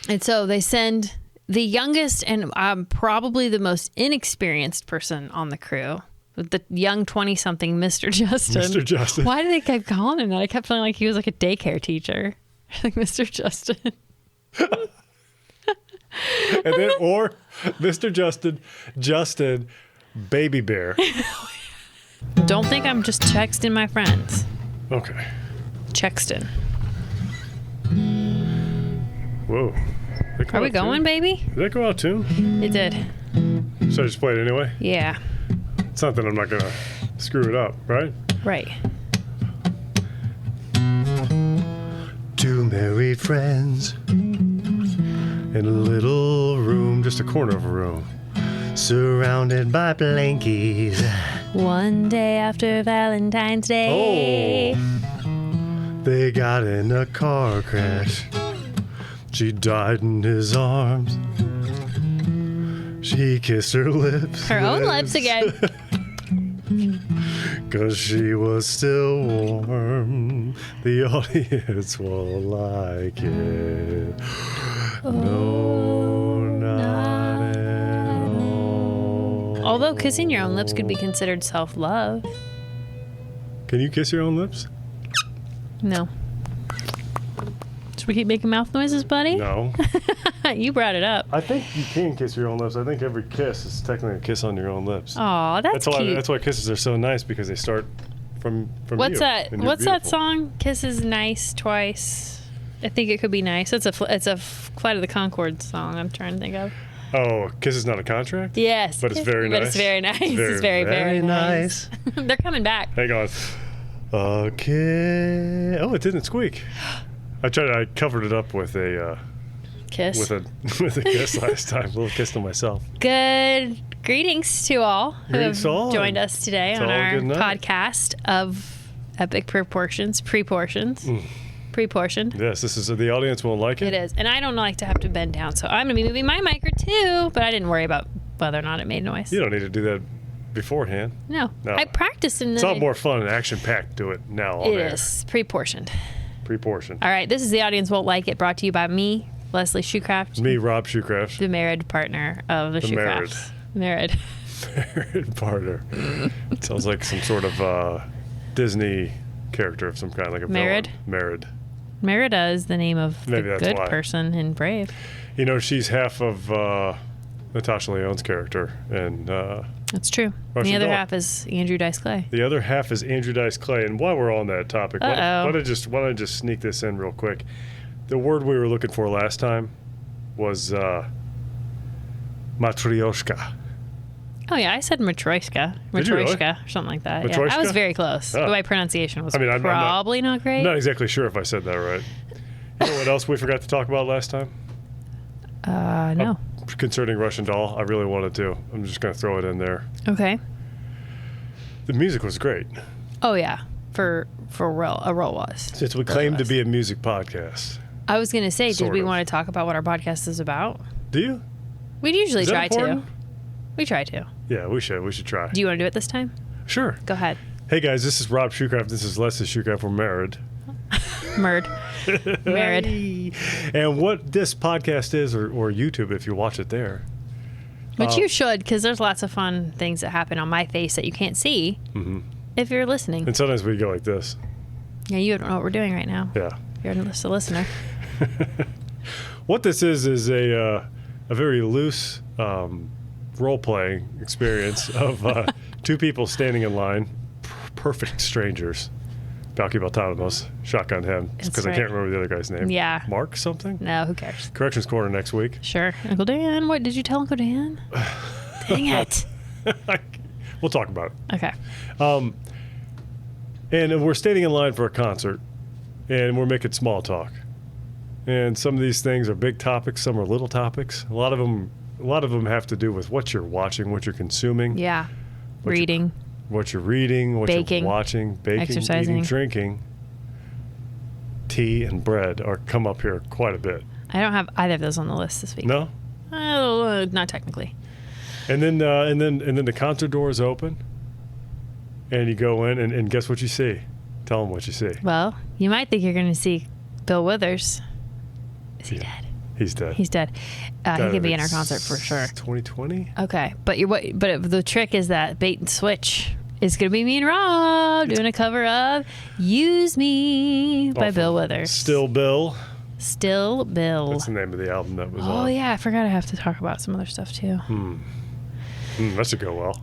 And so they send the youngest and probably the most inexperienced person on the crew, the young 20-something Mr. Justin. Mr. Justin. Why did they keep calling him that? I kept feeling like he was like a daycare teacher. Like Mr. Justin. And then, or Mr. Justin, Baby Bear. Don't think I'm just texting my friends. Okay. Chexton. Whoa. Are we going, baby? Did that go out too? It did. Should I just play it anyway? Yeah. It's not that I'm not going to screw it up, right? Right. Two married friends in a little room, just a corner of a room, surrounded by blankies. One day after Valentine's Day. Oh, they got in a car crash. She died in his arms. She kissed her lips. Her own lips again. 'Cause she was still warm. The audience will like it. No, not at all. Although kissing your own lips could be considered self-love. Can you kiss your own lips? No. Should we keep making mouth noises, buddy? No. You brought it up. I think you can kiss your own lips. I think every kiss is technically a kiss on your own lips. Aw, that's cute. That's why kisses are so nice, because they start from What's you. that? And you're What's that beautiful. song? Kisses nice twice. I think it could be nice. It's a Flight of the Conchords song I'm trying to think of. Oh, kiss is not a contract? Yes. But it's very nice. But it's very nice. It's very, very nice. They're coming back. Hang on. Okay. Oh, it didn't squeak. I covered it up with a Kiss. with a kiss last time. A little kiss to myself. Good greetings to all who Greetings to have all. joined us today It's on all our good night. podcast of epic proportions, pre-portions. Pre-portioned. Yes, this is the audience won't like it. It is. And I don't like to have to bend down, so I'm going to be moving my mic too, but I didn't worry about whether or not it made noise. You don't need to do that beforehand. No. No. I practiced in the... It's a lot more fun and action-packed to do it now on It air. is. Pre-portioned. Pre-portioned. All right. This is The Audience Won't Like It, brought to you by me, Leslie Shoecraft, Me, Rob Shoecraft. the married partner of the married. Shoecrafts. Married. Married partner. It sounds like some sort of Disney character of some kind, like a Married? villain. Married. Merida is the name of Maybe the that's good why. person in Brave. You know, she's half of Natasha Lyonne's character, and That's true. Russian the other doll. half is Andrew Dice Clay. the other half is Andrew Dice Clay. And while we're on that topic, why Uh-oh. don't I just sneak this in real quick? The word we were looking for last time was matryoshka. Oh, yeah. I said Matryoshka. Did you really? Matryoshka, or something like that. Yeah, Matryoshka? I was very close. Oh. But my pronunciation was I mean, I'm not- probably not great. I'm not exactly sure if I said that right. You know what else we forgot to talk about last time? No. Concerning Russian Doll, I really wanted to. I'm just going to throw it in there. Okay. The music was great. Oh, yeah. For real. A roll was. Since we claim to be a music podcast. I was going to say, did Sort we of. want to talk about what our podcast is about? Do you? We usually Is that try important? to. We try to. Yeah, we should. We should try. Do you want to do it this time? Sure. Go ahead. Hey, guys, this is Rob Shoecraft. This is Leslie Shoecraft. We're married. Married. Married. And what this podcast is, or YouTube if you watch it there. Which you should, because there's lots of fun things that happen on my face that you can't see if you're listening. And sometimes we go like this. Yeah, you don't know what we're doing right now. Yeah. You're just a listener. What this is a very loose role-playing experience of two people standing in line, perfect strangers. Balky Baltanimos, shotgun him, That's because right. I can't remember the other guy's name. Yeah. Mark something? No, who cares? Corrections Corner next week. Sure. Uncle Dan, what did you tell Uncle Dan? Dang it. We'll talk about it. Okay. And we're standing in line for a concert, and we're making small talk. And some of these things are big topics, some are little topics. A lot of them have to do with what you're watching, what you're consuming, Yeah. What you- Reading. what you're reading, what Baking. you're watching, baking, Exercising. eating, drinking. Tea and bread are come up here quite a bit. I don't have either of those on the list this week. No? Not technically. And then the concert doors open, and you go in, and guess what you see? Tell them what you see. Well, you might think you're going to see Bill Withers. Is he dead? He's dead. He's dead. He could be in our concert for sure. 2020. Okay, but the trick is that bait and switch is going to be me and Rob doing a cover of "Use Me" by Bill Withers. Still Bill. That's the name of the album that was on. Oh yeah, I forgot I have to talk about some other stuff too. That should go well.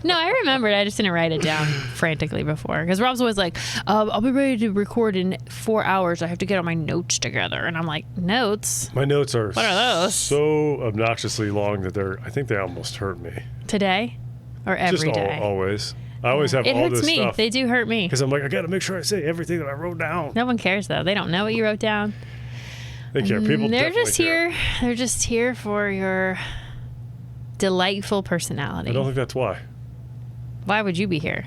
No, I remembered. I just didn't write it down frantically before. Because Rob's always like, I'll be ready to record in 4 hours. I have to get all my notes together. And I'm like, notes? My notes are, what are those? So obnoxiously long that I think they almost hurt me. Today? Or every day? Always. I always have all this stuff. It hurts me. They do hurt me. Because I'm like, I got to make sure I say everything that I wrote down. No one cares, though. They don't know what you wrote down. They care. People They're definitely just care. here. They're just here for your delightful personality. I don't think that's why. Why would you be here?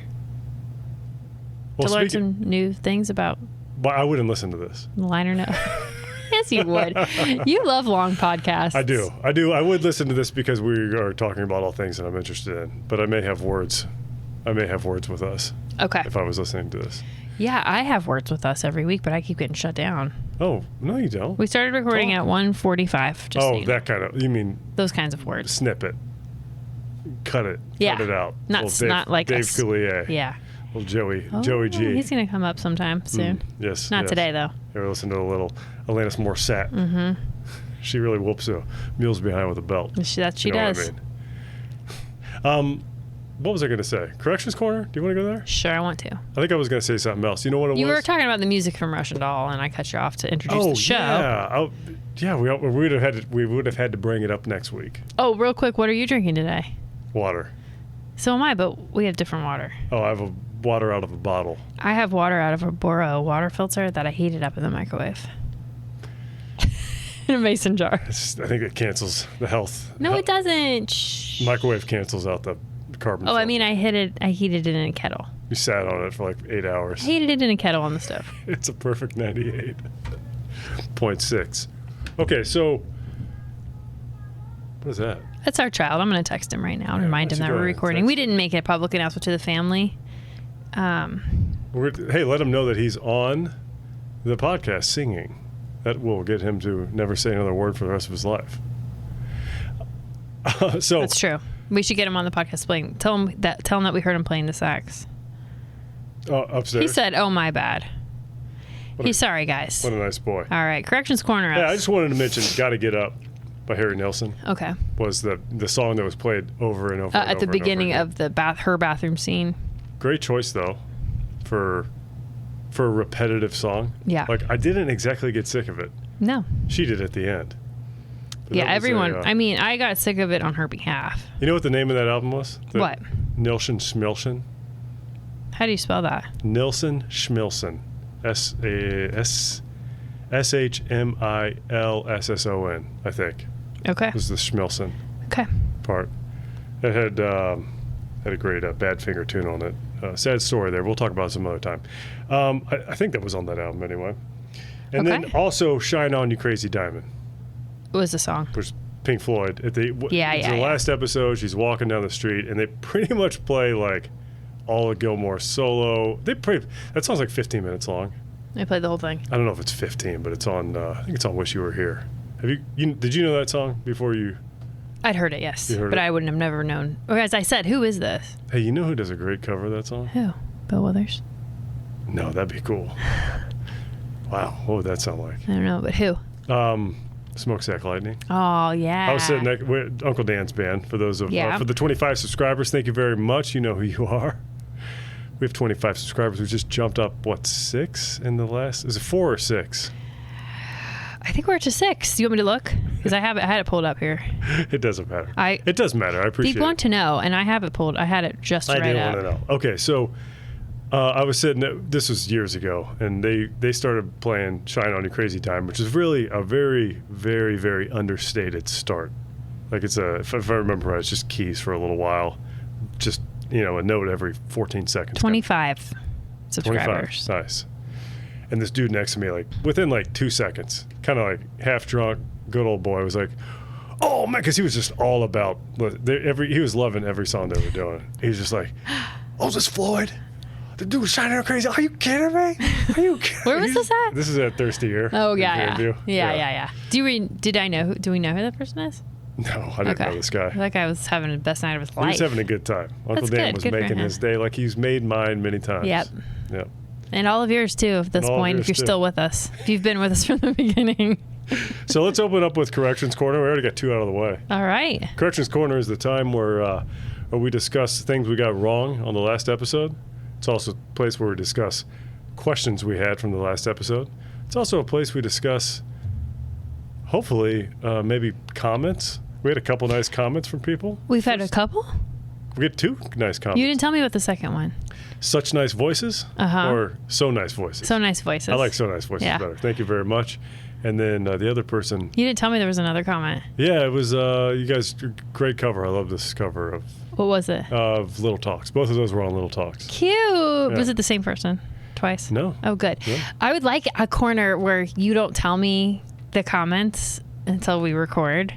Well, to learn some new things about... Well, I wouldn't listen to this. Liner note. Yes, you would. You love long podcasts. I do. I would listen to this because we are talking about all things that I'm interested in. But I may have words. With us. Okay. If I was listening to this. Yeah, I have words with us every week, but I keep getting shut down. Oh, no, you don't. We started recording at 1:45. Oh, that kind of... You mean... Those kinds of words. Snip it. Cut it. Yeah. Cut it out. Not like Dave us. Coulier. Yeah. Little Joey G. He's going to come up sometime soon. Yes. Not today, though. Ever listen to a little Alanis Morissette? Mm-hmm. She really whoops mules behind with a belt. She does. What I mean? What was I going to say? Corrections Corner? Do you want to go there? Sure, I want to. I think I was going to say something else. You know what it was? You were talking about the music from Russian Doll, and I cut you off to introduce the show. Yeah. We would have had to bring it up next week. Oh, real quick, what are you drinking today? Water. So am I, but we have different water. Oh, I have a water out of a bottle. I have water out of a Boro water filter that I heated up in the microwave. In a mason jar. I think it cancels the health. No, it doesn't. Shh. Microwave cancels out the carbon. I mean, I heated it in a kettle. You sat on it for like 8 hours. I heated it in a kettle on the stove. It's a perfect 98.6. Okay, so what is that? That's our child. I'm going to text him right now and remind him that we're recording. We didn't make a public announcement to the family. Hey, let him know that he's on the podcast singing. That will get him to never say another word for the rest of his life. So that's true. We should get him on the podcast playing. Tell him that we heard him playing the sax. Upstairs. He said, "Oh, my bad." He's sorry, guys. What a nice boy. All right, Corrections Corner. Yeah, I just wanted to mention "Gotta Get Up" by Harry Nilsson. Okay. Was the song that was played over and over and at over the beginning of the her bathroom scene. Great choice though, for a repetitive song. Yeah. Like I didn't exactly get sick of it. No. She did at the end. But yeah, everyone. I got sick of it on her behalf. You know what the name of that album was? What? Nilsson Schmilsson. How do you spell that? Nilsson Schmilsson. SHMILSSON, I think. Okay. Was the Schmilsson part. It had a great Badfinger tune on it. Sad story there. We'll talk about it some other time. I think that was on that album anyway. And then also Shine On You Crazy Diamond. What was the song? Which Pink Floyd. The last episode, she's walking down the street, and they pretty much play like all of Gilmore's solo. That song's like 15 minutes long. They played the whole thing. I don't know if it's 15, but it's on. I think it's on "Wish You Were Here." Did you know that song before you? I'd heard it, yes, but I wouldn't have never known. Or as I said, who is this? Hey, you know who does a great cover of that song? Who? Bill Withers? No, that'd be cool. Wow, what would that sound like? I don't know, but who? Smokestack Lightning. Oh, yeah. I was sitting next with Uncle Dan's band. For those of for the 25 subscribers, thank you very much. You know who you are. We have 25 subscribers. We just jumped up, 6 in the last? Is it 4 or 6? I think we're to 6. Do you want me to look? Because I had it pulled up here. It doesn't matter. It does matter. I appreciate it. They want to know, and I have it pulled. I had it just right up. I do want to know. Okay, so I was sitting. This was years ago, and they started playing "Shine On You Crazy Diamond," which is really a very, very, very understated start. Like if I remember right, it's just keys for a little while, just a note every 14 seconds. 25 subscribers. 25. Nice. And this dude next to me, like within 2 seconds, kind of like half drunk, good old boy, was like, "Oh man," because he was just all about. He was loving every song they were doing. He was just like, "Oh, is this Floyd? The dude was shining out crazy. Are you kidding me? Are you kidding Where was this at? This is at Thirsty Ear. Oh, in yeah. Grandview. Yeah. Do we know who that person is? No, I didn't know this guy. That guy was having the best night of his life. He was having a good time. Uncle That's Dan good. was Good for making him. his day like he's made mine many times. Yep. Yep. And all of yours, too, at this all of point, if yours, you're too. still with us. If you've been with us from the beginning. So let's open up with Corrections Corner. We already got 2 out of the way. All right. Corrections Corner is the time where we discuss things we got wrong on the last episode. It's also a place where we discuss questions we had from the last episode. It's also a place we discuss, hopefully, maybe comments. We had a couple nice comments from people. We've had a couple? We had 2 nice comments. You didn't tell me about the second one. Such nice voices or so nice voices? So nice voices. I like so nice voices better. Thank you very much. And then the other person. You didn't tell me there was another comment. Yeah, it was you guys, great cover. I love this cover of What was it? Little Talks. Both of those were on Little Talks. Cute. Was it the same person? Twice? No. Oh, good. No. I would like a corner where you don't tell me the comments until we record.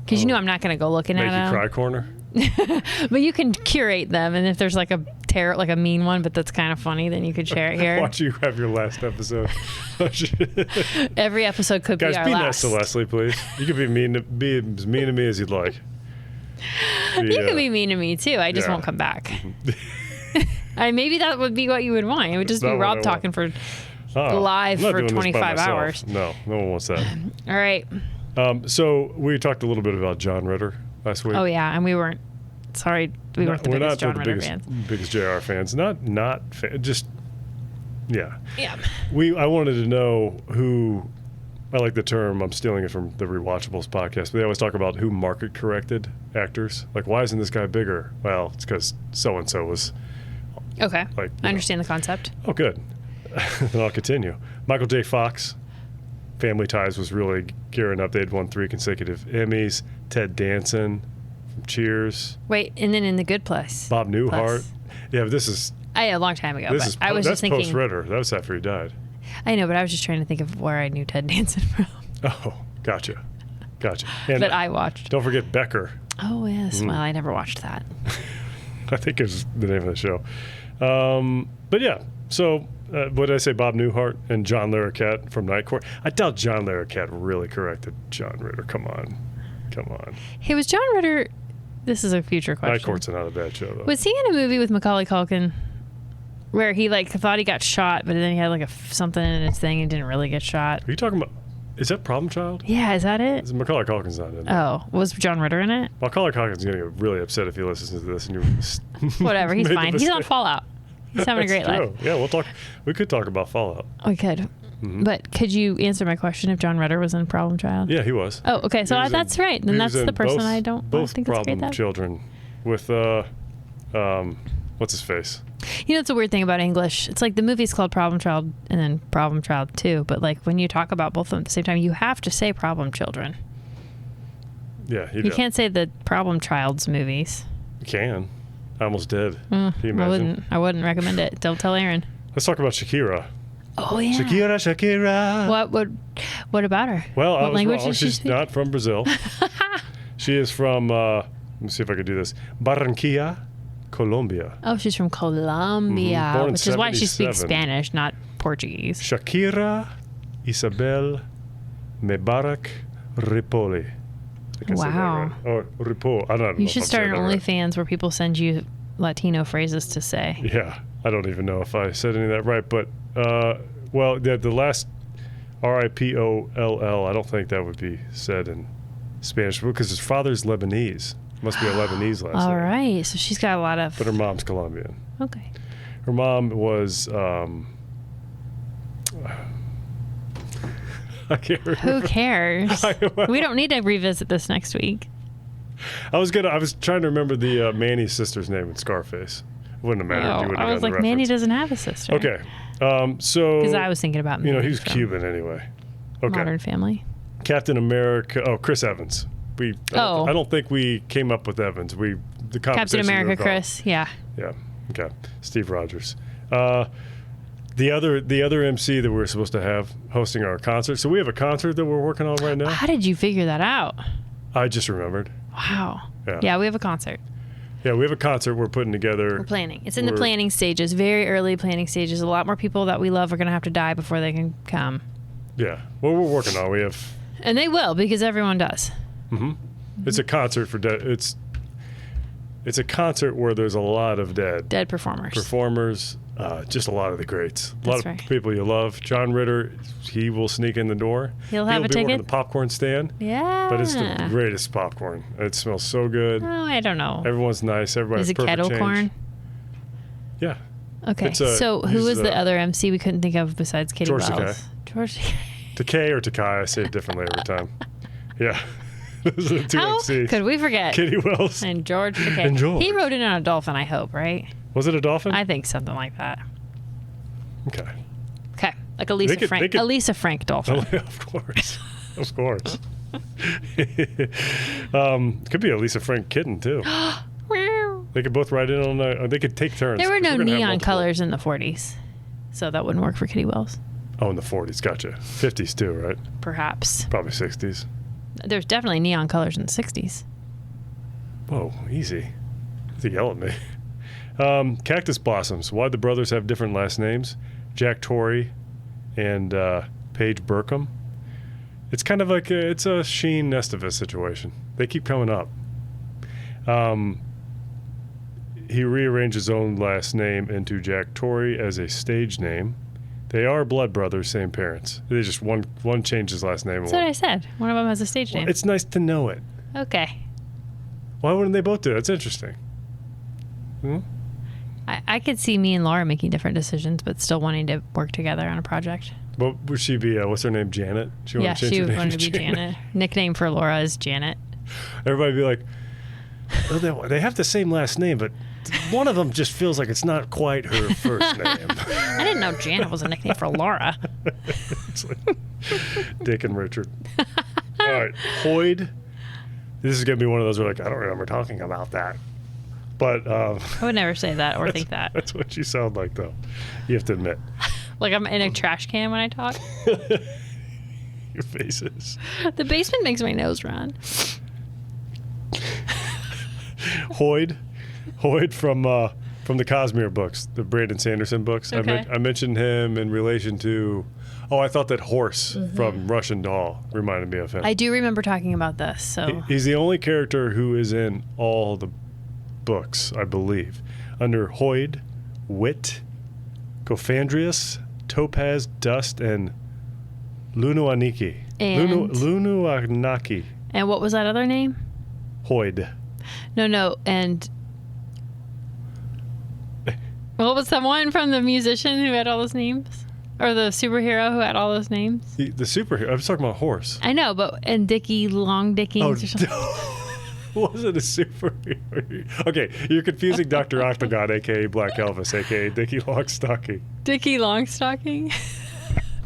Because you know I'm not going to go looking Make at you them. cry corner. But you can curate them, and if there's like a like a mean one, but that's kind of funny, then you could share it here. Watch you have your last episode. Every episode could Guys, be our be last. nice to Leslie, please. You can be as mean to me as you'd like. You can be mean to me too. I just yeah. won't come back. Maybe that would be what you would want. It would just be Not what I Rob want. talking for Oh, live I'm not for doing this by 25 myself. hours. No one wants that. All right. So we talked a little bit about John Ritter last week. Oh yeah, and we weren't. Sorry, we weren't the We're biggest not John the Ritter biggest, fans. biggest JR fans. Just yeah. Yeah. I wanted to know who. I like the term. I'm stealing it from the Rewatchables podcast. But they always talk about who market corrected actors. Like, why isn't this guy bigger? Well, it's because so and so was. Okay. Like, I understand the concept. Oh, good. Then I'll continue. Michael J. Fox. Family Ties was really gearing up. They'd won 3 consecutive Emmys. Ted Danson from Cheers. Wait, and then in The Good Place. Bob Newhart. Yeah, but this is A long time ago. But I was that's just thinking. post Ritter. That was after he died. I know, but I was just trying to think of where I knew Ted Danson from. Oh, gotcha. And That I watched. don't forget Becker. Oh yes. Well, I never watched that. I think is the name of the show. But yeah, so what did I say? Bob Newhart and John Larroquette from Night Court. I doubt John Larroquette really corrected John Ritter. Come on. Hey, was John Ritter? This is a future question. Night Court's not a bad show though. Was he in a movie with Macaulay Culkin where he like thought he got shot, but then he had like something in his thing and didn't really get shot? Are you talking about? Is that Problem Child? Yeah, is that it? Macaulay Culkin's not in it. Oh, was John Ritter in it? Macaulay Culkin's gonna get really upset if he listens to this. And you Whatever, he's made the fine. He's on mistake. Fallout. He's having a great That's life. true. Yeah, we could talk about Fallout. We could. But could you answer my question if John Ritter was in Problem Child? Yeah, he was. Oh, okay. So He was that's in- right. Then he that's was in the person both- I don't both think that's great. Problem Children with what's his face? You know, it's a weird thing about English. It's like the movie's called Problem Child and then Problem Child 2. But like when you talk about both of them at the same time, you have to say Problem Children. Yeah, You can't say the Problem Child's movies. You can. I almost did. Can you imagine? I wouldn't recommend it. Don't tell Aaron. Let's talk about Shakira. Oh yeah. Shakira. What about her? Well, what I was language wrong. does she She's speak? not from Brazil. She is from. Let me see if I can do this. Barranquilla, Colombia. Oh, she's from Colombia, Born in which is why she speaks 77. Spanish, not Portuguese. Shakira Isabel Mebarak Ripoli. I think I said that Wow. right. Or Ripo. I don't know. You if should I'm start an saying that right. OnlyFans where people send you Latino phrases to say. Yeah, I don't even know if I said any of that right, but the last Ripoll, I don't think that would be said in Spanish because his father's Lebanese. Must be a Lebanese last All name. right, so she's got a lot of. But her mom's Colombian. Okay. Her mom was. I can't remember. Who cares? We don't need to revisit this next week. I was trying to remember the Manny sister's name in Scarface. It wouldn't have mattered. Oh, You wouldn't I have was gotten like, the Manny reference. doesn't have a sister. Okay, so Because I was thinking about Manny he's from Cuban anyway. Okay, Modern Family. Captain America. Oh, Chris Evans. I don't think we came up with Evans. The Captain conversation America, revolved- Chris. Yeah. Yeah. Okay. Steve Rogers. The other MC that we were supposed to have hosting our concert. So we have a concert that we're working on right now. How did you figure that out? I just remembered. Wow. Yeah. Yeah, we have a concert. Yeah, we have a concert we're putting together. We're planning. It's in the planning stages, very early planning stages. A lot more people that we love are going to have to die before they can come. Yeah. Well, we're working on it. We have... And they will, because everyone does. Mm-hmm. It's a concert for dead. It's a concert where there's a lot of dead performers. Just a lot of the greats. A lot of people you love. John Ritter, he will sneak in the door. He'll have a be ticket. Working the popcorn stand. Yeah. But it's the greatest popcorn. It smells so good. Oh, I don't know. Everyone's nice. Everybody's perfect. Is it kettle change. corn? Yeah. Okay. So who was the other MC we couldn't think of besides Katie Wells? George Takei. Takei or Takai, I say it differently every time. Yeah. Those are the two How MCs. could we forget? Katie Wells. And George Takei. And George. He rode in on a dolphin, I hope, right? Was it a dolphin? I think something like that. Okay. Okay. Like a Lisa Frank dolphin. Of course. Of course. Could be a Lisa Frank kitten, too. They could both ride in on they could take turns. There were no neon colors in the 40s, so that wouldn't work for Kitty Wells. Oh, in the 40s. Gotcha. 50s, too, right? Perhaps. Probably 60s. There's definitely neon colors in the 60s. Whoa, easy. You yell at me. Cactus Blossoms. Why'd the brothers have different last names? Jack Torrey and Paige Burkham. It's kind of like it's a Sheen Nestivus situation. They keep coming up. He rearranged his own last name into Jack Torrey as a stage name. They are blood brothers, same parents. They just one changed his last name. That's what I said. One of them has a stage name. It's nice to know it. Okay. Why wouldn't they both do it? That's interesting. Hmm? I could see me and Laura making different decisions, but still wanting to work together on a project. What would she be? What's her name? Janet? She wanted to be Janet. Nickname for Laura is Janet. Everybody would be like, oh, they have the same last name, but one of them just feels like it's not quite her first name. I didn't know Janet was a nickname for Laura. It's like Dick and Richard. All right, Hoyd. This is going to be one of those where like, I don't remember talking about that. But I would never say that or think that. That's what you sound like, though. You have to admit. Like I'm in a trash can when I talk. Your faces. The basement makes my nose run. Hoyd from the Cosmere books, the Brandon Sanderson books. Okay. I mentioned him in relation to. Oh, I thought that horse from Russian Doll reminded me of him. I do remember talking about this. So he's the only character who is in all the books, I believe, under Hoyd, Wit, Gofandrius, Topaz, Dust, and Lunuaniki. Lunuanaki. And what was that other name? Hoyd. No, and what was the one from the musician who had all those names? Or the superhero who had all those names? The superhero. I was talking about horse. I know, and Dickie Long Dickings or something. Wasn't a superhero. Okay, you're confusing Dr. Octagon, a.k.a. Black Elvis, a.k.a. Dickie Longstocking. Dickie Longstocking?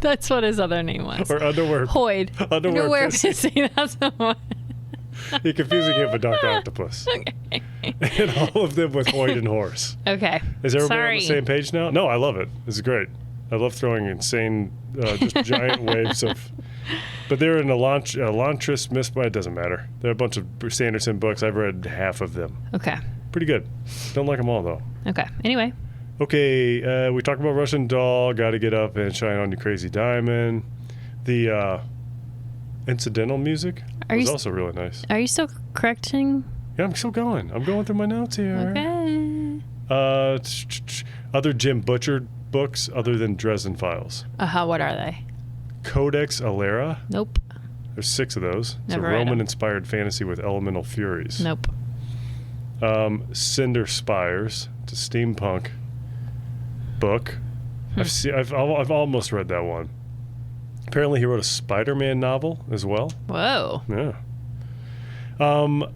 That's what his other name was. Or Underwear. Hoyd. Underwear Pissing. That's the one. You're confusing him with Dr. Octopus. Okay. And all of them with Hoyd and horse. Okay. Is everybody on the same page now? No, I love it. This is great. I love throwing insane, just giant waves of... But they're in Elantris Missed by... It doesn't matter. There are a bunch of Sanderson books. I've read half of them. Okay. Pretty good. Don't like them all, though. Okay. Anyway. Okay, we talked about Russian Doll. Got to Get Up and Shine on You Crazy Diamond. The incidental music was also really nice. Are you still correcting? Yeah, I'm still going. I'm going through my notes here. Okay. Other Jim Butcher books other than Dresden Files. What are they? Codex Alera. Nope. There's 6 of those. It's Never a Roman-inspired fantasy with elemental furies. Nope. Cinder Spires. It's a steampunk book. I've almost read that one. Apparently, he wrote a Spider-Man novel as well. Whoa. Yeah.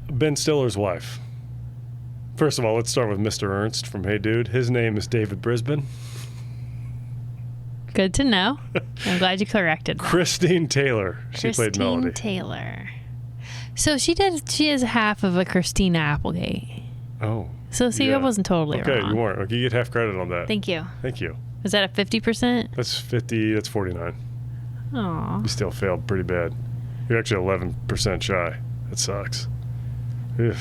Ben Stiller's wife. First of all, let's start with Mr. Ernst from Hey Dude. His name is David Brisbane. Good to know. I'm glad you corrected that. Christine Taylor. She played Melody. Christine Taylor. So she is half of a Christina Applegate. Oh. So see, I wasn't totally wrong. Okay, you weren't. Okay, you get half credit on that. Thank you. Thank you. Is that a 50%? That's 50. That's 49. Aw. You still failed pretty bad. You're actually 11% shy. That sucks. Ugh.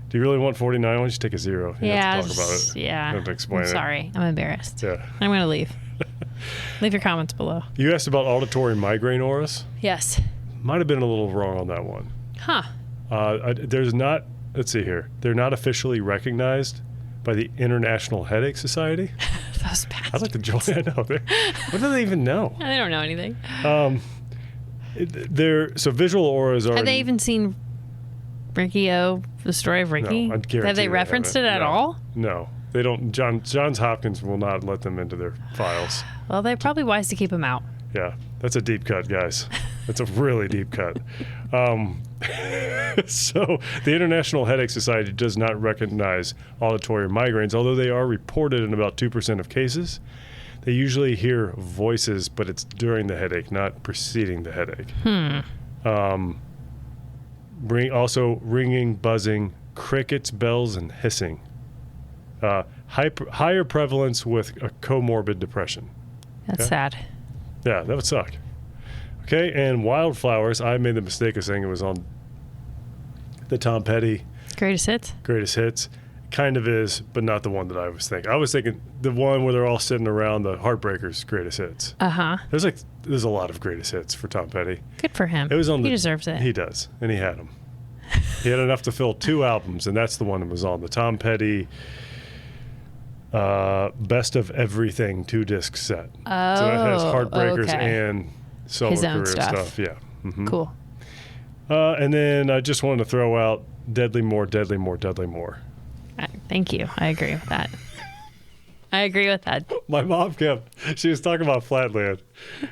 Do you really want 49? Why don't you take a 0? You have to talk about it. Yeah. You have to explain I'm sorry. I'm embarrassed. Yeah. I'm going to leave. Leave your comments below. You asked about auditory migraine auras. Yes. Might have been a little wrong on that one. Huh. There's not, let's see here. They're not officially recognized by the International Headache Society. Those bastards. I'd like to join. I know. What do they even know? They don't know anything. So visual auras are. Have they even seen Ricky O, the story of Ricky? No, I guarantee Have they referenced it at all? No. They don't. Johns Hopkins will not let them into their files. Well, they're probably wise to keep him out. Yeah, that's a deep cut, guys. That's a really deep cut. So the International Headache Society does not recognize auditory migraines, although they are reported in about 2% of cases. They usually hear voices, but it's during the headache, not preceding the headache. Also ringing, buzzing, crickets, bells, and hissing. Higher prevalence with a comorbid depression. That's sad. Yeah, that would suck. Okay, and wildflowers. I made the mistake of saying it was on the Tom Petty Greatest hits? Greatest Hits. Kind of is, but not the one that I was thinking. I was thinking the one where they're all sitting around the Heartbreakers Greatest Hits. Uh-huh. There's a lot of Greatest Hits for Tom Petty. Good for him. It was on he deserves it. He does, and he had them. He had enough to fill 2 albums, and that's the one that was on the Tom Petty Best of Everything 2-disc set. Oh, so that has Heartbreakers okay. and solo His own career stuff. Yeah. Mm-hmm. Cool. And then I just wanted to throw out Deadly More, Deadly More, Deadly More. Thank you. I agree with that. I agree with that. My mom she was talking about Flatland.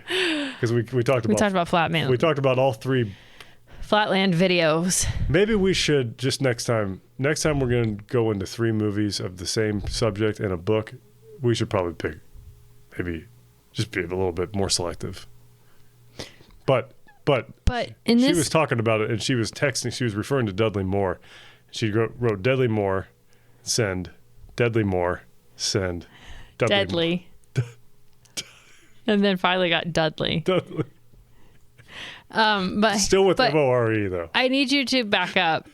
Because we talked about Flatland. We talked about all 3 Flatland videos. Maybe we should just next time we're going to go into 3 movies of the same subject and a book, we should probably pick, maybe just be a little bit more selective. But in she this, was talking about it and she was texting, she was referring to Dudley Moore. She wrote Deadly Moore, send, Deadly Moore, send, Deadly. And then finally got Dudley. Dudley. But Still with M-O-R-E though. I need you to back up.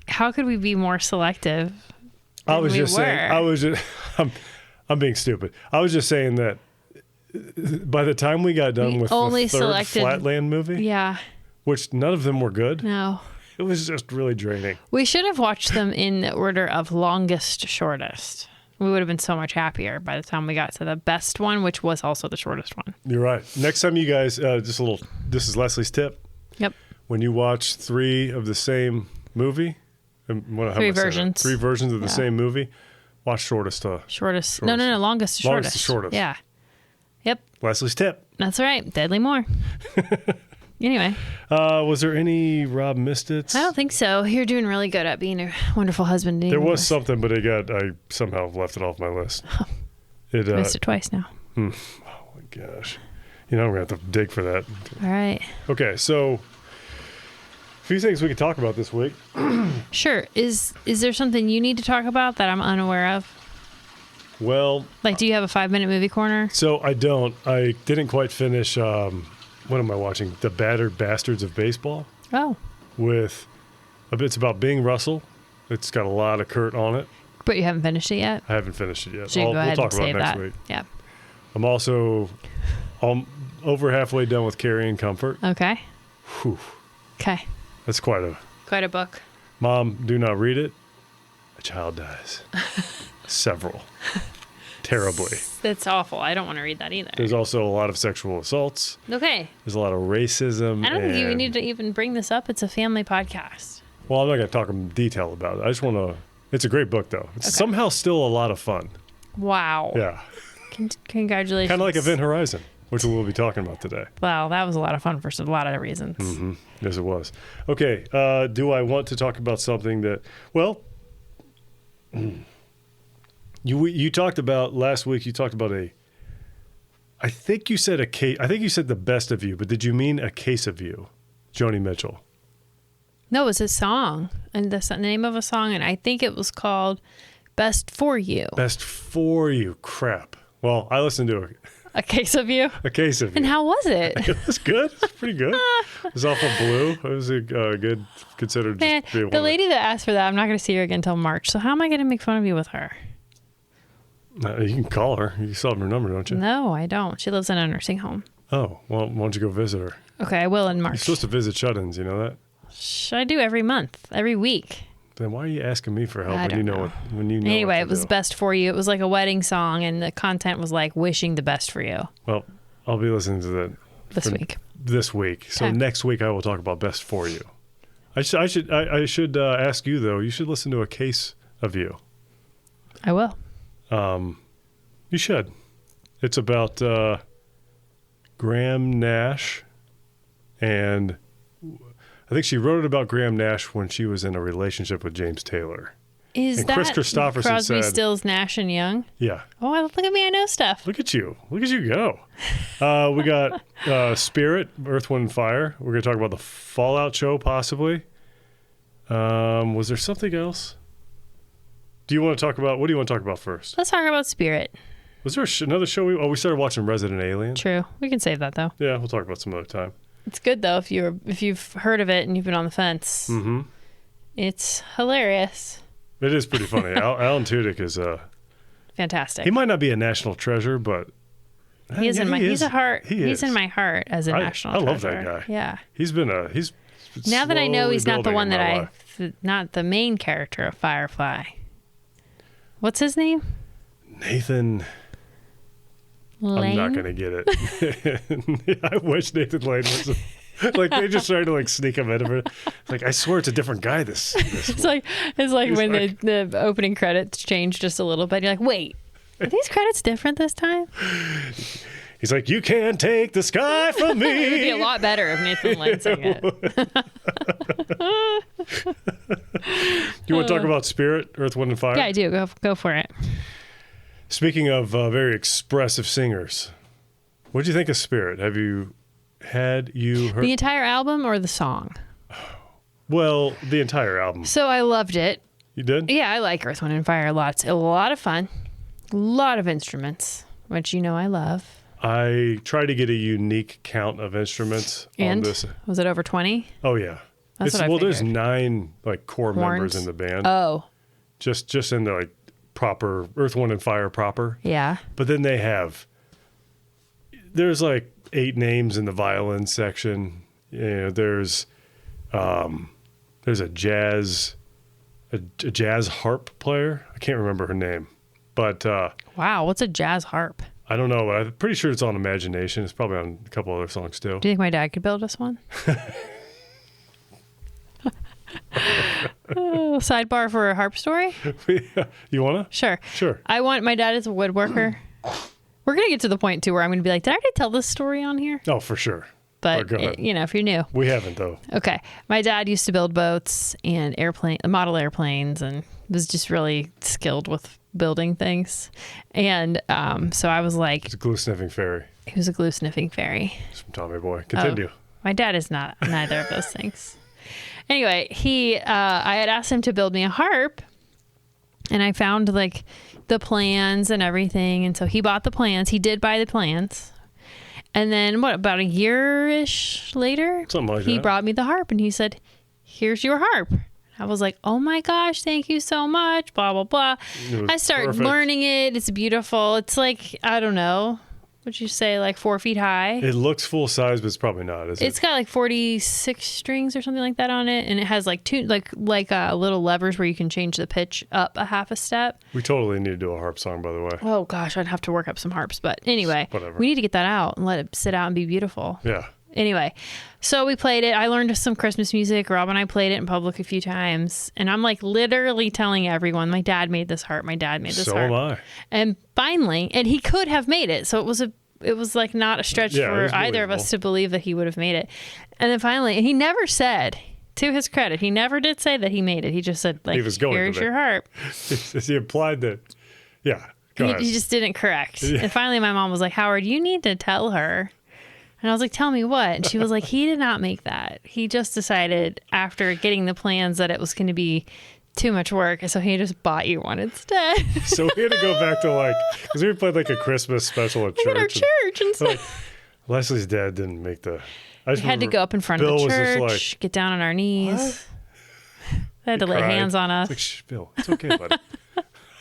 How could we be more selective? I'm being stupid. I was just saying that by the time we got done with the third Flatland movie, yeah, which none of them were good. No. It was just really draining. We should have watched them in the order of longest to shortest. We would have been so much happier by the time we got to the best one, which was also the shortest one. You're right. Next time you guys, this is Leslie's tip. Yep. When you watch 3 of the same movie, 3 versions. 3 versions of the same movie, watch shortest. Shortest. No, longest to shortest. Longest to shortest. Yeah. Yep. Leslie's tip. That's right. Deadly More. Anyway. Was there any Rob missed it? I don't think so. You're doing really good at being a wonderful husband. There was something, but I somehow left it off my list. Missed it twice now. Oh my gosh. I'm going to have to dig for that. All right. Okay, so a few things we could talk about this week. Sure. Is there something you need to talk about that I'm unaware of? Well, do you have a 5-minute movie corner? So I don't. I didn't quite finish. What am I watching? The Battered Bastards of Baseball. Oh. It's about Bing Russell. It's got a lot of Kurt on it. But you haven't finished it yet? I haven't finished it yet. So we'll talk about it next week. Yeah. I'm also over halfway done with Carrie and Comfort. Okay. Whew. Okay. That's quite a book. Mom, do not read it. A child dies. Several. Terribly. That's awful. I don't want to read that either. There's also a lot of sexual assaults. Okay. There's a lot of racism. I don't think you need to even bring this up. It's a family podcast. Well, I'm not going to talk in detail about it. I just want to... It's a great book, though. It's somehow still a lot of fun. Wow. Yeah. Congratulations. Kind of like Event Horizon, which we'll be talking about today. Wow, that was a lot of fun for a lot of reasons. Mm-hmm. Yes, it was. Okay. Do I want to talk about something that... Well... You talked about last week. You talked about I think you said the best of you, but did you mean a case of you, Joni Mitchell? No, it was a song, and the name of a song, and I think it was called "Best for You." Best for You. Crap. Well, I listened to it. A case of you? A case of you. And how was it? It was good. It was pretty good. It was off of Blue. It was a good, considered Man, just to be one the of lady that asked for that, I'm not going to see her again until March. So how am I going to make fun of you with her? You can call her. You still have her number, don't you? No, I don't. She lives in a nursing home. Oh, well, why don't you go visit her? Okay, I will in March. You're supposed to visit shut-ins, you know that? I do every month, every week. Then why are you asking me for help I when you don't know know. when you know? Anyway, what it was to do? best for you. It was like a wedding song, and the content was like wishing the best for you Well, I'll be listening to that this week. This week. So Okay. next week I will talk about best for you. I should ask you though. You should listen to A Case of You. I will. You should. It's about Graham Nash, and I think she wrote it about Graham Nash when she was in a relationship with James Taylor. Is And that Chris Christopherson Crosby, said- Stills, Nash, and Young? Yeah. Oh, look at me. I know stuff. Look at you. Look at you go. We got Spirit, Earth, Wind, and Fire. We're going to talk about the Fallout show, possibly. Was there something else? What do you want to talk about first? Let's talk about Spirit. Was there another show? We started watching Resident Alien. True. We can save that, though. Yeah, we'll talk about some other time. It's good, though, if you've heard of it and you've been on the fence. Mm-hmm. It's hilarious. It is pretty funny. Alan Tudyk is Fantastic. he might not be a national treasure, but He's in my is. heart. He He's is. in my heart as a national I treasure. love that guy. Yeah. He's Now that I know he's not the slowly one building in that my life. not the main character of Firefly. What's his name? Nathan. Lane? I'm not gonna get it. I wish Nathan Lane was like they just tried to like sneak him in. Like I swear it's a different guy. This It's like He's when like- the opening credits change just a little bit. You're like, wait, are these credits different this time? He's like, you can't take the sky from It would be me. a lot better if Nathan Lane sang it. You want to talk about Spirit, Earth, Wind, and Fire? Yeah, I do. Go for it. Speaking of very expressive singers, what did you think of Spirit? Have you heard? The entire album or the song? Well, the entire album. So I loved it. You did? Yeah, I like Earth, Wind, and Fire a lot. It's a lot of fun. A lot of instruments, which you know I love. I tried to get a unique count of instruments on And this. was it over 20? Oh yeah. That's what I there's figured. 9 like core members Horns? in the band. Oh, Just in the like proper Earth, Wind, and Fire proper. yeah. But then there's like 8 names in the violin section. You know, there's a jazz harp player. I can't remember her name, but Wow, what's a jazz harp? I don't know. But I'm pretty sure it's on Imagination. It's probably on a couple other songs too. Do you think my dad could build us one? Oh, sidebar for a harp story? You wanna? Sure. Sure. My dad is a woodworker. We're going to get to the point too where I'm going to be like, did I already tell this story on here? Oh, for sure. But, go ahead. if you're new. We haven't though. Okay. My dad used to build boats and model airplanes and was just really skilled with building things. And so I was like, It's a glue sniffing fairy. he was a glue sniffing fairy. It's from Tommy Boy. Continue. My dad is not neither of those things. Anyway, I had asked him to build me a harp, and I found like the plans and everything. And so he bought the plans. He did buy the plans. And then about a year-ish later, Something like he that. brought me the harp and he said, "Here's your harp." I was like, "Oh my gosh, thank you so much, blah, blah, blah." It was I started perfect. learning it. It's beautiful. It's like, I don't know, what'd you say, like 4 feet high? It looks full size, but it's probably not, is It's it? got like 46 strings or something like that on it, and it has like little levers where you can change the pitch up a half a step. We totally need to do a harp song, by the way. Oh gosh, I'd have to work up some harps, but anyway, Whatever. we need to get that out and let it sit out and be beautiful. Yeah. Anyway, so we played it. I learned some Christmas music. Rob and I played it in public a few times, and I'm like literally telling everyone, "My dad made this harp. My dad made this So harp." am I. And finally, and he could have made it, so it was like not a stretch Yeah, it for was either of us believable. to believe that he would have made it. And then finally, and he never said, to his credit, he never did say that he made it. He just said, like, He was going to "Here's make your harp." He implied that. Yeah. Go ahead. He just didn't correct. Yeah. And finally, my mom was like, "Howard, you need to tell her." And I was like, "Tell me what?" And she was like, "He did not make that. He just decided after getting the plans that it was going to be too much work, so he just bought you one instead. So we had to go back to because we played a Christmas special at church. At our church. And so Leslie's dad didn't make the... we had to go up in front of the church, get down on our knees. What? They had to lay hands on us. Shh, Bill, it's okay, buddy.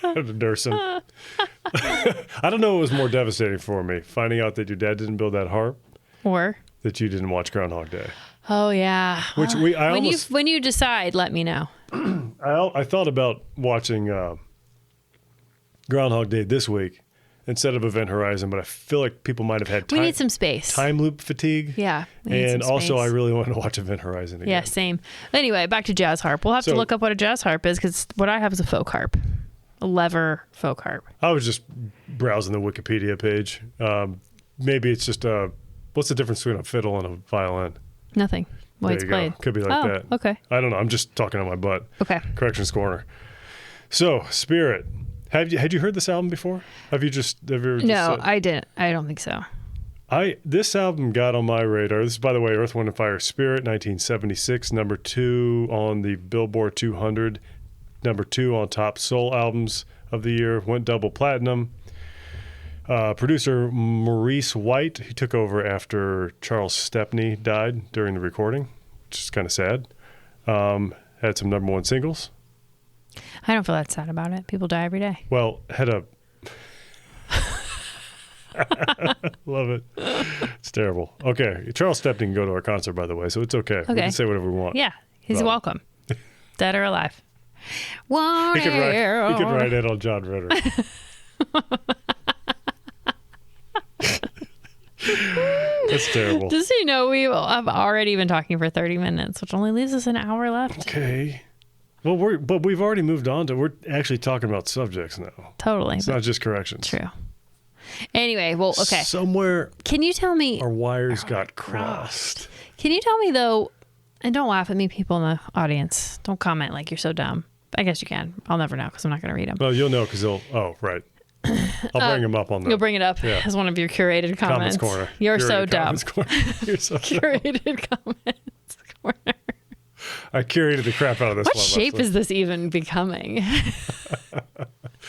I had to nurse him. I don't know what was more devastating for me, finding out that your dad didn't build that harp, or that you didn't watch Groundhog Day. Oh yeah. Which when you decide, let me know. I thought about watching Groundhog Day this week instead of Event Horizon, but I feel like people might have had we need some space. Time loop fatigue. Yeah. And also, I really wanted to watch Event Horizon again. Yeah, same. Anyway, back to jazz harp. We'll have to look up what a jazz harp is, because what I have is a folk harp. A lever folk harp. I was just browsing the Wikipedia page. Maybe it's just what's the difference between a fiddle and a violin? Nothing. Well, there it's you played. Go. Could be like that. Okay. I don't know. I'm just talking on my butt. Okay. Corrections corner. So, Spirit. Had you heard this album before? No, I didn't. I don't think so. This album got on my radar. This is, by the way, Earth, Wind & Fire, Spirit, 1976, number 2 on the Billboard 200, number 2 on top soul albums of the year, went double platinum. Producer Maurice White, he took over after Charles Stepney died during the recording, which is kind of sad. Had some number 1 singles. I don't feel that sad about it. People die every day. Well, love it. It's terrible. Okay. Charles Stepney can go to our concert, by the way, so it's okay. We can say whatever we want. Yeah. He's welcome. Dead or alive. He could write it on John Ritter. That's terrible. Just so you know, I've already been talking for 30 minutes, which only leaves us an hour left. Okay. Well, we've already moved on we're actually talking about subjects now. Totally. It's not just corrections. True. Anyway, well, okay. Somewhere. Can you tell me our wires got crossed? Can you tell me though, and don't laugh at me, people in the audience. Don't comment like you're so dumb. I guess you can. I'll never know because I'm not going to read them. Well, you'll know because they'll. Oh, right. I'll bring them up on the. You'll bring it up as one of your curated comments. Comments corner. You're so dumb. You're so curated comments corner. I curated the crap out of this. What shape is this even becoming?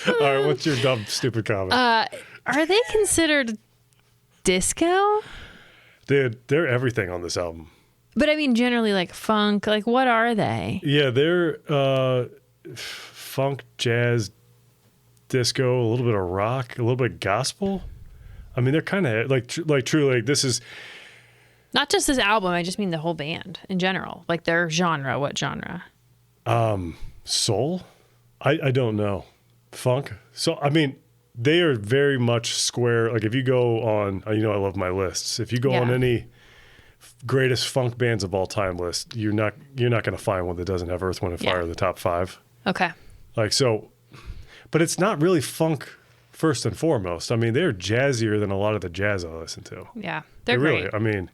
All right, what's your dumb, stupid comment? Are they considered disco? Dude, they're everything on this album. But I mean, generally like funk. Like, what are they? Yeah, they're funk, jazz, disco, a little bit of rock, a little bit of gospel. I mean, they're kind of like truly. This is not just this album. I just mean the whole band in general. Like their genre. What genre? Soul. I don't know. Funk. So I mean, they are very much square. Like if you go on, I love my lists. If you go on any greatest funk bands of all time list, you're not going to find one that doesn't have Earth, Wind & Fire in the top 5. Okay. Like so, but it's not really funk first and foremost. I mean, they're jazzier than a lot of the jazz I listen to. Yeah, they're great. Really, I mean,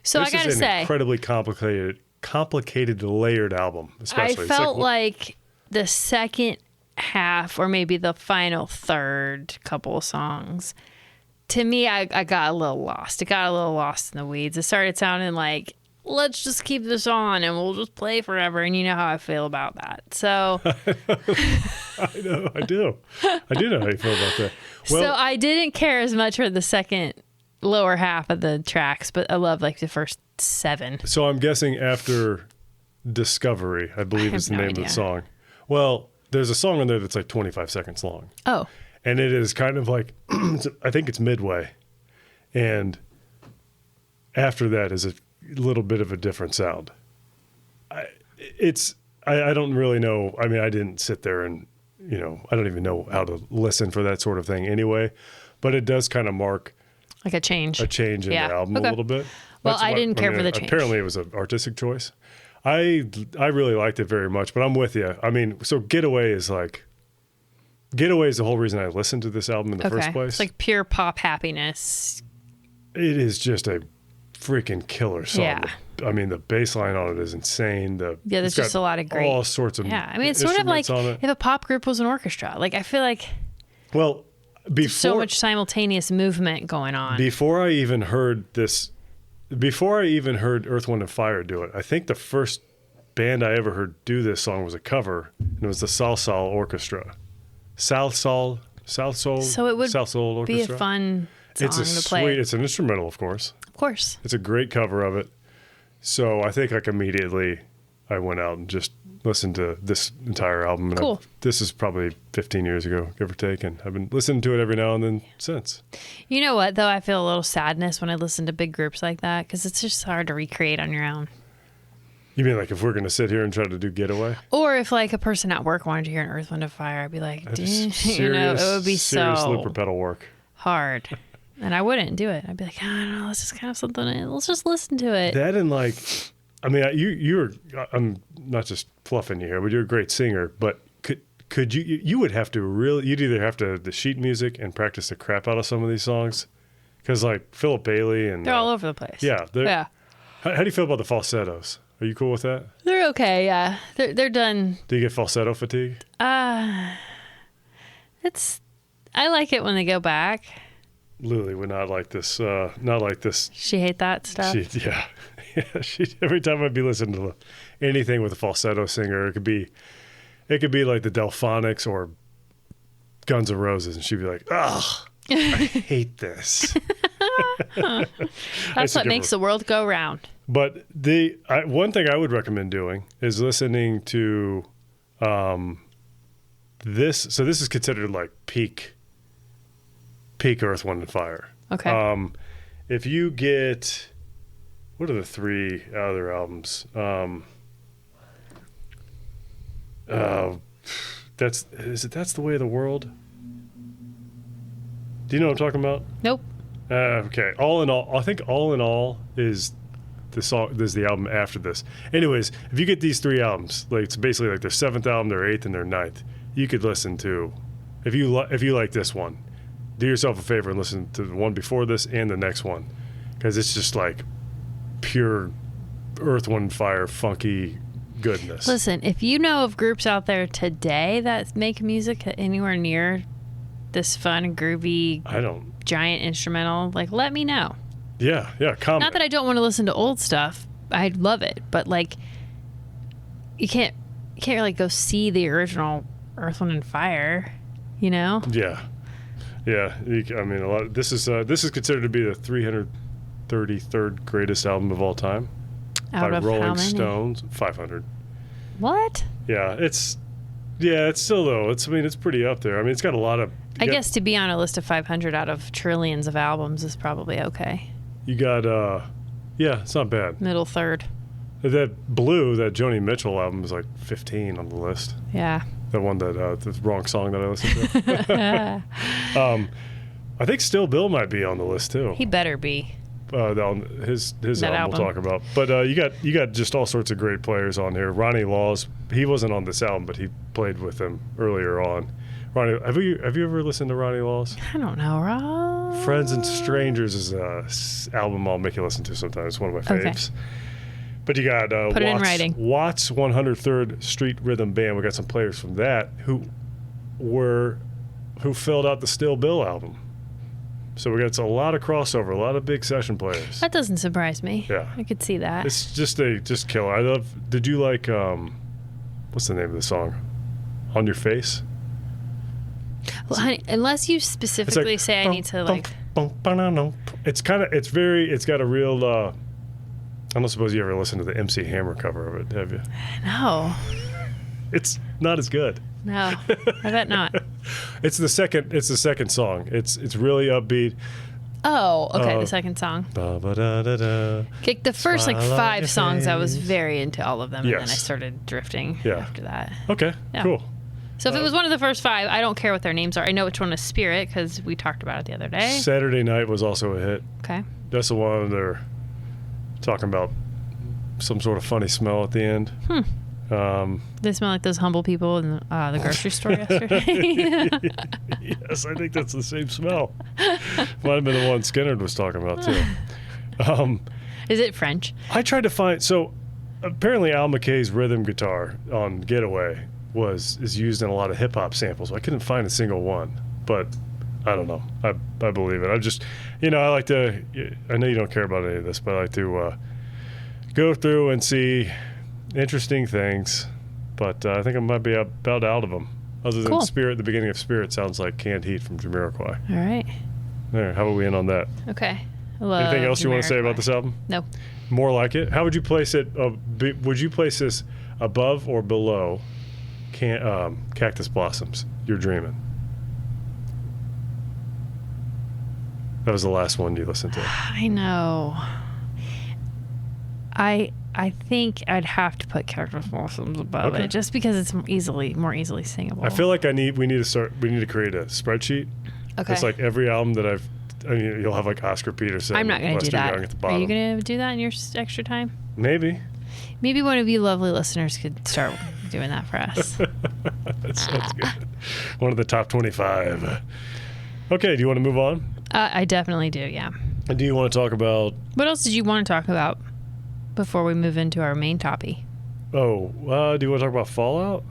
so I gotta say, incredibly complicated, layered album. Especially, I felt like the second half, or maybe the final third couple of songs, to me, I got a little lost. It got a little lost in the weeds. It started sounding like, let's just keep this on and we'll just play forever. And you know how I feel about that. So I know, I do. I do know how you feel about that. Well, so I didn't care as much for the second lower half of the tracks, but I love like the first 7. So I'm guessing after Discovery, I believe is the name of the song. Well, there's a song on there that's like 25 seconds long. Oh. And it is kind of like, I think it's midway. And after that is a little bit of a different sound. I don't really know. I mean, I didn't sit there and, I don't even know how to listen for that sort of thing anyway. But it does kind of mark like a change in the album a little bit. Well, I didn't care for the change. Apparently it was an artistic choice. I really liked it very much, but I'm with you. I mean, so Getaway is the whole reason I listened to this album in the first place. It's like pure pop happiness. It is just a freaking killer song. Yeah. I mean, the bass line on it is insane. There's just a lot of great. All sorts of I mean, it's sort of like if a pop group was an orchestra. Like, I feel like so much simultaneous movement going on. Before I even heard Earth, Wind & Fire do it, I think the first band I ever heard do this song was a cover, and it was the Salsoul Orchestra. Salsoul So it would Orchestra. be a fun song to play. It's an instrumental, of course. Of course. It's a great cover of it. So I think like immediately I went out and just listened to this entire album. And Cool. This is probably 15 years ago, give or take, and I've been listening to it every now and then since. You know what, though? I feel a little sadness when I listen to big groups like that because it's just hard to recreate on your own. You mean like if we're going to sit here and try to do Getaway? Or if like a person at work wanted to hear an Earth, Wind & Fire, I'd be like, That damn, is it would be serious so looper pedal work. hard. And I wouldn't do it. I'd be like, I don't know, let's just kind of something. Let's just listen to it. That and like, I mean, I'm not just fluffing you here, but you're a great singer. But could you would have to really, you'd either have to the sheet music and practice the crap out of some of these songs, because like Philip Bailey and They're all over the place. Yeah, Yeah. How do you feel about the falsettos? Are you cool with that? They're okay. Yeah. They're done. Do you get falsetto fatigue? I like it when they go back. Lily would not like this. Not like this. She hate that stuff. Yeah. Every time I'd be listening to anything with a falsetto singer, it could be like the Delphonics or Guns N' Roses, and she'd be like, "Ugh, I hate this." That's what makes the world go round. But one thing I would recommend doing is listening to this. So this is considered like peak Earth, Wind & Fire. Okay. If you get, what are the 3 other albums? That's the Way of the World? Do you know what I'm talking about? Nope. Okay. All in All, I think All in All is the song. This is the album after this. Anyways, if you get these 3 albums, like it's basically like their 7th album, their 8th, and their 9th, you could listen to. If you like this one, do yourself a favor and listen to the one before this and the next one, because it's just like pure Earth, Wind & Fire, funky goodness. Listen, if you know of groups out there today that make music anywhere near this fun, groovy, giant instrumental, like let me know. Yeah, comment. Not that I don't want to listen to old stuff. I'd love it, but like you can't really go see the original Earth, Wind & Fire, you know? Yeah. I mean, a lot. This is considered to be the 333rd greatest album of all time Out by of Rolling how many? Stones. 500. What? Yeah, it's still though. It's pretty up there. I mean, it's got a lot of. I guess to be on a list of 500 out of trillions of albums is probably okay. You got it's not bad. Middle third. That Joni Mitchell album is like 15 on the list. Yeah. The one that the wrong song that I listened to. I think Still Bill might be on the list too. He better be. On his album we'll talk about. But you got just all sorts of great players on here. Ronnie Laws, he wasn't on this album, but he played with them earlier on. Ronnie, have you ever listened to Ronnie Laws? I don't know, Rob. Friends and Strangers is a album I'll make you listen to sometimes. It's one of my faves. Okay. But you got Put it in writing. Watts 103rd Street Rhythm Band. We got some players from that who filled out the Still Bill album. So we got a lot of crossover, a lot of big session players. That doesn't surprise me. Yeah, I could see that. It's just killer. Did you like what's the name of the song? On Your Face? Well, honey, unless you specifically say I need to like. It's got a real. I don't suppose you ever listened to the MC Hammer cover of it, have you? No. It's not as good. No, I bet not. It's the second song. It's really upbeat. Oh, okay, the second song. Okay, the first like 5 songs, I was very into all of them, and then I started drifting after that. Okay, cool. So if it was one of the first 5, I don't care what their names are. I know which one is Spirit because we talked about it the other day. Saturday Night was also a hit. Okay. That's the one they're talking about some sort of funny smell at the end. They smell like those humble people in the grocery store yesterday. Yes, I think that's the same smell. Might have been the one Skinner was talking about too. Is it French? I tried to find. So apparently Al McKay's rhythm guitar on Getaway is used in a lot of hip hop samples. I couldn't find a single one, but I don't know. I believe it. I just, I like to. I know you don't care about any of this, but I like to go through and see interesting things, but I think I might be about out of them. Other than Cool. Spirit, the beginning of Spirit sounds like Canned Heat from Jamiroquai. All right. There, how about we end on that? Okay. I love Anything else you want to say Jamiroquai. about this album? No. More like it? How would you place it? Would you place this above or below Cactus Blossoms? You're Dreaming. That was the last one you listened to. I know. I think I'd have to put Cactus Blossoms above Okay. it just because it's more easily singable. I feel like we need to create a spreadsheet. Okay. It's like every album that you'll have like Oscar Peterson. I'm not going to do Lester that. Young at the Are bottom. you going to do that in your extra time? Maybe. Maybe one of you lovely listeners could start doing that for us. That sounds good. One of the top 25. Okay, do you want to move on? I definitely do, yeah. And do you want to talk about... What else did you want to talk about before we move into our main topic? do you want to talk about Fallout?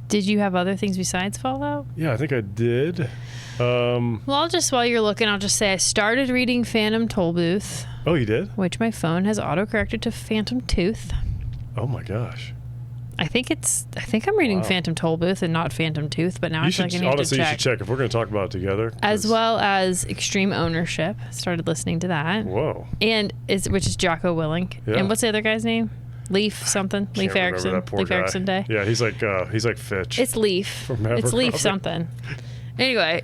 Did you have other things besides Fallout? Yeah, I think I did. Well, while you're looking, I'll just say I started reading Phantom Tollbooth, Oh, you did? which my phone has autocorrected to Phantom Tooth. Oh my gosh. I think I'm reading Wow. Phantom Tollbooth and not Phantom Tooth, but now I feel like I need Honestly, to you check. should check if we're going to talk about it together. As 'cause- well as Extreme Ownership. Started listening to that. Whoa. And which is Jocko Willink. Yeah. And what's the other guy's name? Leaf something. Can't Leaf remember Erikson. that poor Leaf guy. Erikson Day. Yeah, he's like Fitch. It's Leaf. From Maverick It's Leaf Robin. something. Anyway,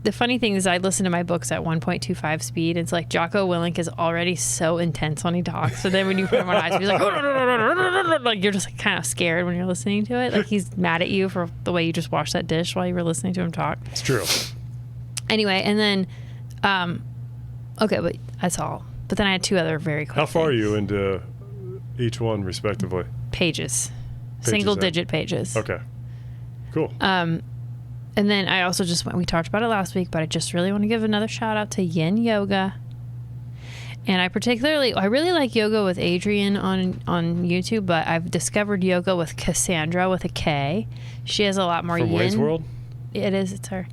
the funny thing is I listen to my books at 1.25 speed. It's like Jocko Willink is already so intense when he talks. So then when you put him on high speed, he's like, like you're just like kind of scared when you're listening to it. Like he's mad at you for the way you just washed that dish while you were listening to him talk. It's true. Anyway, and then, okay, but that's all. But then I had two other very quick How far are things. you into each one, respectively? Pages. Pages Single in. digit pages. Okay. Cool. And then I also we talked about it last week, but I just really want to give another shout out to Yin Yoga. And I really like yoga with Adrienne on YouTube, but I've discovered yoga with Cassandra with a K. She has a lot more From yin. Wayne's World? It's her.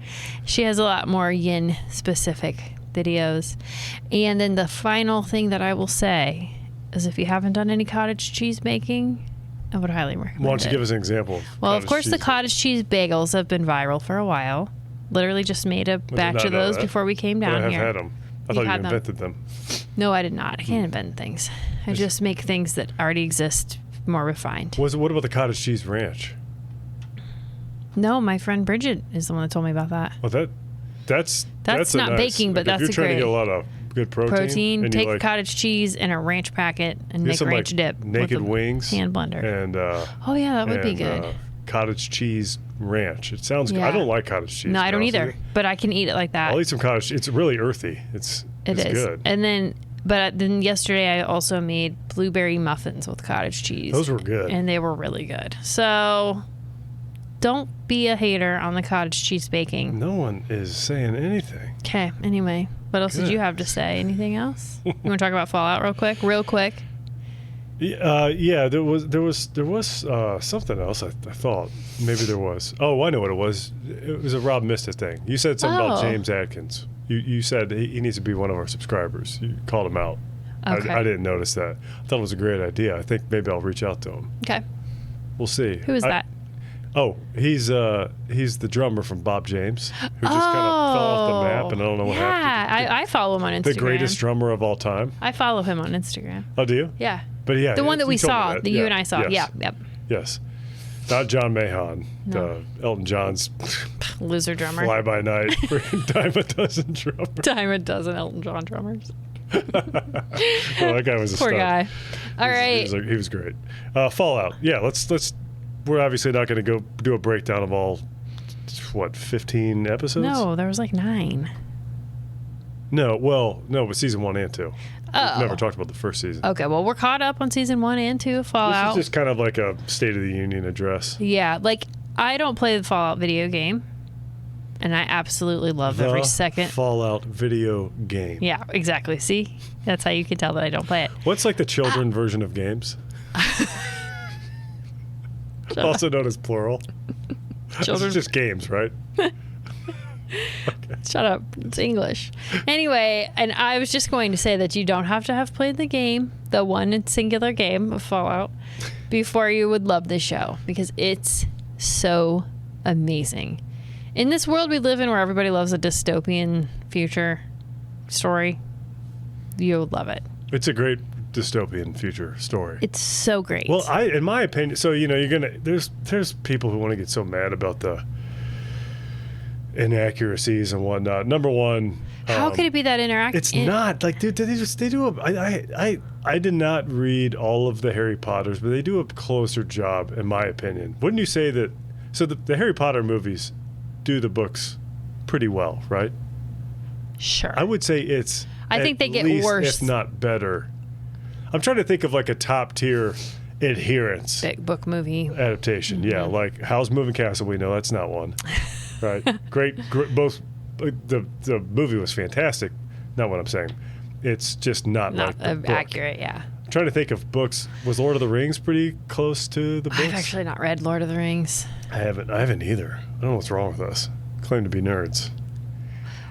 She has a lot more yin specific videos. And then the final thing that I will say is if you haven't done any cottage cheese making, I would highly recommend Why don't you it. give us an example? Well, of course, the cheese? cottage cheese bagels have been viral for a while. Literally just made a batch not of know those that. before we came But down I have here. had them. I You thought you had them. invented them. No, I did not. I can't invent things. I just make things that already exist more refined. What about the cottage cheese ranch? No, my friend Bridget is the one that told me about that. Well, that's a not nice- baking, but like, that's if you're trying to great. get a lot of good protein. And Take you like, cottage cheese and a ranch packet and get make some ranch like dip. naked with a wings hand blender. and Oh yeah, that would be good. Cottage cheese ranch. It sounds. Yeah. I don't like cottage cheese. No, to I be don't honest either. with you. But I can eat it like that. I'll eat some cottage. It's really earthy. It's It is. good. And then yesterday I also made blueberry muffins with cottage cheese. Those were good. And they were really good. So don't be a hater on the cottage cheese baking. No one is saying anything. Okay, anyway. What else did you have to say? Anything else? You want to talk about Fallout real quick? Real quick. Yeah, there was something else. I thought maybe there was. Oh, I know what it was. It was a Rob Mista thing. You said something about Oh. James Adkins. You said he needs to be one of our subscribers. You called him out. Okay. I didn't notice that. I thought it was a great idea. I think maybe I'll reach out to him. Okay. We'll see. Who is that? Oh, he's the drummer from Bob James, who just kind of fell off the map, and I don't know what happened. Yeah, I follow him on Instagram. The greatest drummer of all time. I follow him on Instagram. Oh, do you? Yeah. But yeah, The one that you we told me saw, that you and I saw. Yes. Yeah, yep. Yes. Not John Mahon, No. Elton John's Loser drummer. fly by night, freaking dime a dozen drummer. Dime a dozen Elton John drummers. Well, that guy was a Poor stud. guy. All right. He was great. Fallout. Yeah, let's. We're obviously not going to go do a breakdown of all, 15 episodes? No, there was like 9. No, but season 1 and 2. Oh. We've never talked about the first season. Okay, well, we're caught up on season 1 and 2 of Fallout. This is just kind of like a State of the Union address. Yeah, like, I don't play the Fallout video game, and I absolutely love every The second. Fallout video game. Yeah, exactly. See? That's how you can tell that I don't play it. What's like the children version of games? Also known as plural. Children. It's just games, right? Shut up. It's English. Anyway, and I was just going to say that you don't have to have played the game the one and singular game of Fallout before you would love this show, because it's so amazing. In this world we live in where everybody loves a dystopian future story, you would love it. It's a great dystopian future story. It's so great. Well, in my opinion, so there's people who want to get so mad about the inaccuracies and whatnot. Number one, how could it be that interactive? It's not like, dude, I did not read all of the Harry Potters, but they do a closer job, in my opinion. Wouldn't you say that? So the Harry Potter movies do the books pretty well, right? Sure. I would say it's. I think they get worse, if not better. I'm trying to think of like a top tier adherence big book movie adaptation. Mm-hmm. Yeah, like Howl's Moving Castle. We know that's not one. Right? great. Both. The movie was fantastic. Not what I'm saying. It's just not like the book. Accurate. Yeah. I'm trying to think of books. Was Lord of the Rings pretty close to the books? I've actually not read Lord of the Rings. I haven't either. I don't know what's wrong with us. Claim to be nerds.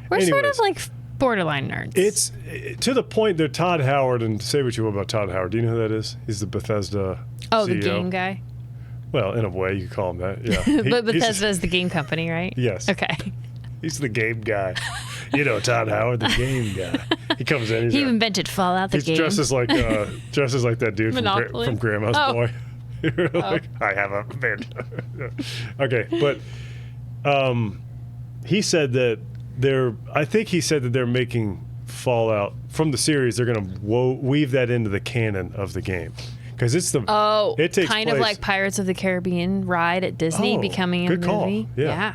We're sort of like borderline nerds. It's to the point that Todd Howard, and say what you will about Todd Howard. Do you know who that is? He's the Bethesda CEO. The game guy? Well, in a way, you could call him that, yeah. But Bethesda is the game company, right? Yes. Okay. He's the game guy. You know, Todd Howard, the game guy. He comes in. He invented Fallout, the game. He dresses like that dude from Grandma's Boy. Like, I have a band. Okay, but he said that they're making Fallout from the series. They're going to weave that into the canon of the game, because it's the it takes kind of like Pirates of the Caribbean ride at Disney becoming a movie. Yeah.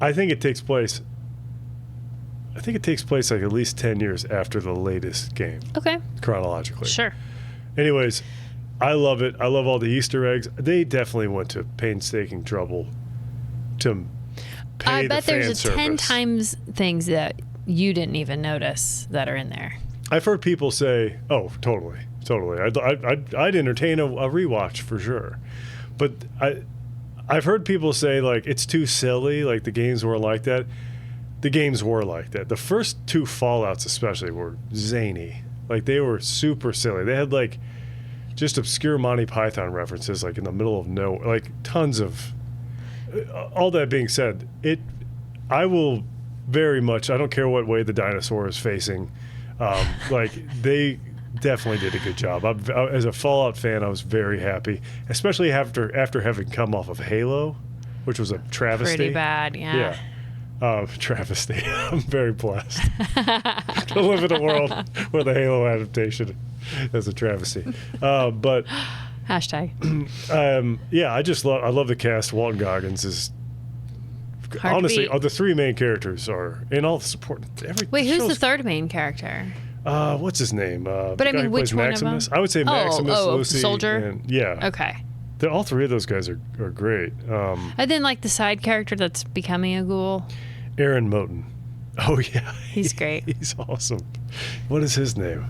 I think it takes place. Like at least 10 years after the latest game. Okay. Chronologically. Sure. Anyways, I love it. I love all the Easter eggs. They definitely went to painstaking trouble to pay the fan service. I bet there's 10 times things that you didn't even notice that are in there. I've heard people say, "Oh, totally. I'd entertain a rewatch for sure," but I've heard people say like it's too silly. Like the games weren't like that. The games were like that. The first two Fallouts especially were zany. Like they were super silly. They had like just obscure Monty Python references like in the middle of nowhere. Like tons of. All that being said, I will very much. I don't care what way the dinosaur is facing. Like they definitely did a good job. As a Fallout fan, I was very happy, especially after having come off of Halo, which was a travesty. Pretty bad, yeah. Travesty. I'm very blessed to live in a world where the Halo adaptation is a travesty. But hashtag. Yeah, I love the cast. Walton Goggins is honestly the three main characters are in all the support. Wait, who's the third main character? What's his name? But I mean, which one Maximus? of them? I would say Maximus, Lucy, Soldier. And, yeah. Okay. All three of those guys are great. And then like the side character that's becoming a ghoul. Aaron Moten. Oh yeah, he's great. He's awesome. What is his name?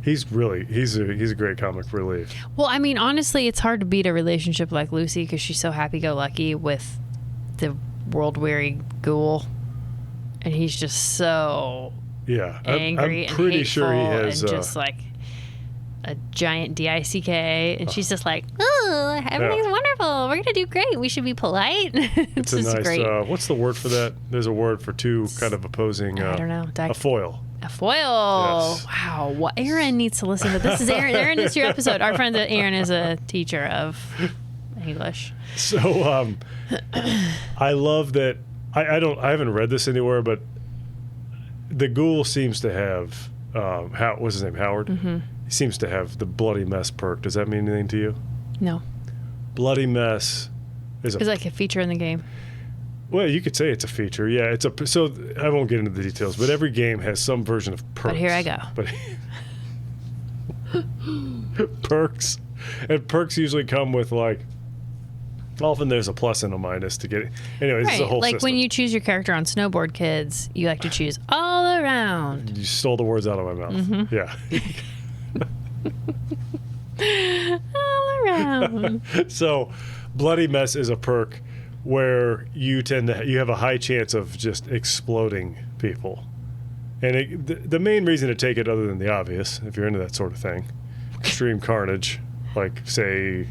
He's a great comic relief. Well, I mean, honestly, it's hard to beat a relationship like Lucy because she's so happy-go-lucky with the world-weary ghoul, and he's just so angry I'm pretty and hateful sure he has, and just like a giant DICK, and she's just like, oh, everything's wonderful. We're gonna do great. We should be polite. It's a nice. Great. What's the word for that? There's a word for two kind of opposing. I don't know. A foil. A foil. Yes. Wow. Well, Aaron needs to listen to this. Is Aaron? Aaron, this is your episode. Our friend Aaron is a teacher of English. So I love that. I haven't read this anywhere, but the ghoul seems to have. What's his name? Howard. Mm-hmm. He seems to have the bloody mess perk. Does that mean anything to you? No. Bloody mess is like a feature in the game. Well, you could say it's a feature. Yeah, so I won't get into the details, but every game has some version of perks. But here I go. But perks, and perks usually come with like. Often there's a plus and a minus to get it. Anyways, it's a whole like system. when you choose your character on Snowboard Kids, you like to choose all around. You stole the words out of my mouth. Mm-hmm. Yeah. All around. So, bloody mess is a perk where you have a high chance of just exploding people, And the main reason to take it, other than the obvious, if you're into that sort of thing, extreme carnage, like, say,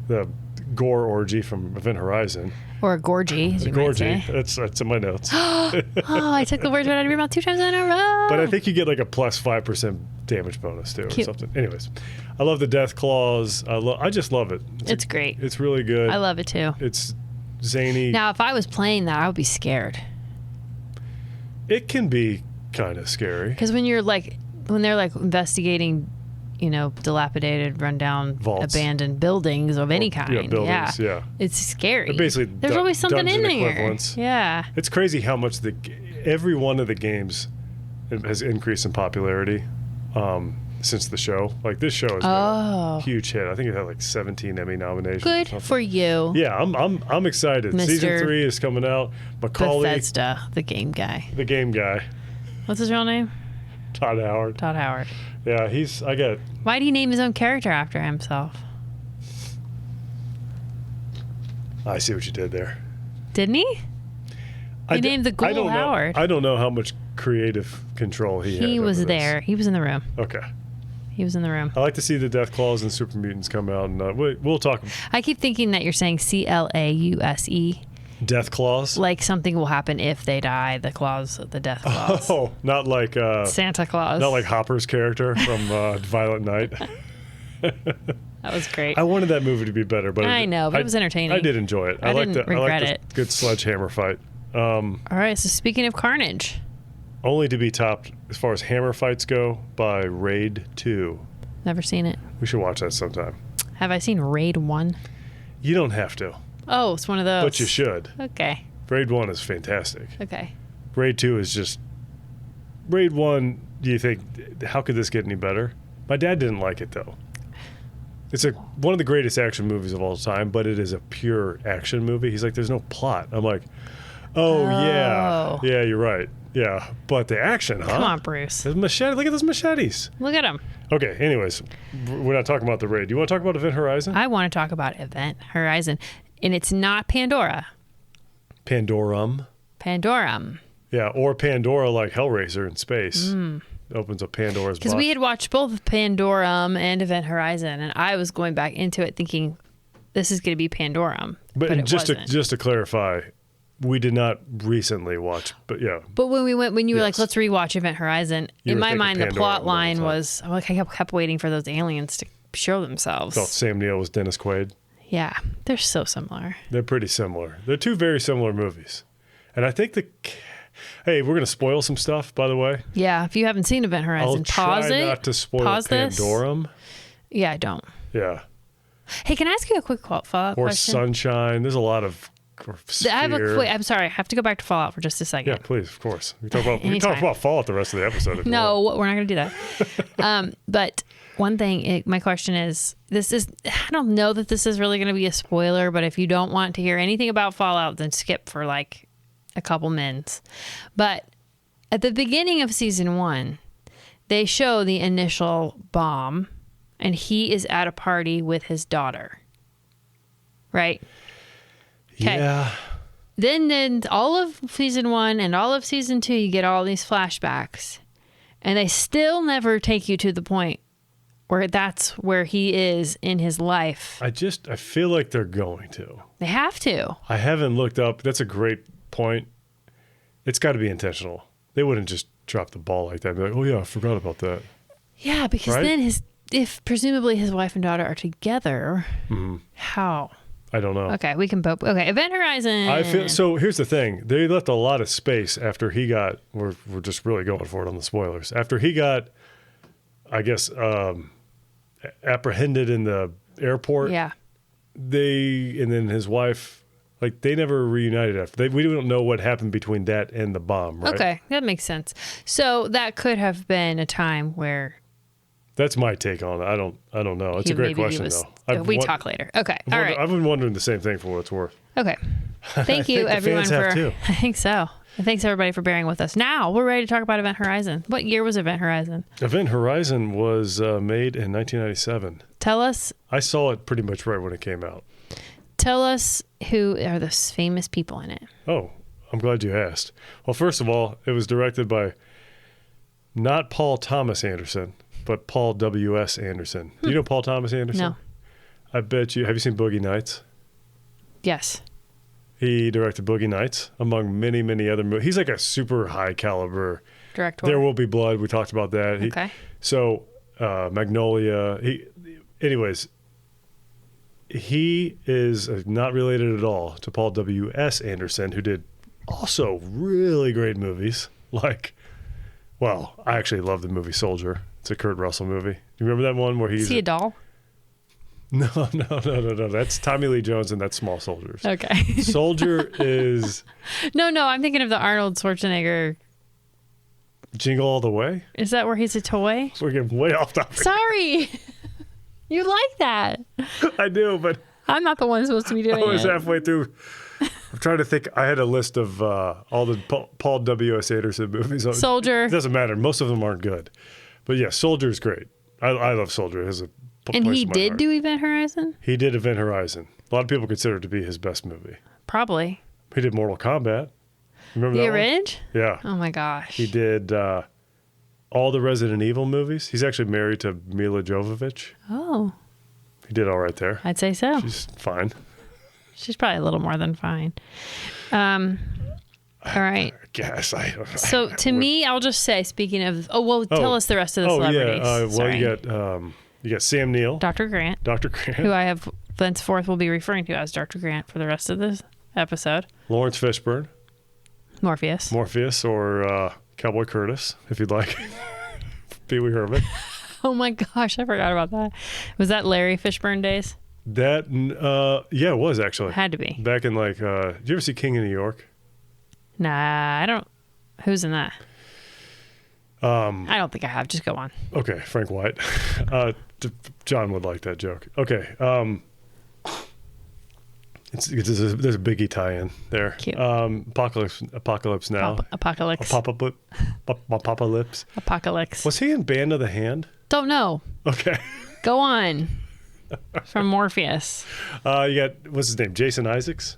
the gore orgy from Event Horizon. Or a Gorgy, as you might say. That's in my notes. Oh, I took the words right out of your mouth 2 times in a row. But I think you get like a plus 5% damage bonus too, Cute. or something. Anyways, I love the death claws. I just love it. It's great. It's really good. I love it too. It's zany. Now, if I was playing that, I would be scared. It can be kind of scary. Because when they're like investigating, dilapidated, rundown, Vaults. abandoned buildings of any kind. Yeah, buildings, yeah. It's scary. They're basically There's always something in dungeon there. equivalents. Yeah. It's crazy how much every one of the games has increased in popularity since the show. Like, this show has been a huge hit. I think it had like 17 Emmy nominations. Good for you. Yeah, I'm excited. Mr. Season 3 is coming out. Macaulay, Bethesda, the game guy. the game guy, What's his real name? Todd Howard. Todd Howard. Yeah, I get it. Why did he name his own character after himself? I see what you did there. Didn't he? He named the Ghoul Howard. I don't know how much creative control he had. He was over this. there. He was in the room. Okay. He was in the room. I like to see the Death Claws and Super Mutants come out, and we'll talk. I keep thinking that you're saying CLAUSE. Death Claws? Like something will happen if they die. The death claws. Oh, not like Santa Claus. not like Hopper's character from Violent Night. That was great. I wanted that movie to be better, but I know, but it was entertaining. I did enjoy it. I didn't regret the it. good sledgehammer fight. All right. So speaking of carnage, Only to be topped as far as hammer fights go by Raid 2. never seen it. We should watch that sometime. Have I seen Raid 1? You don't have to, Oh, it's one of those. but you should. Okay. Raid 1 is fantastic. Okay. Raid 2 is just... Raid 1, do you think, how could this get any better? My dad didn't like it, though. It's one of the greatest action movies of all time, but it is a pure action movie. He's like, there's no plot. I'm like, yeah. Yeah, you're right. Yeah, but the action, huh? Come on, Bruce. There's machete. Look at those machetes. Look at him. Okay, anyways, we're not talking about the Raid. Do you want to talk about Event Horizon? I want to talk about Event Horizon. And it's not Pandora. Pandorum. Pandorum. Yeah, or Pandora like Hellraiser in space. Opens up Pandora's box. Because we had watched both Pandorum and Event Horizon, and I was going back into it thinking this is going to be Pandorum. But it wasn't. just to clarify, we did not recently watch, but yeah. But when you were like, Yes. let's rewatch Event Horizon, You in were my thinking mind, the Pandorum plot the line whole time. was, I kept waiting for those aliens to show themselves. Thought Sam Neill was Dennis Quaid. Yeah, they're so similar. They're pretty similar. They're two very similar movies. And I think hey, we're going to spoil some stuff, by the way. Yeah, if you haven't seen Event Horizon, I'll pause try it. not to spoil Pause this. Pandorum. Yeah, don't. Yeah. Hey, can I ask you a quick follow-up Or question? Sunshine. There's a lot of I'm sorry. I have to go back to Fallout for just a second. Yeah, please, of course. We can talk Anytime. about Fallout the rest of the episode. If you No, want. we're not going to do that. But one thing, my question is, I don't know that this is really going to be a spoiler, but if you don't want to hear anything about Fallout, then skip for like a couple minutes. But at the beginning of season 1, they show the initial bomb, and he is at a party with his daughter. Right? Okay. Yeah. Then all of season 1 and all of season 2, you get all these flashbacks. And they still never take you to the point where that's where he is in his life. I feel like they're going to. They have to. I haven't looked up. That's a great point. It's got to be intentional. They wouldn't just drop the ball like that and be like, oh, yeah, I forgot about that. Yeah, because Right? then if presumably his wife and daughter are together, how? I don't know. Okay, we can both. Okay, Event Horizon. I feel so. Here's the thing: they left a lot of space after he got. We're just really going for it on the spoilers. After he got, I guess, apprehended in the airport. Yeah. And then his wife, like they never reunited after. We don't know what happened between that and the bomb. Right? Okay, that makes sense. So that could have been a time where. That's my take on it. I don't know. It's a great question though. We talk later. Okay. All right. I've been wondering the same thing for what it's worth. Okay. Thank you, think the everyone, fans have too. I think so. And thanks, everybody, for bearing with us. Now, we're ready to talk about Event Horizon. What year was Event Horizon? Event Horizon was made in 1997. Tell us I saw it pretty much right when it came out. who are the famous people in it. Oh, I'm glad you asked. Well, first of all, it was directed by Not Paul Thomas Anderson, but Paul W.S. Anderson. Do you know Paul Thomas Anderson? No. I bet you. Have you seen Boogie Nights? Yes. He directed Boogie Nights, among many, many other movies. He's like a super high caliber Director. There Will Be Blood. We talked about that. Okay. So Magnolia. Anyways, he is not related at all to Paul W.S. Anderson, who did also really great movies. Like, well, I actually love the movie Soldier. It's a Kurt Russell movie. You remember that one where he's... Is he a doll? No. That's Tommy Lee Jones and that's Small Soldiers. Okay. Soldier is... No, I'm thinking of the Arnold Schwarzenegger. Jingle All the Way? Is that where he's a toy? We're getting way off topic. Sorry. You like that. I do, but... I'm not the one supposed to be doing it. I was halfway through. I'm trying to think. I had a list of all the Paul W.S. Anderson movies. Soldier. It doesn't matter. Most of them aren't good. But yeah, Soldier's great. I love Soldier. It has a and place he in my did heart. do Event Horizon? He did Event Horizon. A lot of people consider it to be his best movie. Probably. He did Mortal Kombat. Remember The that one? Orig? Yeah. Oh my gosh. He did all the Resident Evil movies. He's actually married to Mila Jovovich. Oh. He did all right there. I'd say so. She's fine. She's probably a little more than fine. All right. I guess. So to me, I'll just say, speaking of, tell us the rest of the celebrities. Yeah. Well, Sorry. you got Sam Neill. Dr. Grant. Dr. Grant. Who I have thenceforth will be referring to as Dr. Grant for the rest of this episode. Laurence Fishburne. Morpheus. Or Cowboy Curtis, if you'd like. Pee Wee Herman. Oh my gosh, I forgot about that. Was that Larry Fishburne days? That, yeah, it was actually. Had to be. Back in like, did you ever see King of New York? Nah, I don't. Who's in that? I don't think I have. Just go on. Okay, Frank White. John would like that joke. Okay. There's a Biggie tie-in there. Cute. Apocalypse Now. Apocalypse. Apocalypse. Apocalypse. Was he in Band of the Hand? Don't know. Okay. Go on. From Morpheus. You got, what's his name? Jason Isaacs?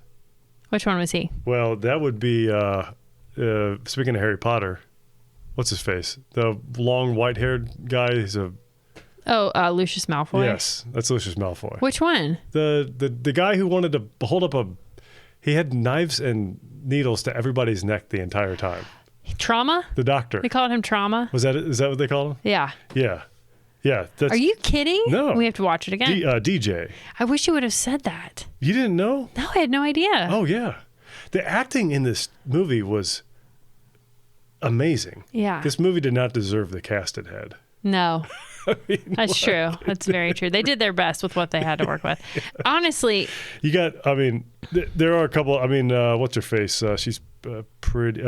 Which one was he? Well, that would be, speaking of Harry Potter, what's his face? The long white-haired guy. He's a... Oh, Lucius Malfoy? Yes, that's Lucius Malfoy. Which one? The guy who wanted to hold up he had knives and needles to everybody's neck the entire time. Trauma? The doctor. They called him Trauma? Is that what they called him? Yeah. Yeah. Yeah. Are you kidding? No. We have to watch it again. DJ. I wish you would have said that. You didn't know? No, I had no idea. Oh, yeah. The acting in this movie was amazing. Yeah. This movie did not deserve the cast it had. No. That's true. That's very true. They did their best with what they had to work with. Honestly. You got, there are a couple, what's her face? She's pretty,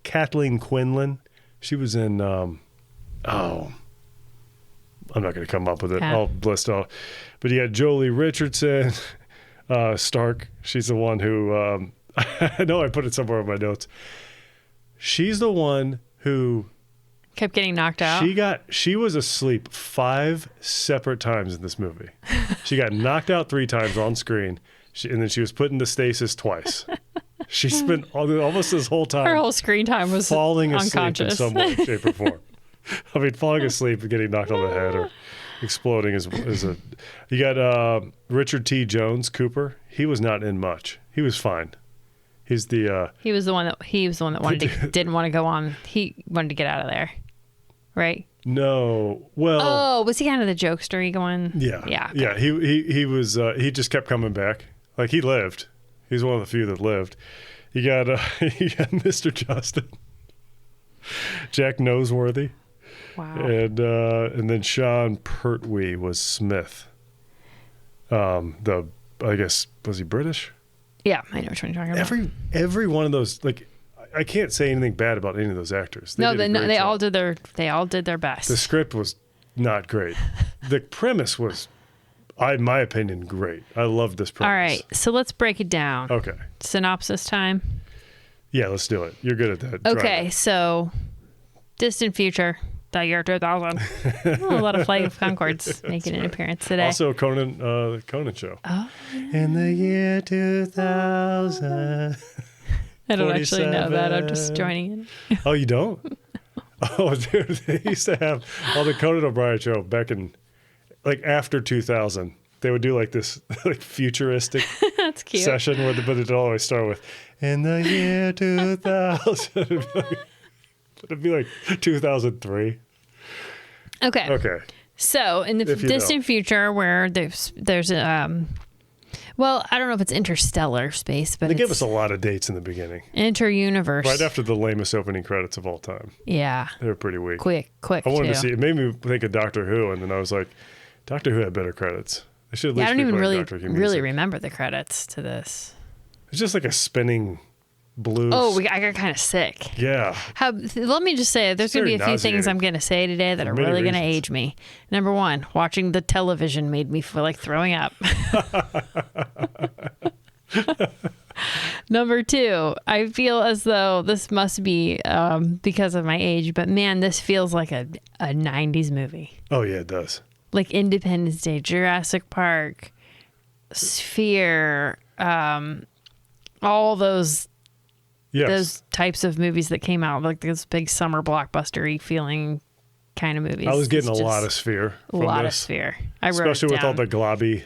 Kathleen Quinlan. She was in, I'm not going to come up with it. I'll list all. But you got Jolie Richardson, Stark. She's the one who, I know I put it somewhere in my notes. She's the one who kept getting knocked out. She was asleep 5 separate times in this movie. She got knocked out 3 times on screen, and then she was put into stasis twice. She spent almost this whole time. Her whole screen time was falling asleep unconscious. in some way, shape, or form. Falling asleep and getting knocked on the head or exploding is a. You got Richard T. Jones Cooper. He was not in much. He was fine. He's the. He was the one that didn't want to go on. He wanted to get out of there, right? No. Well. Oh, was he kind of the jokester going? Yeah. Yeah. Okay. Yeah. He was. He just kept coming back. Like he lived. He's one of the few that lived. You got Mr. Justin, Jack Noseworthy. Wow. And then Sean Pertwee was Smith. I guess, was he British? Yeah, I know which one you're talking about. Every one of those, like, I can't say anything bad about any of those actors. They all did their best. The script was not great. The premise was, in my opinion, great. I loved this premise. All right, so let's break it down. Okay. Synopsis time. Yeah, let's do it. You're good at that. Okay, so distant future, the year 2000. A lot of Flight of Conchords making an appearance today. Also, the Conan show. Oh. In the year 2000. I don't actually know that. I'm just joining in. Oh, you don't? Oh, dude, they used to have on the Conan O'Brien show back in, like, after 2000. They would do like this like futuristic That's cute. session but it'd always start with "In the year 2000." It'd be like 2003. Okay. Okay. So in the distant future, where there's well, I don't know if it's interstellar space, but they give us a lot of dates in the beginning. Inter-universe. Right after the lamest opening credits of all time. Yeah. They were pretty weak. Quick. I wanted to see it. Made me think of Doctor Who, and then I was like, Doctor Who had better credits. They should at least I don't even really remember the credits to this. It's just like a spinning blues. Oh, I got kind of sick. Yeah. Let me just say, there's going to be a few things I'm going to say today that are really going to age me. Number one, watching the television made me feel like throwing up. Number two, I feel as though this must be because of my age, but man, this feels like a 90s movie. Oh, yeah, it does. Like Independence Day, Jurassic Park, Sphere, all those types of movies that came out, like this big summer blockbuster-y feeling kind of movies. I was getting a lot of Sphere from this. A lot of Sphere. I wrote especially it with down. all the globby.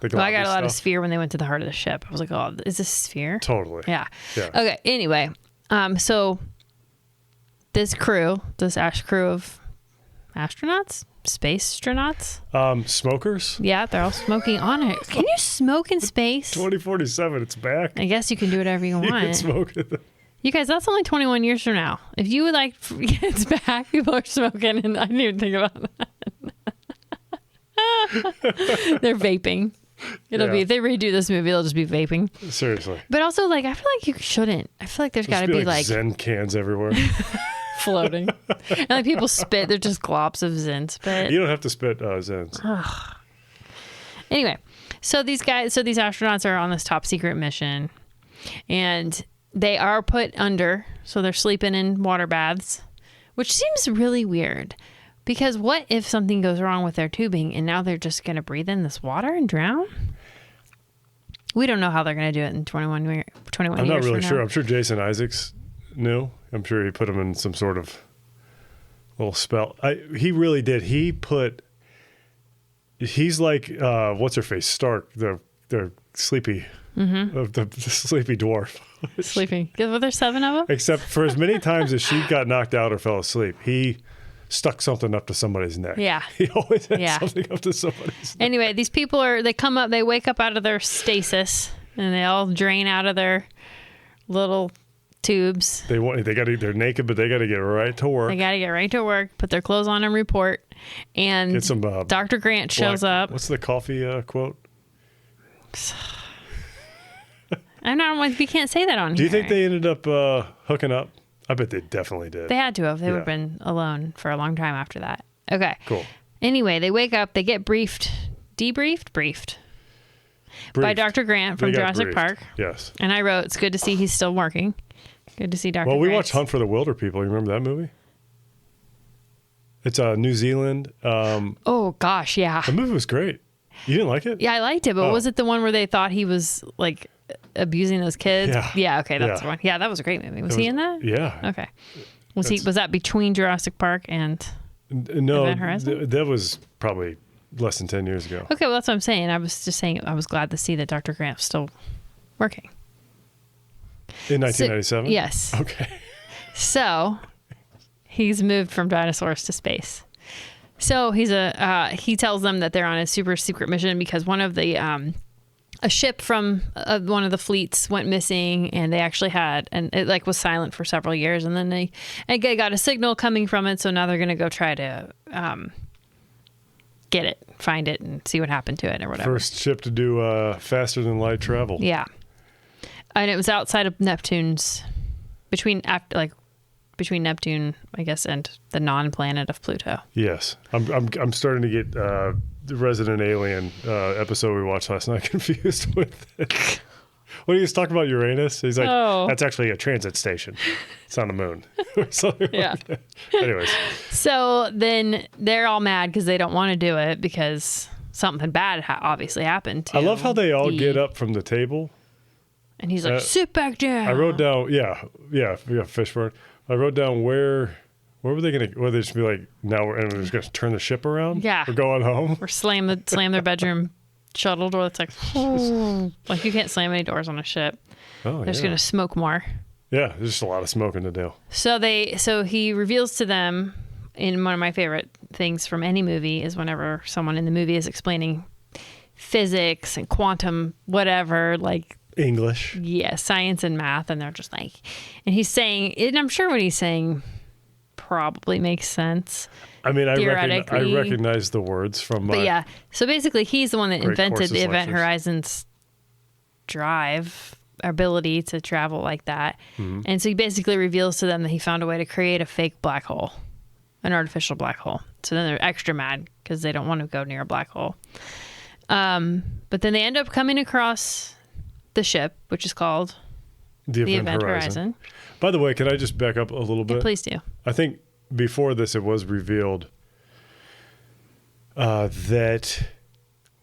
Well, I got a lot of Sphere when they went to the heart of the ship. I was like, oh, is this Sphere? Totally. Yeah. Okay. Anyway, so this crew of astronauts, space astronauts. Smokers? Yeah, they're all smoking on it. Can you smoke in space? 2047, it's back. I guess you can do whatever you want. You can smoke it. You guys, that's only 21 years from now. If you would like, it's back. People are smoking, and I didn't even think about that. They're vaping. It'll be, if they redo this movie, they'll just be vaping. Seriously. But also, like, I feel like you shouldn't. I feel like there's got to be like Zen cans everywhere. floating. And like people spit, they're just globs of Zen spit. You don't have to spit Zens. Anyway, so these astronauts are on this top secret mission, and they are put under, so they're sleeping in water baths, which seems really weird. Because what if something goes wrong with their tubing and now they're just going to breathe in this water and drown? We don't know how they're going to do it in 21 years. I'm not really sure. I'm sure Jason Isaacs knew. I'm sure he put him in some sort of little spell. He really did. He's like, what's her face? Stark, the sleepy, the sleepy dwarf. Sleeping. Well, there's 7 of them? Except for as many times as she got knocked out or fell asleep, he stuck something up to somebody's neck. Yeah. He always had something up to somebody's neck. Anyway, these people they wake up out of their stasis and they all drain out of their little tubes. They're naked, but they got to get right to work. They got to get right to work, put their clothes on and report. And get some, Dr. Grant shows up. What's the coffee quote? I'm not, we can't say that on here. Do you think they ended up hooking up? I bet they definitely did. They had to have. They would have been alone for a long time after that. Okay. Cool. Anyway, they wake up. They get briefed by Dr. Grant from Jurassic Park. Yes. And I wrote, it's good to see he's still working. Good to see Dr. Grant. Well, we watched Hunt for the Wilder People. You remember that movie? It's New Zealand. Oh, gosh, yeah. The movie was great. You didn't like it? Yeah, I liked it, but was it the one where they thought he was, like, abusing those kids? Yeah. Okay, that's the one. Yeah, that was a great movie. Was he in that? Yeah. Okay. Was that between Jurassic Park and no, Event Horizon? That was probably less than 10 years ago. Okay, well, that's what I'm saying. I was just saying I was glad to see that Dr. Grant was still working. In 1997? Yes. Okay. So, he's moved from dinosaurs to space. So, he tells them that they're on a super secret mission because one of the a ship from one of the fleets went missing, and they actually had, and it like was silent for several years, and then they got a signal coming from it, so now they're going to go try to get it, find it, and see what happened to it or whatever. First ship to do faster than light travel. Yeah. And it was outside of Neptune's, between Neptune, I guess, and the non-planet of Pluto. Yes. I'm starting to get the Resident Alien episode we watched last night confused with it. When he was talking about Uranus, he's like, that's actually a transit station. It's on the moon. Yeah. Anyways. So then they're all mad because they don't want to do it because something bad obviously happened to I love how they all get up from the table. And he's like, sit back down. I wrote down, Fishburne. I wrote down where Where were they going to? Were they just be like, now we're just going to turn the ship around? Yeah. We're going home. Or slam their bedroom shuttle door. It's like, like you can't slam any doors on a ship. Oh, They're just going to smoke more. Yeah, there's just a lot of smoking to do. So he reveals to them, in one of my favorite things from any movie is whenever someone in the movie is explaining physics and quantum whatever, like English. Yeah, science and math, and they're just like, and he's saying, and I'm sure what he's saying probably makes sense. I mean, I recognize the words from. But yeah, so basically, he's the one that invented the Event lectures. Horizon's drive, ability to travel like that, and so he basically reveals to them that he found a way to create a fake black hole, an artificial black hole. So then they're extra mad because they don't want to go near a black hole. But then they end up coming across the ship, which is called the Event Horizon. By the way, can I just back up a little bit? Yeah, please do. I think before this, it was revealed that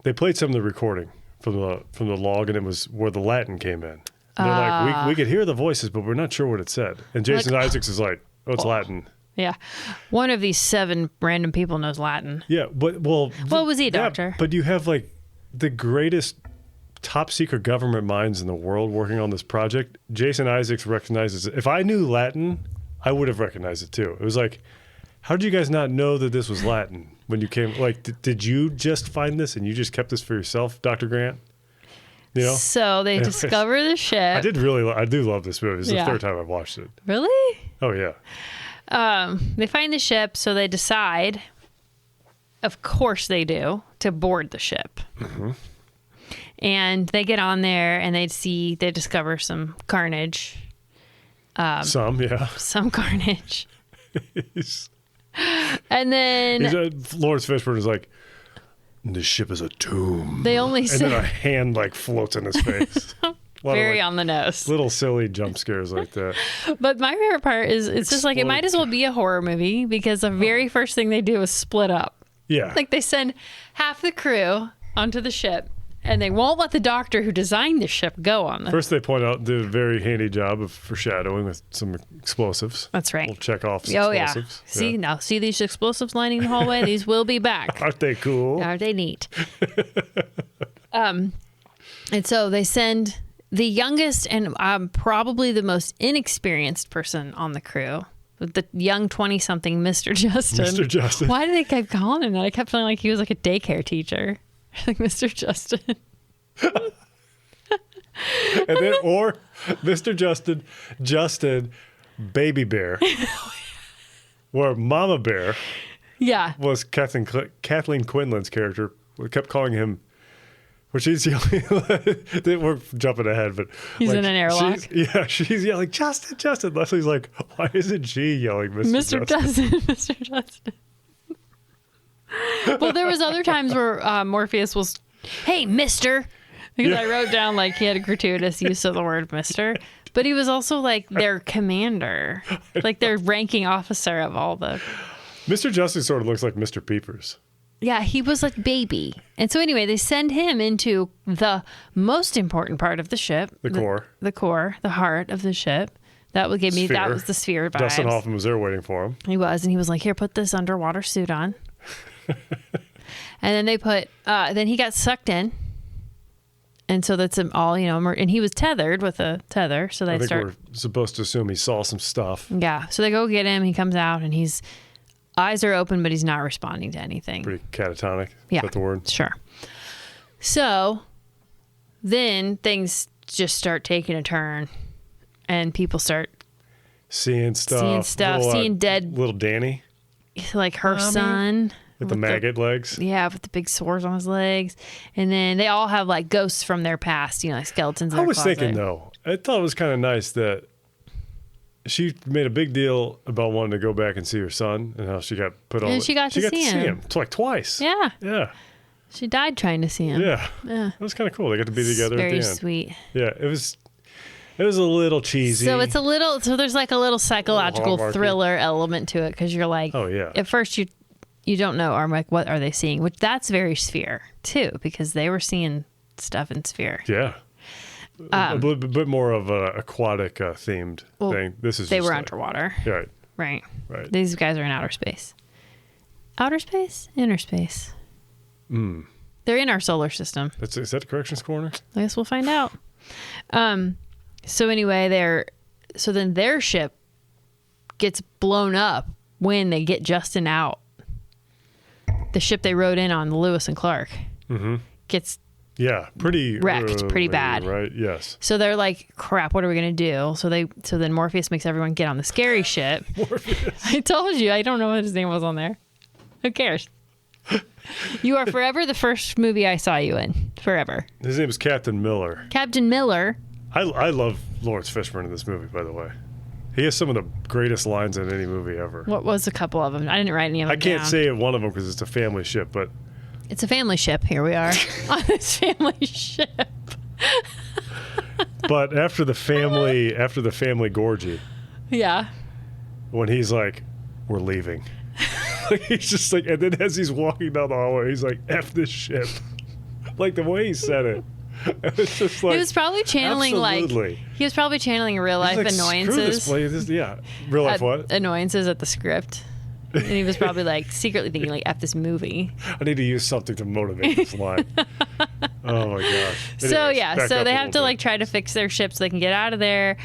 they played some of the recording from the log, and it was where the Latin came in. And they're like, we could hear the voices, but we're not sure what it said. And Jason Isaacs is like, oh, it's Latin. Yeah. One of these 7 random people knows Latin. Yeah, but was he a doctor? Yeah, but you have like the greatest top secret government minds in the world working on this project. Jason Isaacs recognizes it. If I knew Latin, I would have recognized it too. It was like, how did you guys not know that this was Latin when you came? Like, did you just find this and you just kept this for yourself, Dr. Grant? You know? So they discover the ship. I do love this movie. It's the third time I've watched it. Really? Oh yeah. They find the ship, so they decide, of course they do, to board the ship. Mm-hmm. And they get on there and they discover some carnage. Some carnage. And then Laurence Fishburne is like, this ship is a tomb. They only and then a hand like floats in his face. Very on the nose. Little silly jump scares like that. But my favorite part is it's just like, it might as well be a horror movie because the very first thing they do is split up. Yeah. Like they send half the crew onto the ship and they won't let the doctor who designed the ship go on them. First they point out the very handy job of foreshadowing with some explosives. That's right. We'll check off some explosives. Yeah. See these explosives lining the hallway? These will be back. Aren't they cool? Aren't they neat? And so they send the youngest and probably the most inexperienced person on the crew, the young 20-something Mr. Justin. Mr. Justin. Why did they keep calling him that? I kept feeling like he was like a daycare teacher. Like Mr. Justin. And then, or Mr. Justin, Baby Bear, where Mama Bear was Kathleen Quinlan's character. We kept calling him, where she's yelling, we're jumping ahead, but he's in an airlock. She's yelling, Justin. Leslie's like, why isn't she yelling Mr. Justin? Mr. Justin. Well, there was other times where Morpheus was, hey, mister. Because I wrote down like he had a gratuitous use of the word mister. But he was also like their commander. Like their ranking officer of all the... Mr. Justin sort of looks like Mr. Peepers. Yeah, he was like baby. And so anyway, they send him into the most important part of the ship. The core. The core, the heart of the ship. That would give me, that was the sphere vibes. Dustin Hoffman was there waiting for him. He was, and he was like, here, put this underwater suit on. And then they put, then he got sucked in. And so that's all, and he was tethered with a tether. So they we're supposed to assume he saw some stuff. Yeah. So they go get him. He comes out and his eyes are open, but he's not responding to anything. Pretty catatonic. Yeah. Is that the word? Sure. So then things just start taking a turn and people start seeing stuff, seeing dead. Little Danny. Like her son. With the maggot legs? Yeah, with the big sores on his legs. And then they all have like ghosts from their past, like skeletons in their closet. Thinking though, I thought it was kind of nice that she made a big deal about wanting to go back and see her son and how she got put on. And she got to see him. It's like twice. Yeah. Yeah. She died trying to see him. Yeah. It was kind of cool. They got to be together at the end. Very sweet. Yeah, it was a little cheesy. So there's like a little psychological thriller element to it because you're like, oh yeah. At first you don't know, I'm like, what are they seeing? Which that's very Sphere too, because they were seeing stuff in Sphere. Yeah. A bit more of an aquatic themed thing. They were underwater. Right. Right. Right. These guys are in outer space. Outer space? Inner space. They're in our solar system. Is that the corrections corner? I guess we'll find out. So anyway, so then their ship gets blown up when they get Justin out. The ship they rode in on, the Lewis and Clark, gets pretty wrecked, pretty bad. Right? Yes. So they're like, crap, what are we going to do? So then Morpheus makes everyone get on the scary ship. Morpheus. I told you, I don't know what his name was on there. Who cares? You are forever the first movie I saw you in. Forever. His name is Captain Miller. Captain Miller. I love Laurence Fishburne in this movie, by the way. He has some of the greatest lines in any movie ever. What was a couple of them? I didn't write any of them I can't down. say one of them because it's a family ship, but... It's a family ship. Here we are on this family ship. But after the family Gorgy, Yeah. when he's like, we're leaving. He's just like, and then as he's walking down the hallway, he's like, F this ship. Like the way he said it. It's just like, He was probably channeling absolutely. he was probably channeling real life He's like, annoyances. Screw this place. Real life what? Annoyances at the script. And he was probably like secretly thinking like F this movie. I need to use something to motivate this line. Oh my gosh. So Anyways, yeah, back so up they a have to little like bit. try to fix their ship so they can get out of there.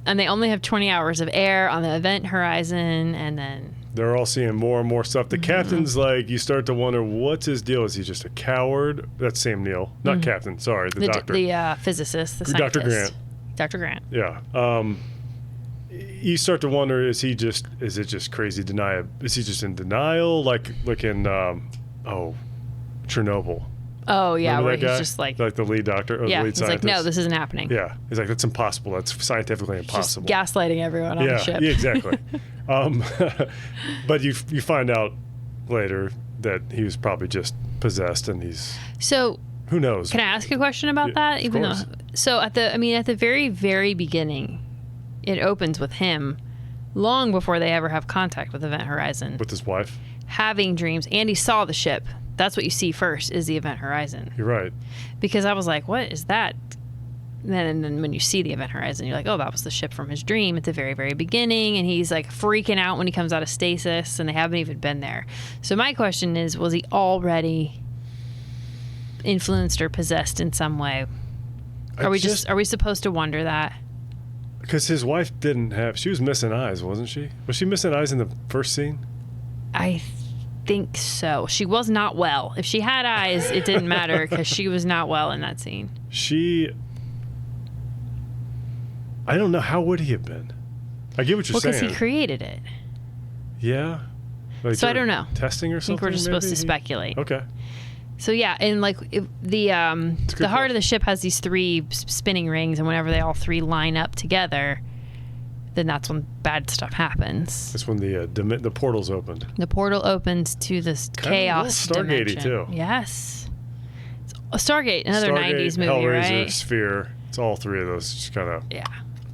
And they only have 20 hours of air on the event horizon, and then They're all seeing more and more stuff. The captain's like, you start to wonder, what's his deal? Is he just a coward? That's Sam Neill. Not captain, sorry, the doctor. The physicist, the scientist. Dr. Grant. Dr. Grant. Yeah. You start to wonder, is it just crazy denial? Is he just in denial? Like in, Chernobyl. Oh, yeah, Remember where that he's guy? just like, Like the lead doctor, or yeah, the lead he's like, scientist. no, this isn't happening. Yeah. He's like, that's impossible. That's scientifically impossible. Just gaslighting everyone on the ship. Yeah, exactly. But you find out later that he was probably just possessed, and he's So who knows? can I ask a question about that? of course. So at the very, very beginning, it opens with him long before they ever have contact with Event Horizon, With his wife? having dreams. And he saw the ship. That's what you see first is the Event Horizon. You're right. Because I was like, what is that? And then when you see the Event Horizon, you're like, oh, that was the ship from his dream at the very, very beginning. And he's like freaking out when he comes out of stasis, and they haven't even been there. So my question is, was he already influenced or possessed in some way? Are we supposed to wonder that? Because his wife she was missing eyes, wasn't she? Was she missing eyes in the first scene? I think so. She was not well. If she had eyes, it didn't matter because she was not well in that scene. I don't know. How would he have been? I get what you're saying. Because he created it. Yeah. Like So I don't know. Testing or I something? think we're just supposed to maybe? speculate. Okay. So yeah, and like the heart of the ship has these 3 spinning rings, and whenever they all 3 line up together, then that's when bad stuff happens. That's when the portal's opened. The portal opens to this chaos a little Stargate-y dimension. too. Yes. It's a Stargate, another Stargate, 90s movie, Hellraiser, right? Sphere. It's all 3 of those. Just kind of. Yeah.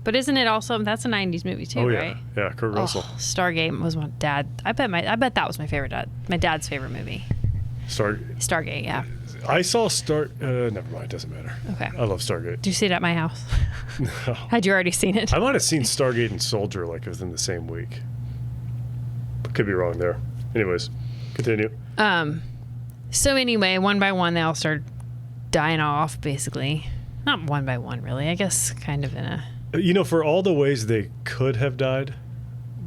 But isn't it also, that's a 90s movie too, Oh yeah, right? yeah. Kurt Russell. Oh, Stargate was my dad. I bet that was my dad's favorite movie. Stargate, yeah. I saw never mind, it doesn't matter. Okay. I love Stargate. Did you see it at my house? No. Had you already seen it? I might have seen Stargate and Soldier like within the same week. But could be wrong there. Anyways, continue. So anyway, one by one, they all start dying off, basically. Not one by one, really. I guess kind of in a... For all the ways they could have died,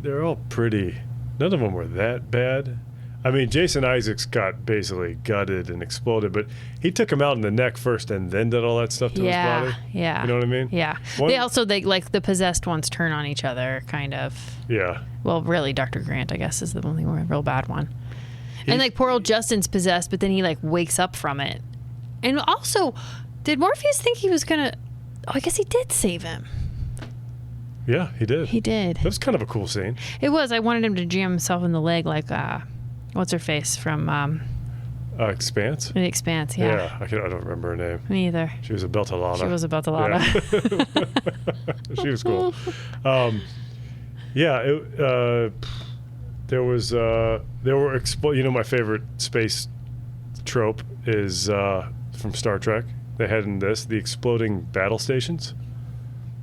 they're all pretty... None of them were that bad. I mean, Jason Isaacs got basically gutted and exploded, but he took him out in the neck first and then did all that stuff to his body. Yeah. You know what I mean? Yeah. They like the possessed ones turn on each other, kind of. Yeah. Well, really, Dr. Grant, I guess, is the only real bad one. And like poor old Justin's possessed, but then he like wakes up from it. And also, did Morpheus think he was gonna... Oh, I guess he did save him. Yeah, he did. He did. That was kind of a cool scene. It was. I wanted him to jam himself in the leg like... what's her face from Expanse? The Expanse, yeah. I don't remember her name. Me either. She was a Beltalana. She was a Beltalana. Yeah. She was cool. My favorite space trope is from Star Trek. They had in this the exploding battle stations.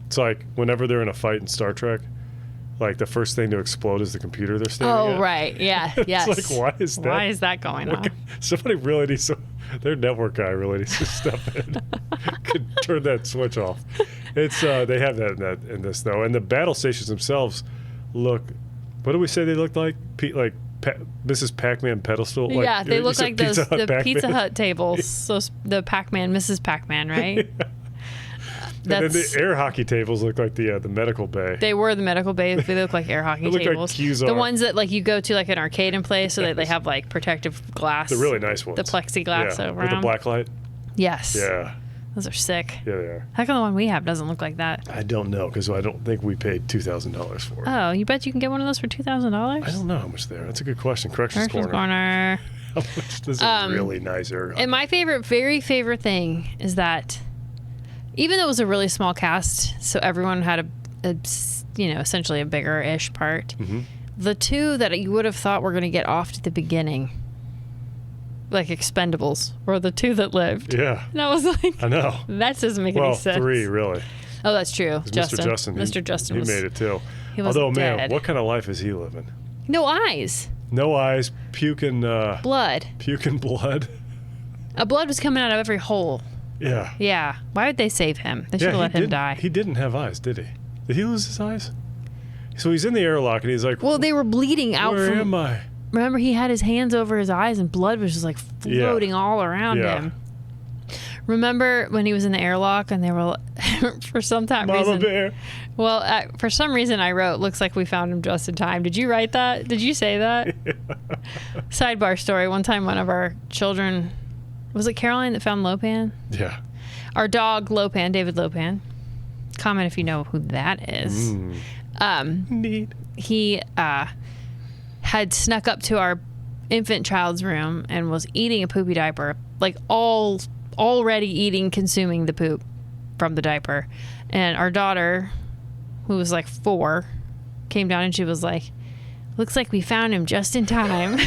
It's like whenever they're in a fight in Star Trek, like the first thing to explode is the computer they're standing at. Oh, right. Yeah. Yes. It's like, why is that? Why is that going on? Somebody really needs to, their network guy really needs to step in. Could turn that switch off. It's they have that in this though, and the battle stations themselves look. What do we say they look like? Mrs. Pac-Man pedestal. Yeah, they look like those the Pizza Hut tables. Yeah. So the Pac-Man, Mrs. Pac-Man, right? Yeah. And then the air hockey tables look like the medical bay. They were the medical bay. They look like air hockey look tables. Like the ones that like you go to like an arcade and play, so that they have like protective glass. The really nice ones. The plexiglass over with them. the black light. Yes. Yeah. Those are sick. Yeah, they are. How come the one we have doesn't look like that? I don't know, because I don't think we paid $2,000 for it. Oh, you bet you can get one of those for $2,000? I don't know how much they are. That's a good question. Corrections Corner. How much does a really nice air hockey? And my very favorite thing is that even though it was a really small cast, so everyone had essentially a bigger-ish part, the two that you would have thought were going to get off at the beginning, like Expendables, were the two that lived. Yeah. And I was like, I know. That doesn't make any sense. Well, 3, really. Oh, that's true. Justin. Mr. Justin. He made it, too. He was Although, dead. man, what kind of life is he living? No eyes. No eyes, puking... blood. Puking blood. Blood was coming out of every hole. Yeah. Yeah. Why would they save him? They should have let him die. He didn't have eyes, did he? Did he lose his eyes? So he's in the airlock, and he's like... Well, they were bleeding out Where am I? Remember, he had his hands over his eyes, and blood was just like floating all around him. Remember when he was in the airlock, and they were, for some reason... Mama Bear. Well, for some reason, I wrote, looks like we found him just in time. Did you write that? Did you say that? Yeah. Sidebar story. One time, one of our children... Was it Caroline that found Lopan? Yeah. Our dog, Lopan, David Lopan. Comment if you know who that is. Neat. He had snuck up to our infant child's room and was eating a poopy diaper, like already consuming the poop from the diaper. And our daughter, who was like 4, came down and she was like, looks like we found him just in time.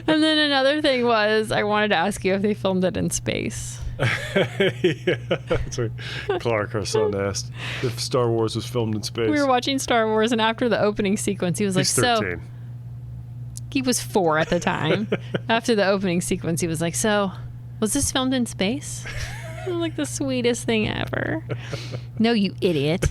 And then another thing was, I wanted to ask you if they filmed it in space. Yeah, that's what Clark, our son, asked if Star Wars was filmed in space. We were watching Star Wars, and after the opening sequence, he was He's like, 13. so... He was 4 at the time. After the opening sequence, he was like, so, was this filmed in space? It was like the sweetest thing ever. No, you idiot.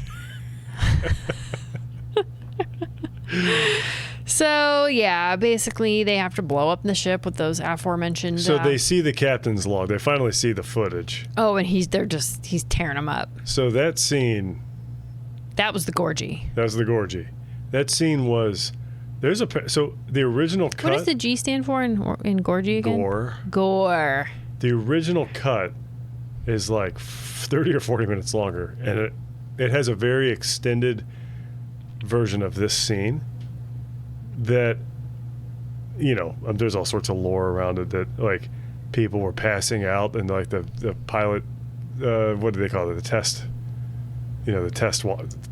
So, yeah, basically they have to blow up the ship with those aforementioned... So they see the captain's log. They finally see the footage. Oh, and he's tearing them up. So that scene... That was the Gorgy. That was the Gorgy. That scene was... So the original cut... What does the G stand for in Gorgy again? Gore. Gore. The original cut is like 30 or 40 minutes longer, and it has a very extended version of this scene that, there's all sorts of lore around it that, like, people were passing out and, like, the pilot, what do they call it? The test, the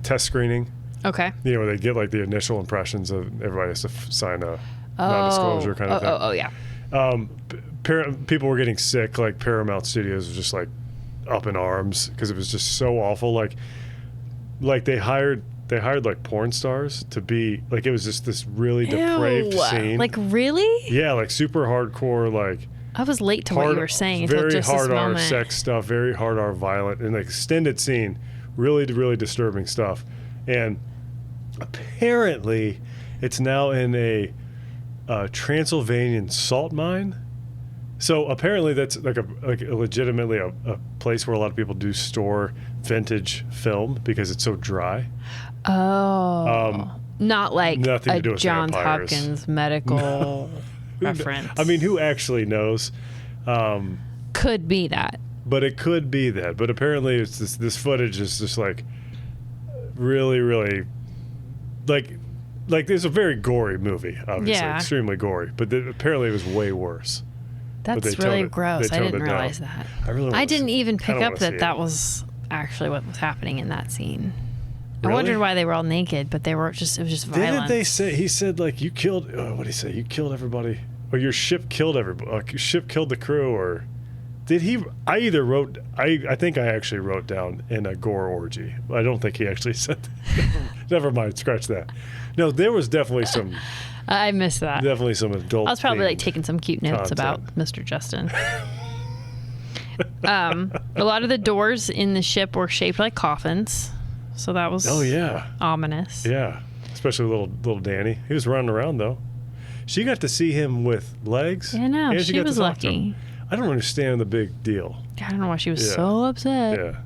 test screening. Okay. Where they get, like, the initial impressions of everybody has to sign a non-disclosure kind of thing. Oh, yeah. People were getting sick. Like, Paramount Studios was just, like, up in arms because it was just so awful. Like they hired like porn stars to be like, it was just this really depraved scene. Like, really? Yeah, like super hardcore, like I was late to what you were saying until very just hard this R moment. sex stuff, very hard R violent, and like extended scene, really disturbing stuff. And apparently it's now in a Transylvanian salt mine. So apparently that's like legitimately a place where a lot of people do store vintage film because it's so dry. Oh. Not like nothing a to do with Johns vampires. Hopkins medical reference. I mean, who actually knows? Could be that. But it could be that. But apparently it's this footage is just like really like it's a very gory movie, obviously. Yeah. Extremely gory. But apparently it was way worse. That's really gross. I didn't realize that. I didn't even pick up that was actually what was happening in that scene. Really? I wondered why they were all naked, but it was just violent. Didn't they say, he said, like, you killed, what did he say? You killed everybody, or your ship killed everybody, your ship killed the crew, or Did he? I either wrote. I think I actually wrote down in a gore orgy. I don't think he actually said that. Never mind. Scratch that. No, there was definitely some. I missed that. Definitely some adult. I was probably like taking some cute notes about Mr. Justin. A lot of the doors in the ship were shaped like coffins, so that was ominous. Yeah, especially little Danny. He was running around though. She got to see him with legs. Yeah, no, she was lucky. I don't understand the big deal. I don't know why she was so upset. Yeah.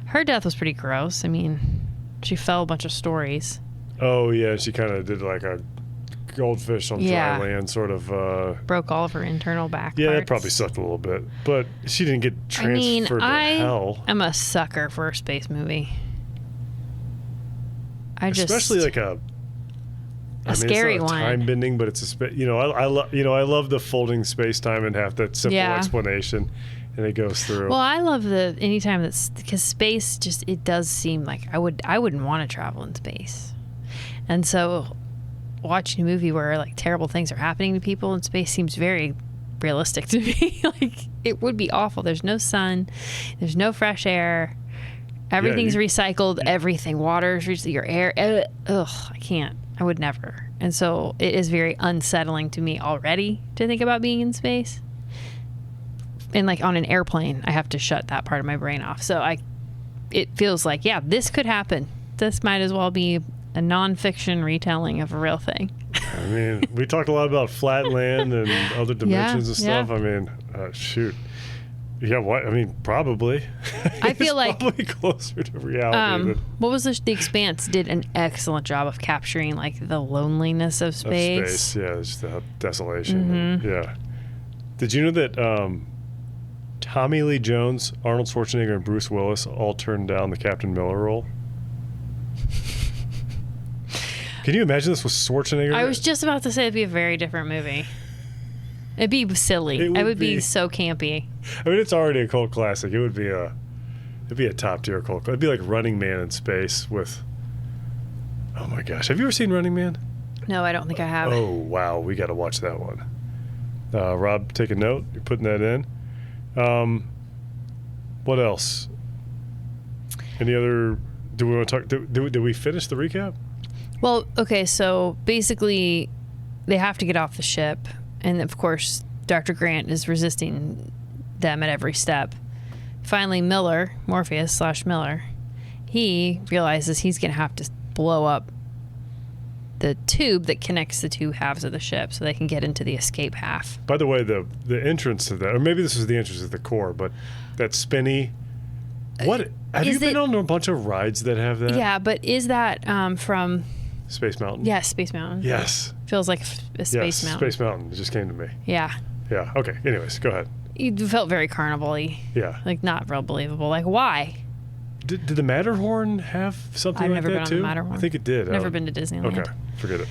Her death was pretty gross. I mean, she fell a bunch of stories. Oh, yeah. She kind of did like a goldfish on dry land sort of. Broke all of her internal back Yeah, parts. that probably sucked a little bit. But she didn't get transferred to hell. I'm a sucker for a space movie. Especially like a scary it's not one. Time bending, but it's a I love the folding space time and have that simple explanation, and it goes through. Well, I love anytime that's because space it does seem like I wouldn't want to travel in space, and so watching a movie where like terrible things are happening to people in space seems very realistic to me. Like it would be awful. There's no sun, there's no fresh air. Everything's recycled. Everything, water's your air. I can't. I would never. And so it is very unsettling to me already to think about being in space. And like on an airplane, I have to shut that part of my brain off. So it feels like, this could happen. This might as well be a nonfiction retelling of a real thing. I mean, we talked a lot about flat land and other dimensions and stuff. I mean, shoot. Yeah, what? I mean, probably. I feel like probably closer to reality. What was The Expanse did an excellent job of capturing like the loneliness of space. Yeah, just the desolation. Mm-hmm. Yeah. Did you know that Tommy Lee Jones, Arnold Schwarzenegger, and Bruce Willis all turned down the Captain Miller role? Can you imagine this was Schwarzenegger? I was just about to say it'd be a very different movie. It'd be silly. It would be so campy. I mean, it's already a cult classic. It'd be a top tier cult. It'd be like Running Man in space with. Oh my gosh, have you ever seen Running Man? No, I don't think I have. Oh wow, we got to watch that one. Rob, take a note. You're putting that in. What else? Any other? Do we want to talk? Did we finish the recap? Well, okay. So basically, they have to get off the ship. And of course, Dr. Grant is resisting them at every step. Finally, Morpheus/Miller, he realizes he's going to have to blow up the tube that connects the two halves of the ship so they can get into the escape half. By the way, the entrance to that, or maybe this is the entrance to the core, but that spinny. What? Have you been on a bunch of rides that have that? Yeah, but is that from... Space Mountain? Yes, Space Mountain. Yes. Feels like a Space Mountain. Space Mountain. It just came to me. Yeah. Yeah. Okay. Anyways, go ahead. You felt very carnival-y. Yeah. Like, not real believable. Like, why? Did the Matterhorn have something like that, too? I've never been on the Matterhorn. I think it did. Never been to Disneyland. Okay. Forget it.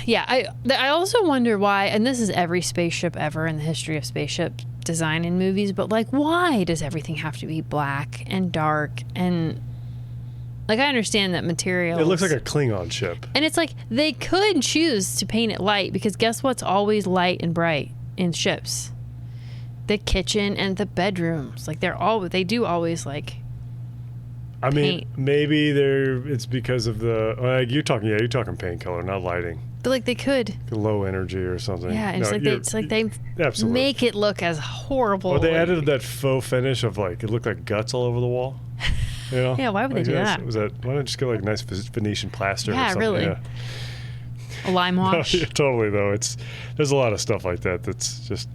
Yeah. I also wonder why, and this is every spaceship ever in the history of spaceship design in movies, but, like, why does everything have to be black and dark and... Like, I understand that materials... It looks like a Klingon ship. And it's like, they could choose to paint it light, because guess what's always light and bright in ships? The kitchen and the bedrooms. Like, they do always, like, I mean, paint. maybe it's because of the... you're talking paint color, not lighting. But, like, they could. Low energy or something. Yeah, and it's like they make it look as horrible. Or they added that faux finish of, like, it looked like guts all over the wall. You know? Yeah, why would they do that? Why not just get like nice Venetian plaster or something? Really. Yeah, a lime wash. No, yeah, totally, though. There's a lot of stuff like that that's just...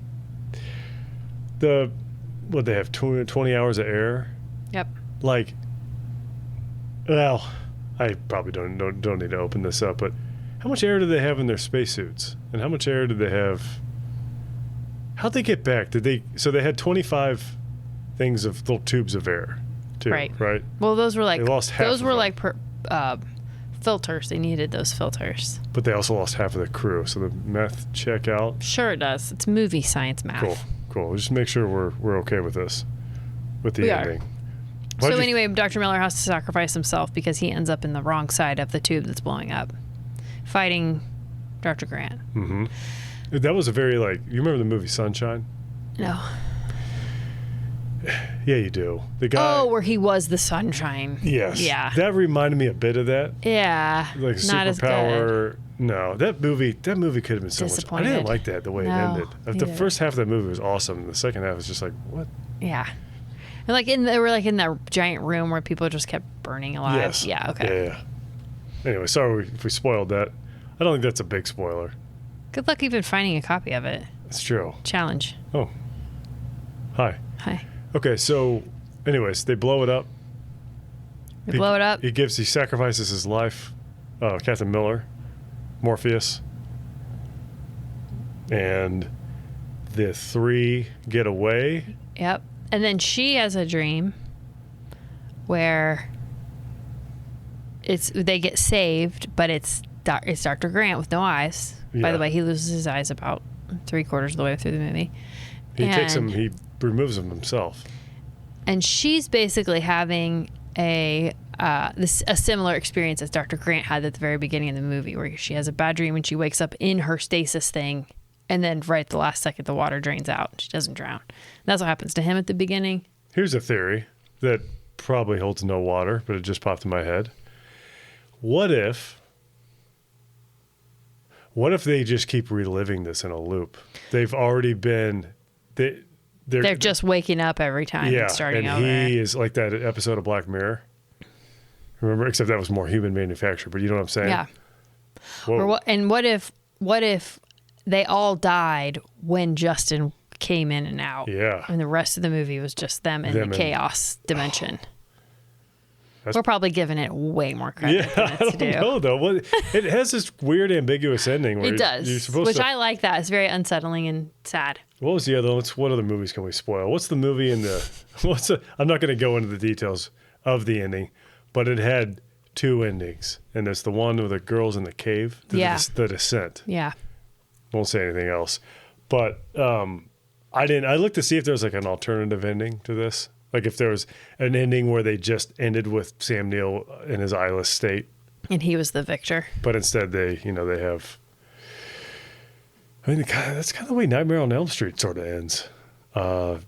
They have 20 hours of air? Yep. Like, well, I probably don't need to open this up, but how much air do they have in their spacesuits? And how much air did they have... How'd they get back? So they had 25 things of little tubes of air. Too, right. Well, those were like filters. They needed those filters. But they also lost half of the crew, so the math check out. Sure, it does. It's movie science math. Cool. Just make sure we're okay with this, with the ending. So anyway, Dr. Miller has to sacrifice himself because he ends up in the wrong side of the tube that's blowing up, fighting Dr. Grant. Mm-hmm. That was a very you remember the movie Sunshine? No. Yeah, you do. The guy. Oh, where he was the sunshine. Yes. Yeah. That reminded me a bit of that. Yeah. Like not as good. superpower. No, that movie could have been so much. I Disappointed. didn't like that the way it ended. The neither. first half of that movie was awesome. The second half was just like, what? Yeah. And like they were like in that giant room where people just kept burning alive. Yes. Yeah. Okay. Yeah. Anyway, sorry if we spoiled that. I don't think that's a big spoiler. Good luck even finding a copy of it. It's true. Challenge. Oh. Hi. Hi. Okay, so anyways, they blow it up. They blow it up. He sacrifices his life. Captain Miller, Morpheus, and the three get away. Yep. And then she has a dream where they get saved, but it's Dr. Grant with no eyes. Yeah. By the way, he loses his eyes about 3/4 of the way through the movie. He removes them himself. And she's basically having a similar experience as Dr. Grant had at the very beginning of the movie, where she has a bad dream and she wakes up in her stasis thing, and then right at the last second the water drains out. She doesn't drown. That's what happens to him at the beginning. Here's a theory that probably holds no water, but it just popped in my head. What if they just keep reliving this in a loop? They've already been... They're just waking up every time and starting over. He is like that episode of Black Mirror. Remember? Except that was more human manufactured, but you know what I'm saying? Yeah. Whoa. What if they all died when Justin came in and out? Yeah. And the rest of the movie was just them in the chaos dimension. That's- We're probably giving it way more credit than I it's don't due. know, though. It has this weird, ambiguous ending. Where It does, You're supposed which to... I like that. It's very unsettling and sad. What was the other? What other movies can we spoil? What's the movie in the? I'm not going to go into the details of the ending, but it had two endings, and it's the one with the girls in the cave. The descent. Yeah. Won't say anything else, but I didn't. I looked to see if there was like an alternative ending to this, like if there was an ending where they just ended with Sam Neill in his eyeless state, And he was the victor. but instead they have. I mean, that's kind of the way Nightmare on Elm Street sort of ends. I've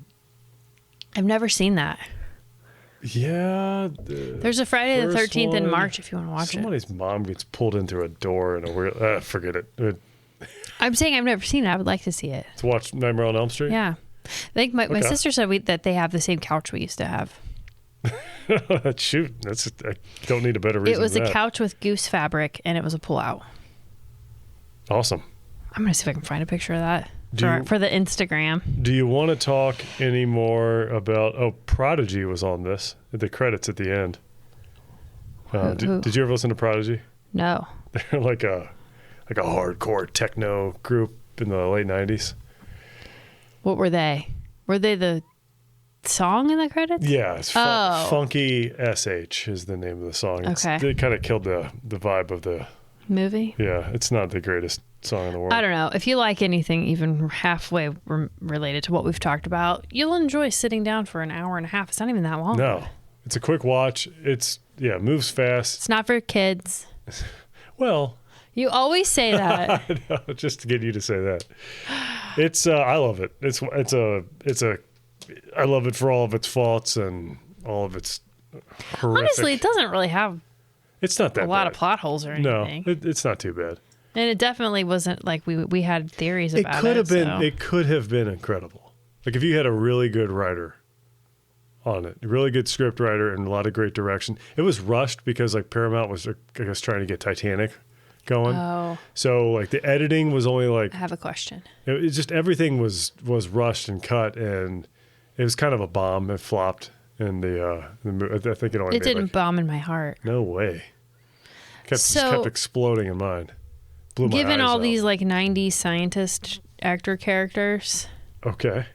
never seen that. Yeah. There's a Friday the 13th in March if you want to watch it. Somebody's mom gets pulled in through a door in a weird... forget it. I'm saying I've never seen it. I would like to see it. To watch Nightmare on Elm Street? Yeah. I think my sister said that they have the same couch we used to have. Shoot. I don't need a better reason It was than a that. couch with goose fabric, and it was a pull-out. Awesome. I'm going to see if I can find a picture of that for the Instagram. Do you want to talk any more about... Oh, Prodigy was on this. The credits at the end. Did you ever listen to Prodigy? No. They're like a hardcore techno group in the late 90s. What were they? Were they the song in the credits? Yeah, it's Funky SH is the name of the song. Okay. It kind of killed the vibe of the movie? Yeah, it's not the greatest song in the world. I don't know. If you like anything even halfway related to what we've talked about, you'll enjoy sitting down for an hour and a half. It's not even that long. No, it's a quick watch. Moves fast. It's not for kids. Well, you always say that. I know, just to get you to say that. It's I love it. I love it for all of its faults and all of its horrific. Honestly, it doesn't really have it's not that a lot bad. of plot holes or anything. No, it's not too bad. And it definitely wasn't like we had theories about it. It could have been. So. It could have been incredible. Like if you had a really good writer on it, a really good script writer, and a lot of great direction. It was rushed because like Paramount was, I guess, trying to get Titanic going. Oh. So like the editing was only like. I have a question. It just everything was rushed and cut, and it was kind of a bomb. It flopped, and I think it only. It didn't bomb in my heart. No way. Just kept exploding in mine. Blew my given eyes all out. these like 90s scientist actor characters. Okay.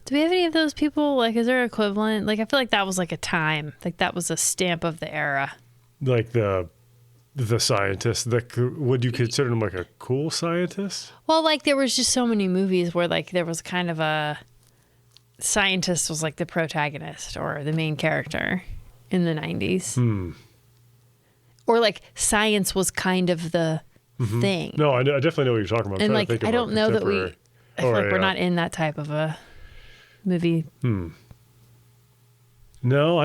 Do we have any of those people? Like, is there an equivalent? Like, I feel like that was like a time. Like, that was a stamp of the era. Like the scientist. Would you consider him like a cool scientist? Well, like, there was just so many movies where, like, there was kind of a scientist was like the protagonist or the main character in the 90s. Or, like, science was kind of the thing. No, I definitely know what you're talking about. And, like, I don't know that I feel like we're not in that type of a movie No,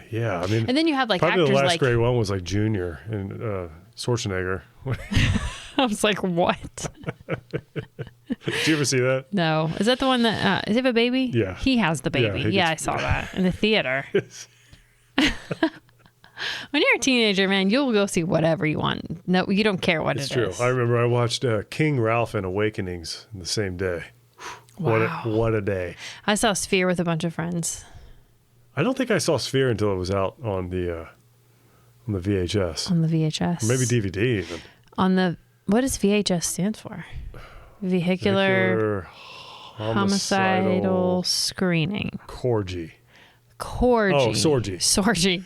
yeah. I mean, And then you have like probably actors the last like great one was like Junior and Schwarzenegger. I was like, what? Did you ever see that? No, is that the one that does he have a baby? Yeah, he has the baby. Yeah, I saw that in the theater. When you're a teenager, man, you'll go see whatever you want. No, you don't care what it's it true. is. I remember I watched King Ralph and Awakenings the same day. Wow. What a day! I saw Sphere with a bunch of friends. I don't think I saw Sphere until it was out on the VHS. On the VHS. Or maybe DVD even. On the, what does VHS stand for? Vehicular Homicidal Screening. Gorgy. Corgi. Oh, Sorgy. Sorgy.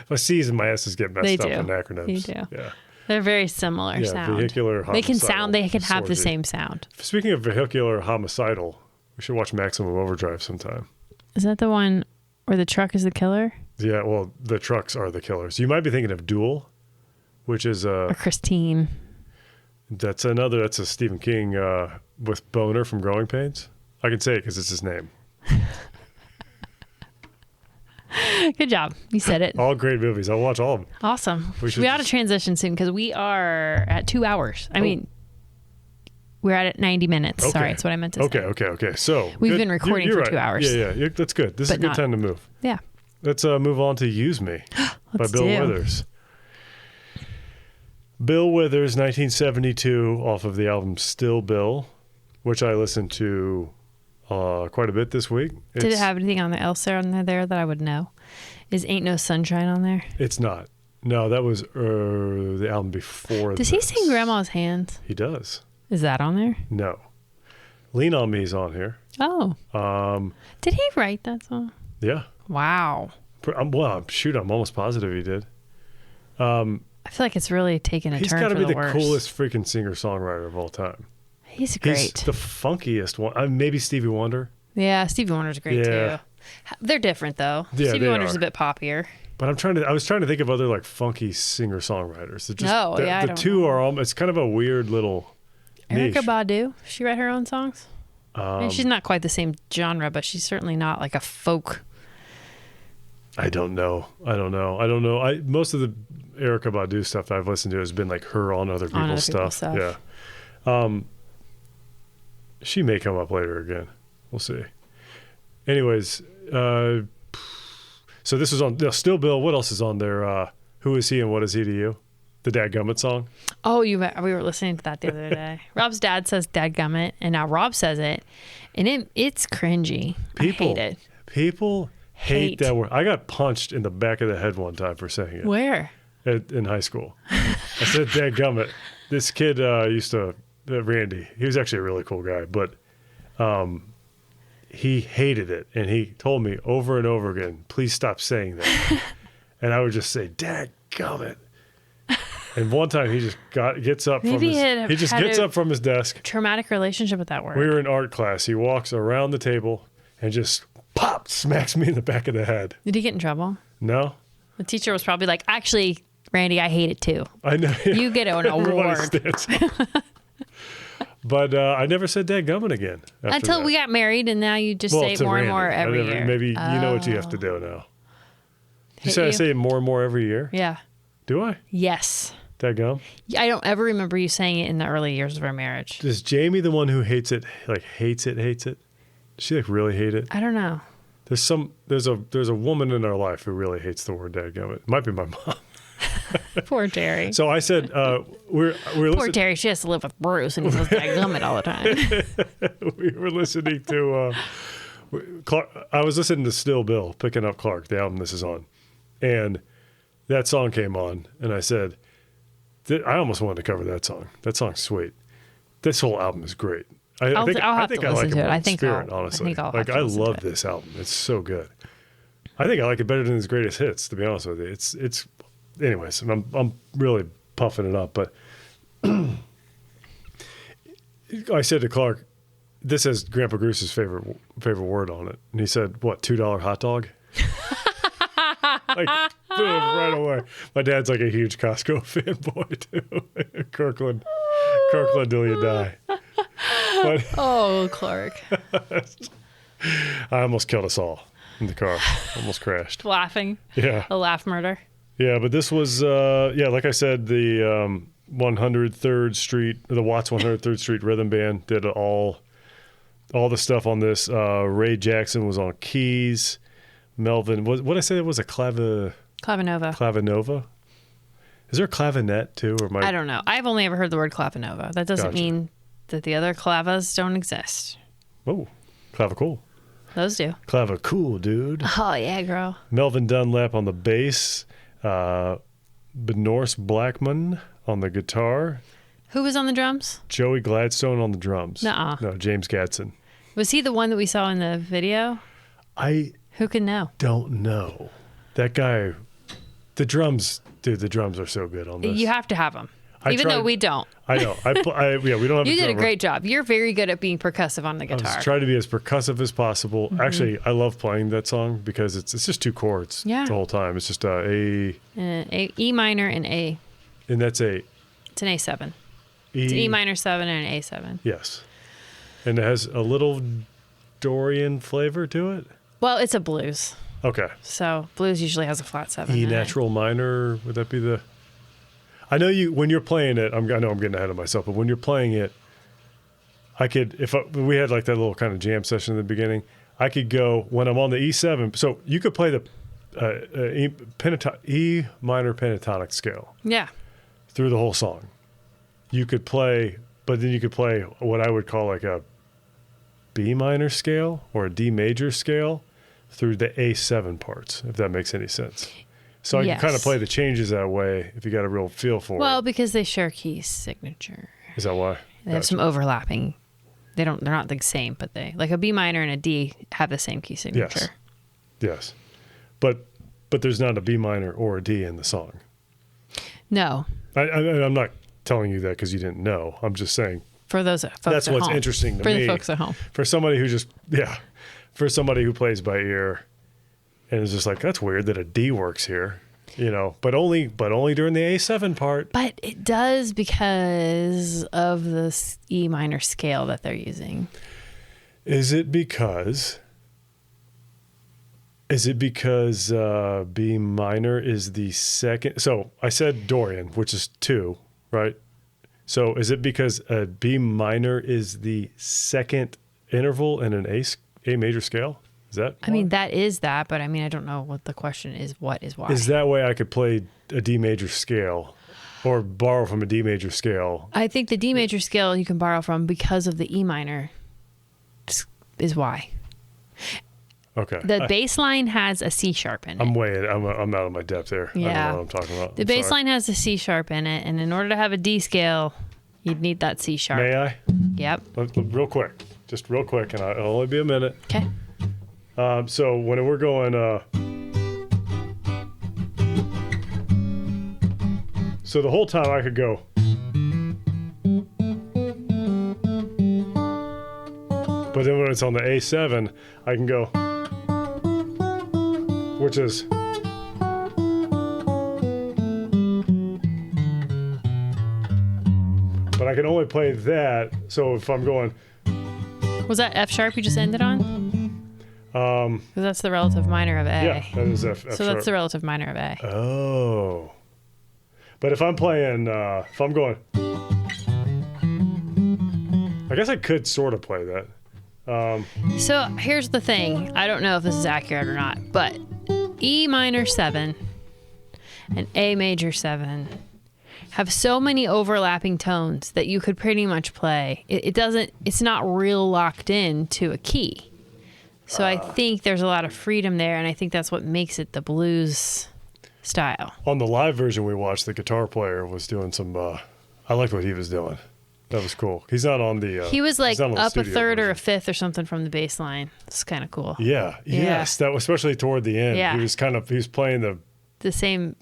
My C's and my S's get messed They up do. in acronyms. They do. Yeah. They're very similar sound. Vehicular homicidal. They can have the Sorgy. same sound. Speaking of vehicular homicidal, we should watch Maximum Overdrive sometime. Is that the one where the truck is the killer? Yeah, well, the trucks are the killers. You might be thinking of Duel, which is Or Christine. that's a Stephen King with Boner from Growing Pains. I can say it because it's his name. Good job. You said it. All great movies. I'll watch all of them. Awesome. We should We ought to just- transition soon because we are at 2 hours. I mean, we're at 90 minutes. Okay. Sorry, that's what I meant to say. Okay. So We've good. been recording You're for right. 2 hours. Yeah. That's good. This is a But good not- time to move. Yeah. Let's move on to Use Me by Let's Bill do. Withers. Bill Withers, 1972, off of the album Still Bill, which I listened to quite a bit this week. Did it have anything on there that I would know? Is Ain't No Sunshine on there? It's not. No, that was the album before Does he sing Grandma's Hands? He does. Is that on there? No. Lean on Me's on here. Oh. Did he write that song? Yeah. Wow. I'm almost positive he did. I feel like it's really taken a He's turn got for to be the the worse. coolest freaking singer-songwriter of all time. He's great. He's the funkiest one. Maybe Stevie Wonder. Yeah, Stevie Wonder's great Yeah. too. They're different though. Yeah, Stevie they Wonder's are. a bit poppier. But I was trying to think of other like funky singer-songwriters. They're just, No, yeah, I the don't two know. are it's kind of a weird little niche. Erica Badu, she write her own songs? And she's not quite the same genre, but she's certainly not like a folk. I don't know. Most of the Erica Badu stuff that I've listened to has been like her on other people's stuff. Yeah. She may come up later again. We'll see. Anyways, so this is on Still Bill. What else is on there? Who is he and what is he to you? The Dadgummit song. Oh, we were listening to that the other day. Rob's dad says Dadgummit, and now Rob says it, and it's cringy. I hate it. People hate that word. I got punched in the back of the head one time for saying it. Where? In high school. I said Dadgummit. This kid used to, Randy, he was actually a really cool guy, but he hated it. And he told me over and over again, please stop saying that. And I would just say, Dadgummit. And one time he just gets up from his desk. Traumatic relationship with that word. We were in art class. He walks around the table and just smacks me in the back of the head. Did he get in trouble? No. The teacher was probably like, actually, Randy, I hate it too. I know. You get an award. But I never said Dadgummit again. Until we got married, and now you just say it more and more every year. Maybe you know what you have to do now. You say I say it more and more every year? Yeah. Do I? Yes. Dadgum? I don't ever remember you saying it in the early years of our marriage. Is Jamie the one who hates it? Like hates it? Does she like really hate it? I don't know. There's a woman in our life who really hates the word dadgummit. It might be my mom. Poor Terry. So I said we're Poor Terry. She has to live with Bruce, and he says dadgummit all the time. We were listening to Clark. I was listening to Still Bill, picking up Clark, the album this is on, and that song came on, and I said, I almost wanted to cover that song. That song's sweet. This whole album is great. I'll I have think to I like listen to it. more I think spirit, I'll honestly. have Like to I listen to love it. this album. It's so good. I think I like it better than his greatest hits, to be honest with you. It's anyways, I'm really puffing it up, but I said to Clark, this has Grandpa Goose's favorite word on it. And he said, what, $2 hot dog? Like, boom, right away. My dad's like a huge Costco fanboy, too. Kirkland till you die. But Oh, Clark. I almost killed us all. in the car. Almost crashed. Laughing. Yeah. A laugh murder. Yeah, but this was, like I said, the 103rd Street, the Watts 103rd Street Rhythm Band did all the stuff on this. Ray Jackson was on keys. Melvin, what did I say? It was a Clavinova. Clavinova? Is there a clavinet too? Or I don't know. I've only ever heard the word clavinova. That doesn't mean that the other clavas don't exist. Oh, clavicool. Those do. Clavicool, dude. Oh, yeah, girl. Melvin Dunlap on the bass. Benorse Blackman on the guitar. Who was on the drums? Joey Gladstone on the drums. Nuh-uh. No, James Gadsden. Was he the one that we saw in the video? Who can know? Don't know. That guy, the drums are so good on this. You have to have them. Even though we don't. I know. We don't have You a drummer. did a great job. You're very good at being percussive on the guitar. I was trying to be as percussive as possible. Mm-hmm. Actually, I love playing that song because it's just 2 chords the whole time. It's just E minor and A. And that's A. It's an A7. It's an E minor 7 and an A7. Yes. And it has a little Dorian flavor to it. Well, it's a blues. Okay. So blues usually has a flat 7. E natural minor, would that be the... I know when you're playing it, I know I'm getting ahead of myself, but when you're playing it, we had like that little kind of jam session in the beginning, I could go, when I'm on the E7, so you could play the E minor pentatonic scale. Yeah. Through the whole song. You could play, but then you could play what I would call like a B minor scale or a D major scale through the A7 parts, if that makes any sense. So I can kind of play the changes that way if you got a real feel for it. Well, because they share key signature. Is that why? They have some overlapping. They're not the same, but they like a B minor and a D have the same key signature. Yes. But there's not a B minor or a D in the song. No. I'm not telling you that because you didn't know. I'm just saying. For those folks that's at what's home. Interesting to me. For the folks at home. For somebody who for somebody who plays by ear and is just like, that's weird that a D works here, but only during the A7 part. But it does because of the E minor scale that they're using. Is it because B minor is the second? So I said Dorian, which is 2, right? So is it because a B minor is the second interval in an A major scale? Is that? I mean, that is that, but I mean, I don't know what the question is. What is why? Is that way I could play a D major scale or borrow from a D major scale? I think the D major scale you can borrow from because of the E minor is why. Okay. The bass line has a C sharp in it. I'm out of my depth there. Yeah. I don't know what I'm talking about. The bass line has a C sharp in it, and in order to have a D scale, you'd need that C sharp. May I? Yep. Real quick. Just real quick, and it'll only be a minute. Okay. So when we're going, so the whole time I could go, but then when it's on the A7, I can go, which is, but I can only play that. So if I'm going, was that F sharp you just ended on? Because that's the relative minor of A. Yeah, that is F so that's the relative minor of A. Oh. But if I'm playing, if I'm going, I guess I could sort of play that. So here's the thing. I don't know if this is accurate or not, but E minor 7 and A major 7 have so many overlapping tones that you could pretty much play. It's not real locked in to a key. So I think there's a lot of freedom there, and I think that's what makes it the blues style. On the live version we watched, the guitar player was doing some, I liked what he was doing. That was cool. He's not on the... he was like up a third version. or a fifth or something from the bass line. It's kind of cool. Yeah. Yes. That was especially toward the end. Yeah. He was playing the same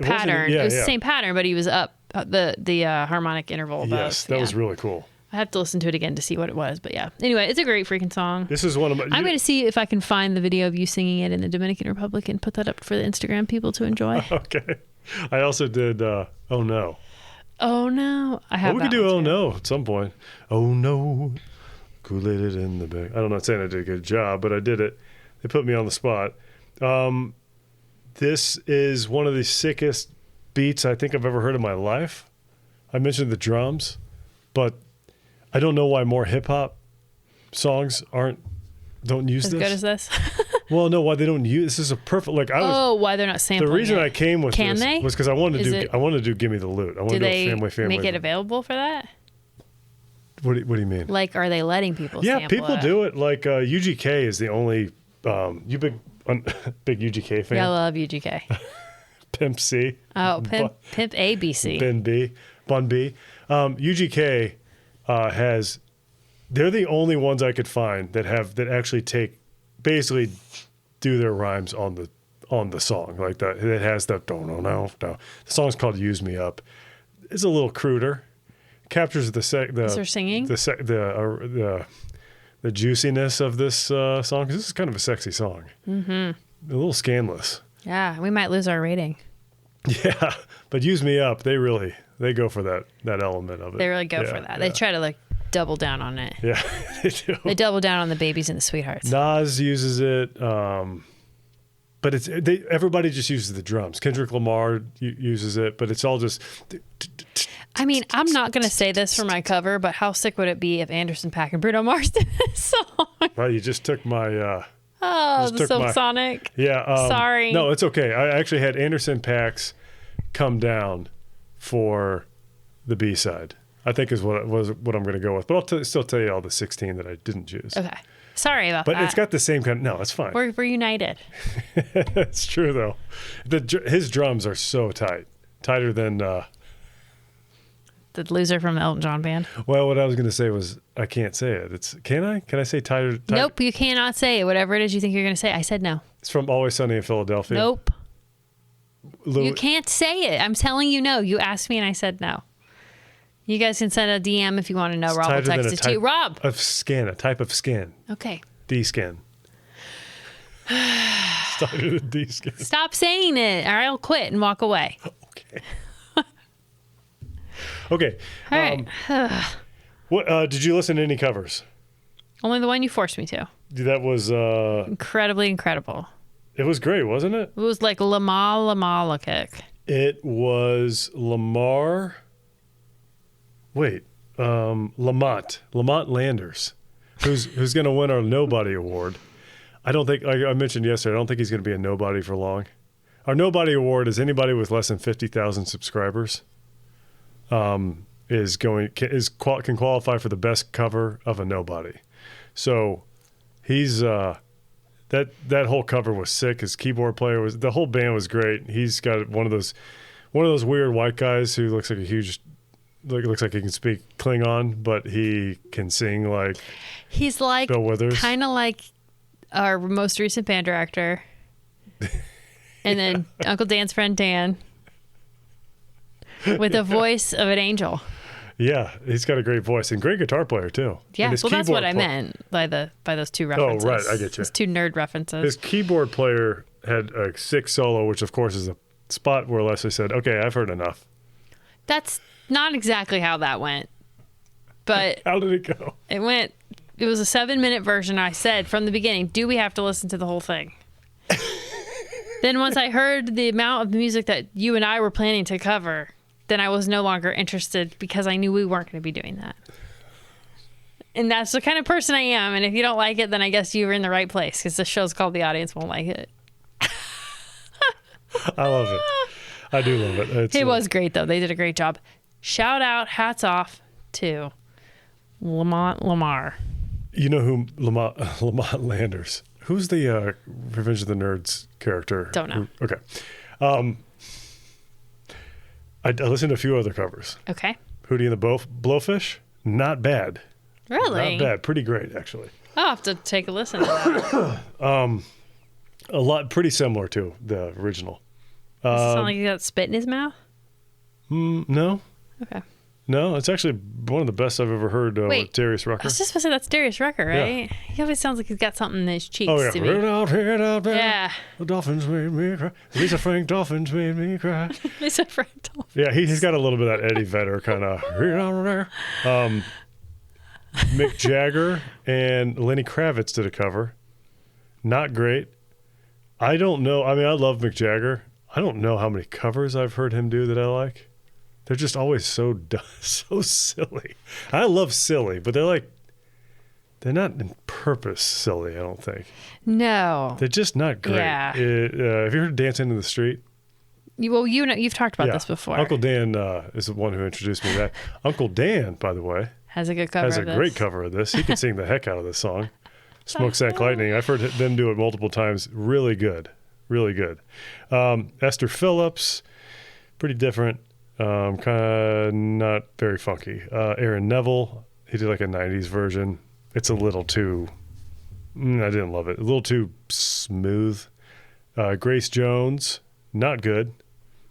pattern. It was the same pattern, but he was up the harmonic interval above. Yes, that was really cool. I have to listen to it again to see what it was, but yeah. Anyway, it's a great freaking song. This is one of my... I'm going to see if I can find the video of you singing it in the Dominican Republic and put that up for the Instagram people to enjoy. Okay. I also did Oh No. Oh No. I have we could do Oh No at some point. Oh No. Kool-Aid in the bag. I don't know, saying I did a good job, but I did it. They put me on the spot. This is one of the sickest beats I think I've ever heard in my life. I mentioned the drums, but I don't know why more hip hop songs don't use As this. good as this? Well, no, why they don't use this is a perfect why they're not sampling the reason it. I came with Can this they? was because I wanted to do Give Me the Loot. I wanted Do to do they a family. make it available for that? What do you mean? Like, are they letting people Yeah, sample people it? do it. Like UGK is the only you big UGK fan? Yeah, I love UGK. Pimp C. Oh, Pimp ABC. Bun B. UGK has. They're the only ones I could find that actually basically do their rhymes on the song like that. It has that no. The song's called "Use Me Up." It's a little cruder. Captures Is there singing? The juiciness of this song. 'Cause this is kind of a sexy song. Mm-hmm. A little scandalous. Yeah, we might lose our rating. Yeah, but "Use Me Up," they go for that element of it. They really go for that. Yeah. They try to like double down on it. Yeah, they do. They double down on the babies and the sweethearts. Nas uses it, but everybody just uses the drums. Kendrick Lamar uses it, but it's all just. I mean, I'm not going to say this for my cover, but how sick would it be if Anderson .Paak and Bruno Mars did this song? Well, you just took my. The Silk Sonic. Yeah. Sorry. No, it's okay. I actually had Anderson .Paak's "Come Down" for the B-side. I think is what I'm going to go with. But I'll still tell you all the 16 that I didn't choose. Okay. Sorry about that. But it's got the same kind. No, it's fine. We're united. It's true though. His drums are so tight, tighter than. The loser from the Elton John band. Well, what I was going to say was I can't say it. Can I? Can I say tighter? Nope, you cannot say it. Whatever it is you think you're going to say. I said no. It's from Always Sunny in Philadelphia. Nope. You can't say it. I'm telling you no. You asked me and I said no. You guys can send a DM if you want to know. Rob will text it to you. Rob. A type of skin. Okay. D-skin. Tighter than D-skin. Stop saying it, or I'll quit and walk away. Okay. Okay. All right. What did you listen to any covers? Only the one you forced me to. That was Incredibly incredible. It was great, wasn't it? It was like Lamala kick. It was Lamar. Wait, Lamont Landers, who's going to win our Nobody Award. I don't think I mentioned yesterday. I don't think he's going to be a nobody for long. Our Nobody Award is anybody with less than 50,000 subscribers. Can qualify for the best cover of a nobody. So he's that whole cover was sick. His keyboard player the whole band was great. He's got one of those weird white guys who looks like looks like he can speak Klingon, but he can sing like he's like Bill Withers, kind of like our most recent band director, and then Uncle Dan's friend Dan. With the voice of an angel. Yeah, he's got a great voice and great guitar player too. Yeah, well, that's what I meant by those two references. Oh, right, I get you. Those two nerd references. His keyboard player had a sick solo, which of course is a spot where Leslie said, "Okay, I've heard enough." That's not exactly how that went, but how did it go? It was a 7-minute version. I said from the beginning, "Do we have to listen to the whole thing?" Then once I heard the amount of music that you and I were planning to cover, then I was no longer interested because I knew we weren't going to be doing that. And that's the kind of person I am. And if you don't like it, then I guess you were in the right place because the show's called The Audience Won't Like It. I love it. I do love it. It was great, though. They did a great job. Shout out, hats off to Lamar. You know who Lamont Landers? Who's the Revenge of the Nerds character? Don't know. Okay. I listened to a few other covers. Okay. Hootie and the Blowfish? Not bad. Really? Not bad. Pretty great, actually. I'll have to take a listen to that. A lot, pretty similar to the original. Does it sound like he got spit in his mouth? No. Okay. No, it's actually one of the best I've ever heard with Darius Rucker. I was just supposed to say that's Darius Rucker, right? Yeah. He always sounds like he's got something in his cheeks Oh, yeah. to me. Out there. Yeah. The dolphins made me cry. Lisa Frank dolphins made me cry. Lisa Frank dolphins. Yeah, he's got a little bit of that Eddie Vedder kind of. Mick Jagger and Lenny Kravitz did a cover. not great. I don't know. I mean, I love Mick Jagger. I don't know how many covers I've heard him do that I like. They're just always so silly. I love silly, but they're not in purpose silly, I don't think. No. They're just not great. Yeah. Have you heard Dancing in the Street? You've talked about this before. Uncle Dan is the one who introduced me to that. Uncle Dan, by the way, has a good cover has a great cover of this. He can sing the heck out of this song. Smokestack Lightning. I've heard them do it multiple times. Really good. Really good. Esther Phillips, pretty different. Kind of not very funky. Aaron Neville, he did like a 90s version. It's a little too, I didn't love it. A little too smooth. Grace Jones, not good.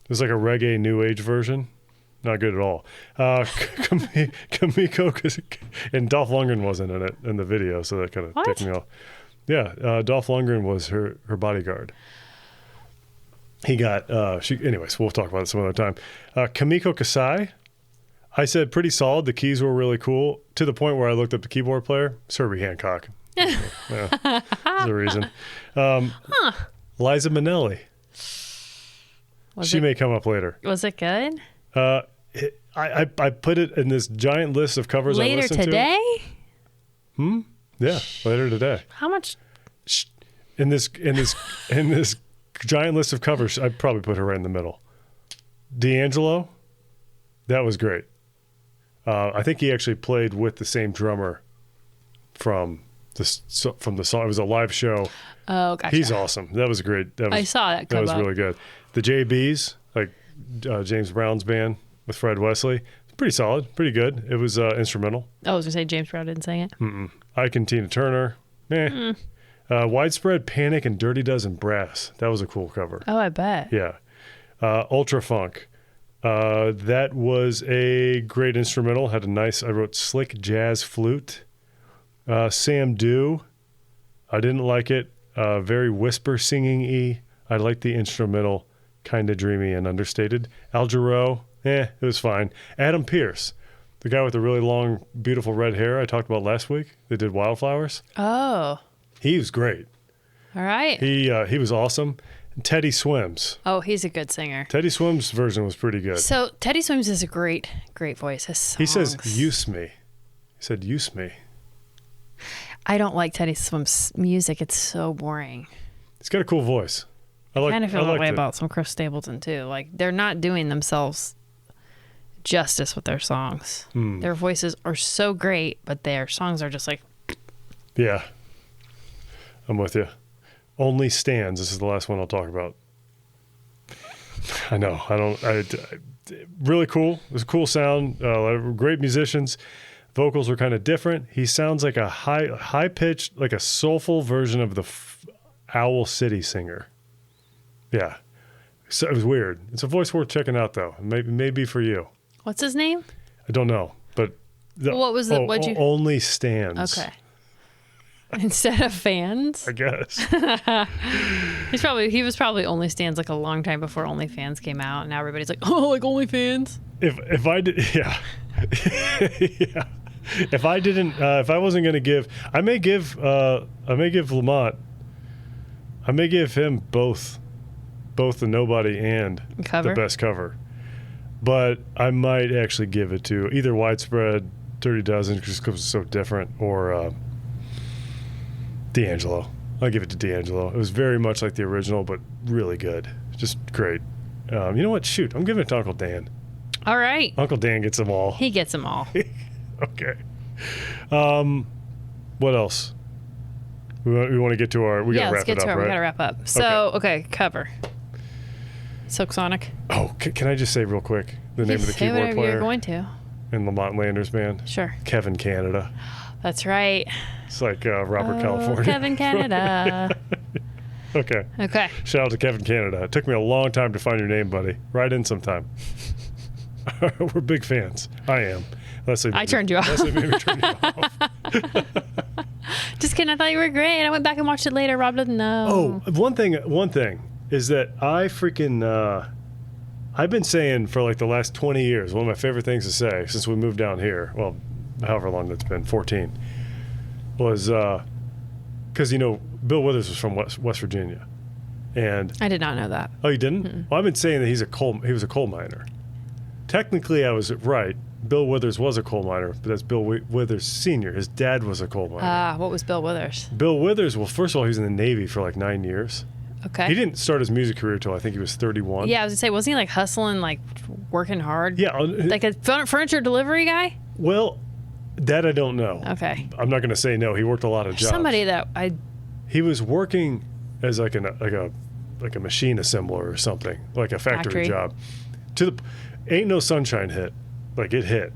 It was like a reggae new age version. Not good at all. Kamiko, and Dolph Lundgren wasn't in it in the video, so that kind of ticked me off. Yeah, Dolph Lundgren was her bodyguard. He got, anyways, we'll talk about it some other time. Kamiko Kasai, I said pretty solid. The keys were really cool to the point where I looked up the keyboard player. It's Herbie Hancock. Yeah, there's a reason. Liza Minnelli. May come up later. Was it good? I put it in this giant list of covers I listened to. Later today? Yeah, later today. How much? In this giant list of covers, I'd probably put her right in the middle. D'Angelo, that was great. I think he actually played with the same drummer from the song. It was a live show. Oh, gotcha. He's awesome. That was great. I saw that. That was really good. The JBs, like James Brown's band with Fred Wesley, pretty solid, pretty good. It was instrumental. I was gonna say James Brown didn't sing it. Ike and Tina Turner, Widespread Panic and Dirty Dozen Brass. That was a cool cover. Oh, I bet. Yeah. Ultra Funk. That was a great instrumental. Had a nice, I wrote Slick Jazz Flute. Sam Dew. I didn't like it. Very whisper singing-y. I liked the instrumental, kind of dreamy and understated. Al Jarreau, it was fine. Adam Pearce, the guy with the really long, beautiful red hair I talked about last week. They did Wildflowers. Oh. He was great. All right. He was awesome. Teddy Swims. Oh, he's a good singer. Teddy Swims' version was pretty good. So Teddy Swims is a great voice. His songs. He says, "Use me." He said, "Use me." I don't like Teddy Swims' music. It's so boring. He's got a cool voice. I kind of feel that way about some Chris Stapleton too. Like they're not doing themselves justice with their songs. Their voices are so great, but their songs are just like. Yeah, I'm with you. Only Stands. This is the last one I'll talk about. I know. Really cool. It was a cool sound. Great musicians. Vocals were kind of different. He sounds like a high pitched, like a soulful version of the Owl City singer. Yeah. So it was weird. It's a voice worth checking out, though. Maybe for you. What's his name? I don't know, but what was it? What'd you? Only Stands. Okay. Instead of Fans, I guess. he was probably Only Stands like a long time before OnlyFans came out, and now everybody's like, oh, like OnlyFans. If I did, yeah, yeah. If I didn't, if I wasn't going to give, I may give Lamont. I may give him both the Nobody and the best cover. But I might actually give it to either Widespread, Dirty Dozen, just because it's so different, or D'Angelo. I'll give it to D'Angelo. It was very much like the original, but really good. Just great. You know what? Shoot, I'm giving it to Uncle Dan. All right. Uncle Dan gets them all. He gets them all. Okay. What else? We want to get to our. We got to wrap it up, right? We got to wrap up. So, okay, cover. Silk Sonic. Oh, can I just say real quick the name of the keyboard whatever player? You're going to. In Lamont Landers band. Sure. Kevin Canada. That's right. It's like Robert California. Kevin Canada. Okay. Shout out to Kevin Canada. It took me a long time to find your name, buddy. Write in sometime. We're big fans. I am. I turned you off. Maybe turned you off. Just kidding. I thought you were great. I went back and watched it later. Rob doesn't know. Oh, one thing is that I freaking I've been saying for like the last 20 years, one of my favorite things to say since we moved down here, well, however long that's been, 14, was because Bill Withers was from West Virginia, and I did not know that. oh, you didn't? Well, I've been saying that he was a coal miner. Technically, I was right. Bill Withers was a coal miner, but that's Bill Withers Sr. His dad was a coal miner. What was Bill Withers? Bill Withers, well, first of all, he was in the Navy for like 9 years. Okay. He didn't start his music career until I think he was 31. Yeah, I was going to say, wasn't he like hustling, like working hard? Yeah. Like a furniture delivery guy? Well, that I don't know. Okay. I'm not going to say no. He worked a lot of jobs. Somebody that He was working as like a machine assembler or something, like a factory job. Ain't No Sunshine hit. Like it hit.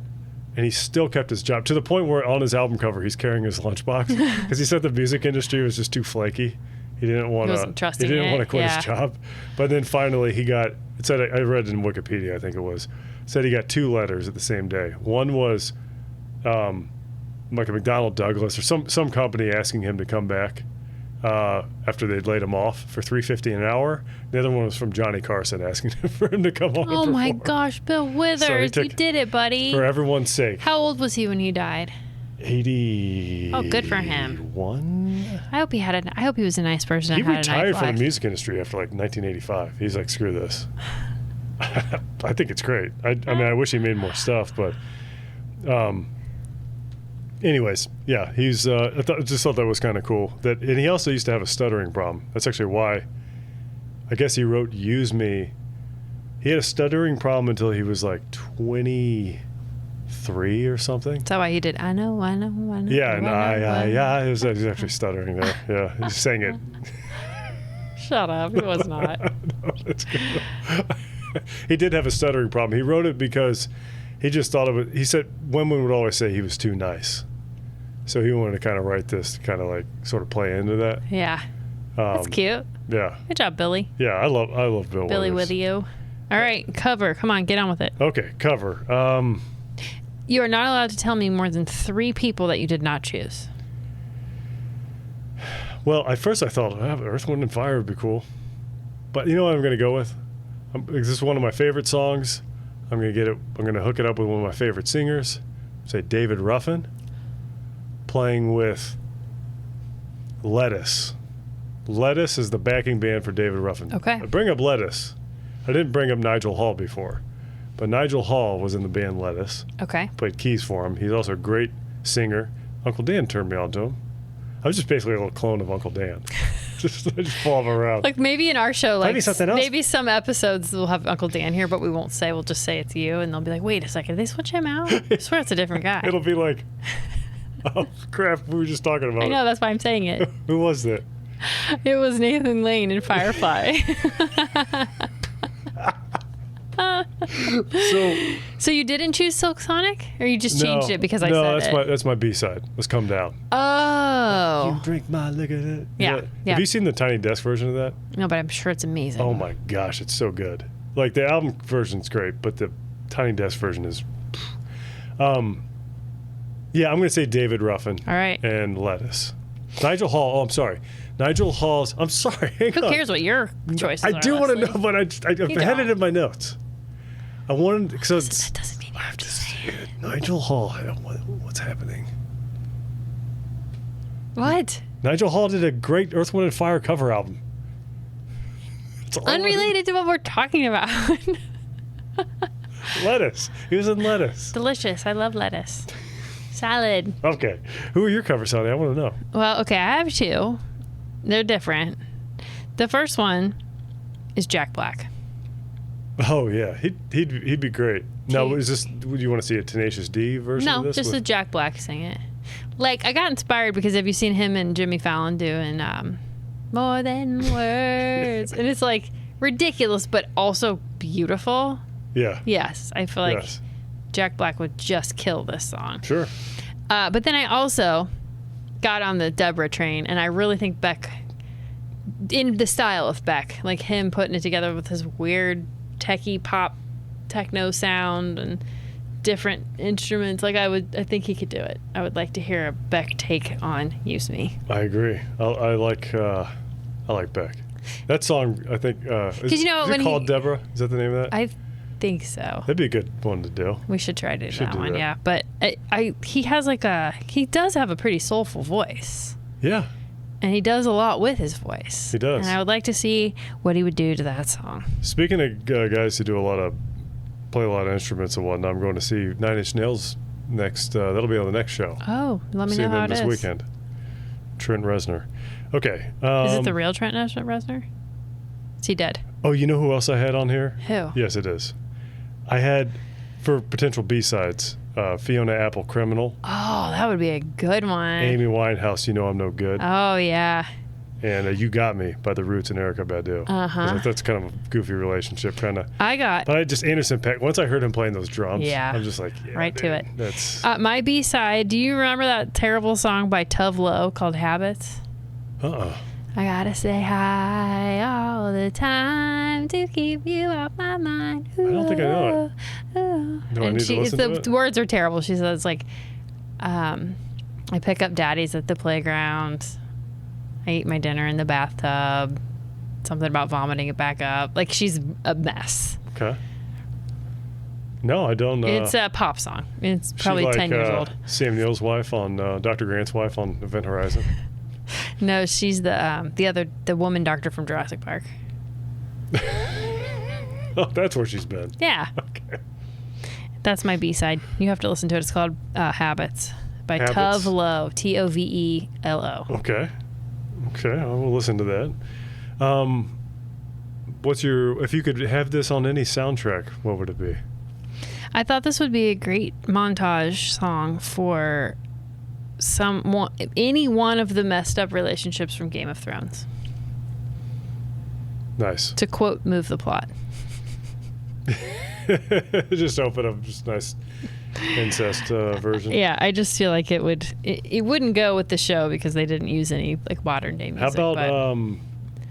And he still kept his job to the point where on his album cover he's carrying his lunchbox because he said the music industry was just too flaky. He didn't want to. He didn't want to quit his job. But then finally he got. It said I read in Wikipedia. I think it was said he got 2 letters at the same day. One was like a McDonnell Douglas or some company asking him to come back after they'd laid him off for $3.50 an hour. The other one was from Johnny Carson asking for him to come on. Oh and my perform. Gosh, Bill Withers, you did it, buddy. For everyone's sake. How old was he when he died? 80. Oh, good for him. 1. I hope he was a nice person. He and had retired a nice from life. the music industry after like 1985. He's like, screw this. I think it's great. I mean, I wish he made more stuff, but anyways, yeah, he's. Just thought that was kind of cool. And he also used to have a stuttering problem. That's actually why. I guess he wrote "Use Me." He had a stuttering problem until he was like 23 or something. That's why he did. I know. Yeah, He was actually stuttering there. Yeah, he sang it. Shut up. He was not. No, that's good. He did have a stuttering problem. He wrote it because he just thought of it. He said women would always say he was too nice. So he wanted to kind of write this to kind of like sort of play into that. Yeah. That's cute. Yeah. Good job, Billy. Yeah, I love Bill Billy Withers. with you. All right, cover. Come on, get on with it. Okay, cover. You are not allowed to tell me more than 3 people that you did not choose. Well, at first I thought Earth, Wind, and Fire would be cool. But you know what I'm going to go with? This is one of my favorite songs. I'm going to hook it up with one of my favorite singers. Say David Ruffin. Playing with Lettuce. Lettuce is the backing band for David Ruffin. Okay. I bring up Lettuce. I didn't bring up Nigel Hall before. But Nigel Hall was in the band Lettuce. Okay. Played keys for him. He's also a great singer. Uncle Dan turned me on to him. I was just basically a little clone of Uncle Dan. I just follow him around. Like maybe in our show, like something else. maybe some episodes we'll have Uncle Dan here, but we won't say. We'll just say it's you, and they'll be like, "Wait a second, did they switch him out? I swear it's a different guy." It'll be like, oh crap, we were just talking about I know, that's why I'm saying it. Who was that? It was Nathan Lane in Firefly. So you didn't choose Silk Sonic, or you just changed it because I said it? No, that's my B-side. Let's Come Down. Oh. You drink my liquor. Yeah. Have you seen the Tiny Desk version of that? No, but I'm sure it's amazing. Oh my gosh, it's so good. Like the album version's great, but the Tiny Desk version is. Yeah, I'm going to say David Ruffin. All right. And Lettuce. Nigel Hall. Oh, I'm sorry. Nigel Hall's. I'm sorry. Who cares what your choices are? I do want to know, but I've had it in my notes. I wanted. So that doesn't mean you have to say it. Nigel Hall. What's happening? What? Nigel Hall did a great Earth, Wind, and Fire cover album. Unrelated to what we're talking about. Lettuce. He was in Lettuce. Delicious. I love lettuce. Salad. Okay. Who are your covers, Sonny? I want to know. Well, okay, I have 2. They're different. The first one is Jack Black. Oh yeah, he'd be great. Now, is this? Would you want to see a Tenacious D version of No, this? just a Jack Black sing it. Like, I got inspired because have you seen him and Jimmy Fallon doing More Than Words? And it's like ridiculous, but also beautiful. Yeah. Yes, I feel like Jack Black would just kill this song. Sure. But then I also got on the Deborah train, and I really think Beck, in the style of Beck, like him putting it together with his weird techie pop techno sound and different instruments, like I think he could do it. I would like to hear a Beck take on Use Me. I agree. I like Beck. That song, I think, is it called Deborah? Is that the name of that? I think so. That'd be a good one to do. We should try to do that one, yeah. But he has he does have a pretty soulful voice. Yeah. And he does a lot with his voice. He does. And I would like to see what he would do to that song. Speaking of guys who play a lot of instruments and whatnot, I'm going to see Nine Inch Nails next. That'll be on the next show. Oh, let me know how it is. Seeing them this weekend. Trent Reznor. Okay. Is it the real Trent Reznor? Is he dead? Oh, you know who else I had on here? Who? Yes, it is. I had, for potential B-sides, Fiona Apple, Criminal. Oh, that would be a good one. Amy Winehouse, You Know I'm No Good. Oh, yeah. And You Got Me by The Roots and Erykah Badu. Uh-huh. That's kind of a goofy relationship, kind of. But I just, Anderson .Paak, once I heard him playing those drums, yeah, I'm just like, yeah, right dude, to it. That's... my B-side, do you remember that terrible song by Tove Lo called Habits? I gotta say hi all the time to keep you off my mind. Ooh, I don't think I know it. ooh. Do I need to listen to it? The words are terrible. She says, like, I pick up daddies at the playground. I eat my dinner in the bathtub. Something about vomiting it back up. Like, she's a mess. Okay. No, I don't. It's a pop song. It's probably 10 years old. Sam Neill's wife on Dr. Grant's wife on Event Horizon. No, she's the woman doctor from Jurassic Park. Oh, that's where she's been. Yeah. Okay. That's my B-side. You have to listen to it. It's called Habits by Habits. Tove Lo. Tovelo. Okay. I will listen to that. If you could have this on any soundtrack, what would it be? I thought this would be a great montage song for any one of the messed up relationships from Game of Thrones. Nice. To quote, move the plot. Just open up just nice incest version. Yeah, I just feel like it wouldn't go with the show because they didn't use any like modern day music. How about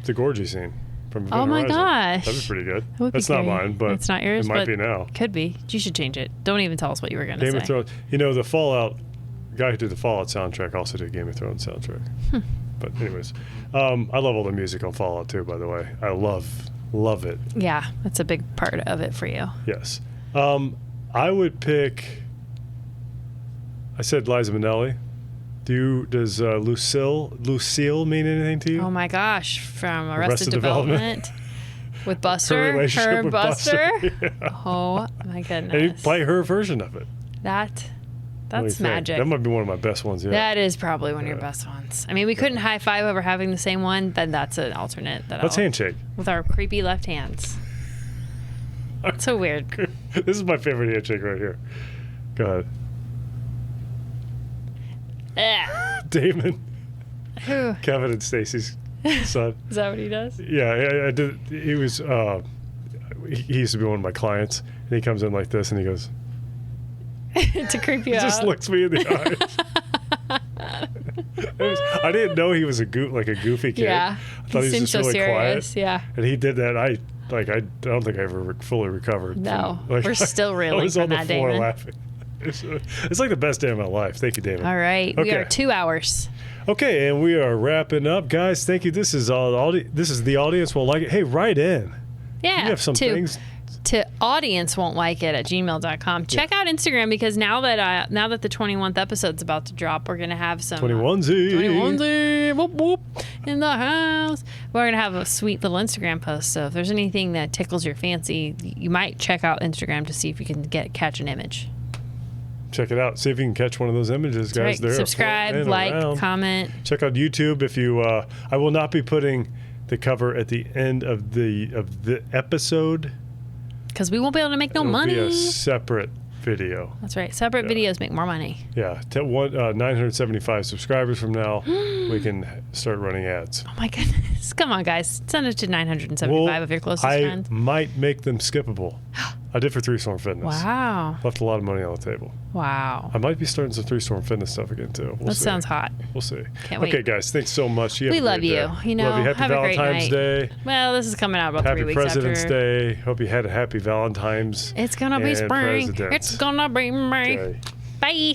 the Gorgy scene from Event Oh my Horizon? gosh. That'd be pretty good. That would be That's not great. mine, but it's not yours, it might but be now. Could be. You should change it. Don't even tell us what you were going to say. Game of Thrones. You know, the Fallout guy who did the Fallout soundtrack also did Game of Thrones soundtrack. But anyways, I love all the music on Fallout too, by the way. I love it. Yeah, that's a big part of it for you. Yes. I would pick, I said Liza Minnelli. Does Lucille mean anything to you? Oh my gosh, from Arrested Development. With Buster? Her relationship with Buster? Yeah. Oh my goodness. And you play her version of it. That's What do you think? magic. That might be one of my best ones yet. That is probably one of your best ones. I mean, we couldn't high five over having the same one, then that's an alternate. Let's handshake. With our creepy left hands. It's so weird. This is my favorite handshake right here. Go ahead. Damon. Who? Kevin and Stacy's son. Is that what he does? Yeah, I did. He was. He used to be one of my clients, and he comes in like this, and he goes. To creep you He out. just looks me in the eyes. I didn't know he was a goofy kid. Yeah. I thought he was seemed just so really serious. quiet. Yeah. And he did that. I don't think I ever fully recovered. No, Like, we're still I reeling was from on the that, floor Damon. laughing. It's like the best day of my life. Thank you, Damon. All right. We Okay. are 2 hours. Okay, and we are wrapping up, guys. Thank you. This is this is the audience will like it. Hey, write in. Yeah. You have some things. To audience won't like it at gmail.com. Check out Instagram because now that the 21th episode's about to drop, we're gonna have some 21Z. whoop whoop in the house. We're gonna have a sweet little Instagram post. So if there's anything that tickles your fancy, you might check out Instagram to see if you can catch an image. Check it out. See if you can catch one of those images, guys. Right. They're Subscribe, floating like, around. comment. Check out YouTube if you. I will not be putting the cover at the end of the episode. Because we won't be able to make no It'll money. be a separate video. That's right. Separate videos make more money. Yeah, 975 subscribers from now, we can start running ads. Oh my goodness. Come on, guys. Send it to 975 of your closest friends. I might make them skippable. I did for 3 Storm Fitness. Wow. Left a lot of money on the table. Wow. I might be starting some 3 Storm Fitness stuff again, too. We'll That see. sounds hot. We'll see. Can't wait. Okay, guys, thanks so much. You have We a great love you. day. You know, love you. Happy have a great Valentine's night. Day. Well, this is coming out about Happy 3 weeks President's after. Day. Hope you had a happy Valentine's. It's gonna be and spring. President's It's gonna be May. Day. Bye.